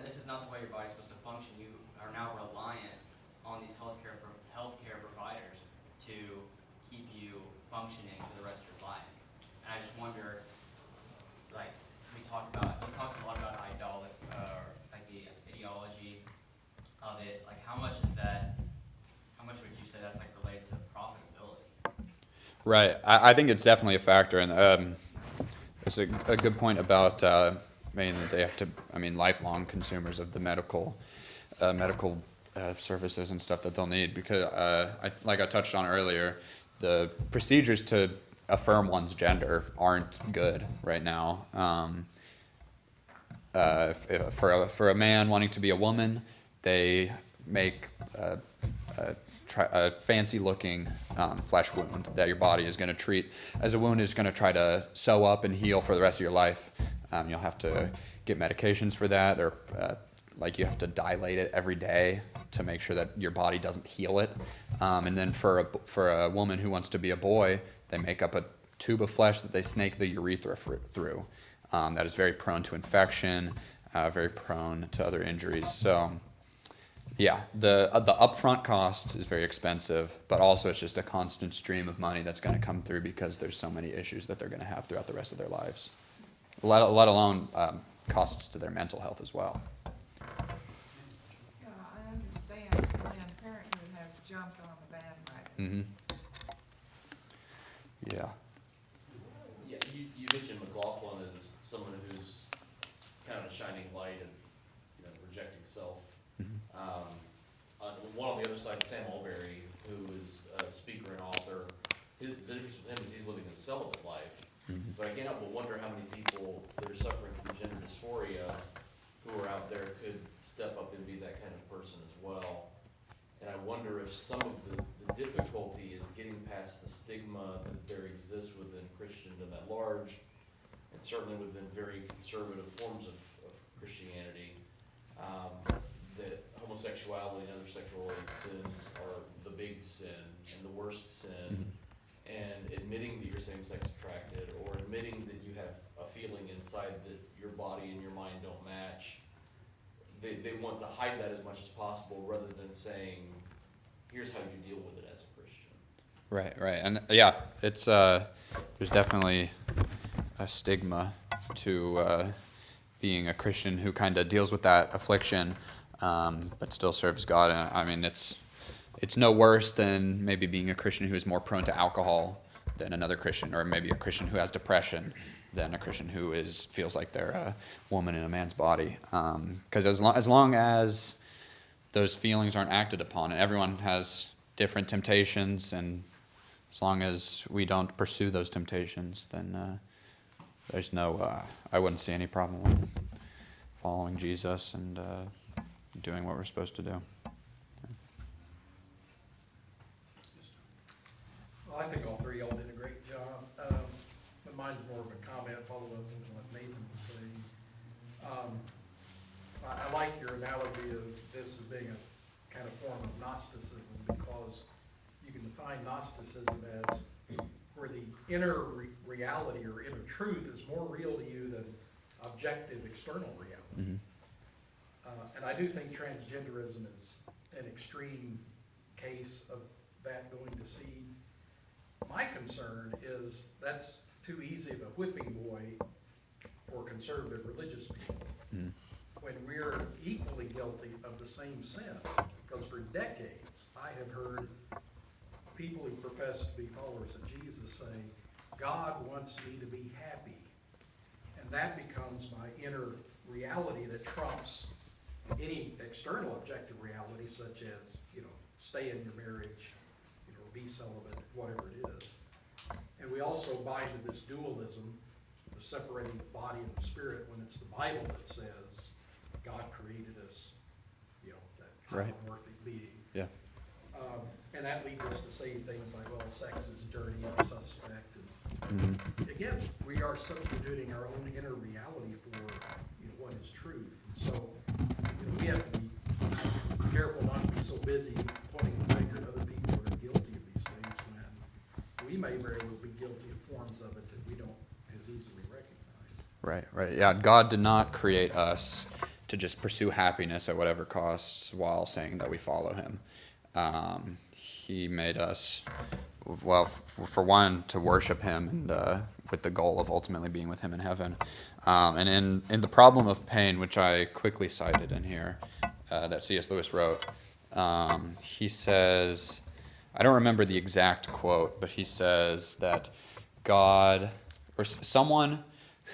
This is not the way your body's supposed to function. You are now reliant on these healthcare providers to keep you functioning for the rest of your life. And I just wonder, like we talked a lot about like the ideology of it. Like how much would you say that's like related to profitability? Right. I think it's definitely a factor, and it's a good point about mainly they have to. I mean, lifelong consumers of the medical services and stuff that they'll need, because like I touched on earlier, the procedures to affirm one's gender aren't good right now. For a man wanting to be a woman, they make a fancy-looking flesh wound that your body is going to treat as a wound is going to try to sew up and heal for the rest of your life. You'll have to get medications for that, or like you have to dilate it every day to make sure that your body doesn't heal it. And then for a woman who wants to be a boy, they make up a tube of flesh that they snake the urethra through. That is very prone to infection, very prone to other injuries. So, yeah, the upfront cost is very expensive, but also it's just a constant stream of money that's going to come through because there's so many issues that they're going to have throughout the rest of their lives, let alone costs to their mental health as well. Yeah, I understand Planned Parenthood has jumped on the bandwagon. Yeah. Yeah, you mentioned McLaughlin as someone who's kind of a shining light of rejecting self. One on the other side, Sam Alberry, who is a speaker and author. The difference with him is he's living a celibate life. But I can't help but wonder how many people that are suffering from gender dysphoria who are out there could step up and be that kind of person as well. And I wonder if some of the difficulty is getting past the stigma that there exists within Christendom at large, and certainly within very conservative forms of Christianity, that homosexuality and other sexual related sins are the big sin and the worst sin, and admitting that you're same-sex attracted, or admitting that you have a feeling inside that your body and your mind don't match. They want to hide that as much as possible rather than saying, here's how you deal with it as a Christian. Right. And yeah, it's there's definitely a stigma to being a Christian who kind of deals with that affliction, but still serves God. And I mean, it's no worse than maybe being a Christian who is more prone to alcohol than another Christian, or maybe a Christian who has depression than a Christian who feels like they're a woman in a man's body. Because as long as those feelings aren't acted upon, and everyone has different temptations, and as long as we don't pursue those temptations, then there's I wouldn't see any problem with following Jesus and doing what we're supposed to do. Well, I think all three of y'all did a great job. But mine's more of a comment, follow up on what Nathan was saying. I like your analogy of this as being a kind of form of Gnosticism, because you can define Gnosticism as where the inner reality or inner truth is more real to you than objective external reality. And I do think transgenderism is an extreme case of that going to seed. My concern is that's too easy of a whipping boy for conservative religious people, when we're equally guilty of the same sin. Because for decades I have heard people who profess to be followers of Jesus say, God wants me to be happy. And that becomes my inner reality that trumps any external objective reality, such as, stay in your marriage, be celibate, whatever it is. And we also buy into this dualism of separating the body and the spirit when it's the Bible that says God created us, that Right. homomorphic being. Yeah. And that leads us to say things like, well, sex is dirty or suspect. And Mm-hmm. again, we are substituting our own inner reality for what is truth. And so we have to be careful not to be so busy pointing the finger at other people who are guilty of these things when we may very well be guilty of forms of it that we don't as easily recognize. Right, right. Yeah, God did not create us to just pursue happiness at whatever costs while saying that we follow him. He made us, well, for one, to worship him and with the goal of ultimately being with him in heaven. And in The Problem of Pain, which I quickly cited in here, that C.S. Lewis wrote, he says, I don't remember the exact quote, but he says that God, or someone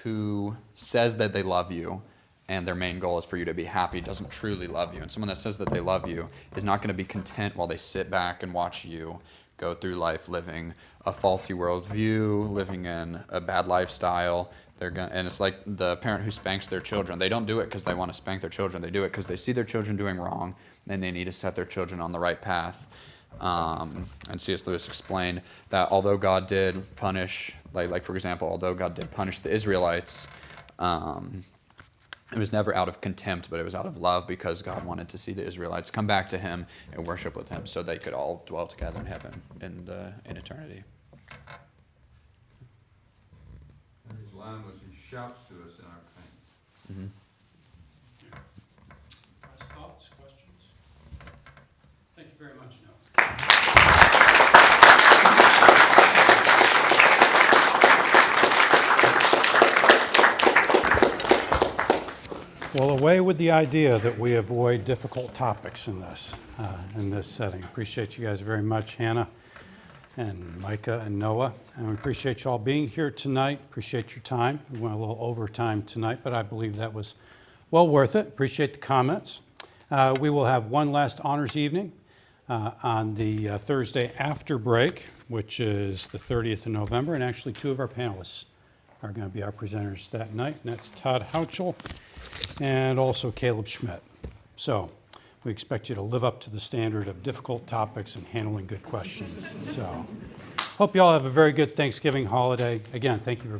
who says that they love you and their main goal is for you to be happy doesn't truly love you. And someone that says that they love you is not going to be content while they sit back and watch you go through life living a faulty worldview, living in a bad lifestyle. And it's like the parent who spanks their children. They don't do it because they want to spank their children. They do it because they see their children doing wrong, and they need to set their children on the right path. And C.S. Lewis explained that although God did punish, like for example, although God did punish the Israelites, it was never out of contempt, but it was out of love, because God wanted to see the Israelites come back to him and worship with him so they could all dwell together in heaven in eternity. And his line was, he shouts to us in our pain. Mm-hmm. Last thoughts, questions? Thank you very much, Noah. Well, away with the idea that we avoid difficult topics in this setting. Appreciate you guys very much, Hannah and Micah and Noah. And we appreciate you all being here tonight. Appreciate your time. We went a little over time tonight, but I believe that was well worth it. Appreciate the comments. We will have one last honors evening on the Thursday after break, which is the 30th of November. And actually, two of our panelists are going to be our presenters that night. And that's Todd Houchel and also Caleb Schmidt. So we expect you to live up to the standard of difficult topics and handling good questions. So hope you all have a very good Thanksgiving holiday. Again, thank you for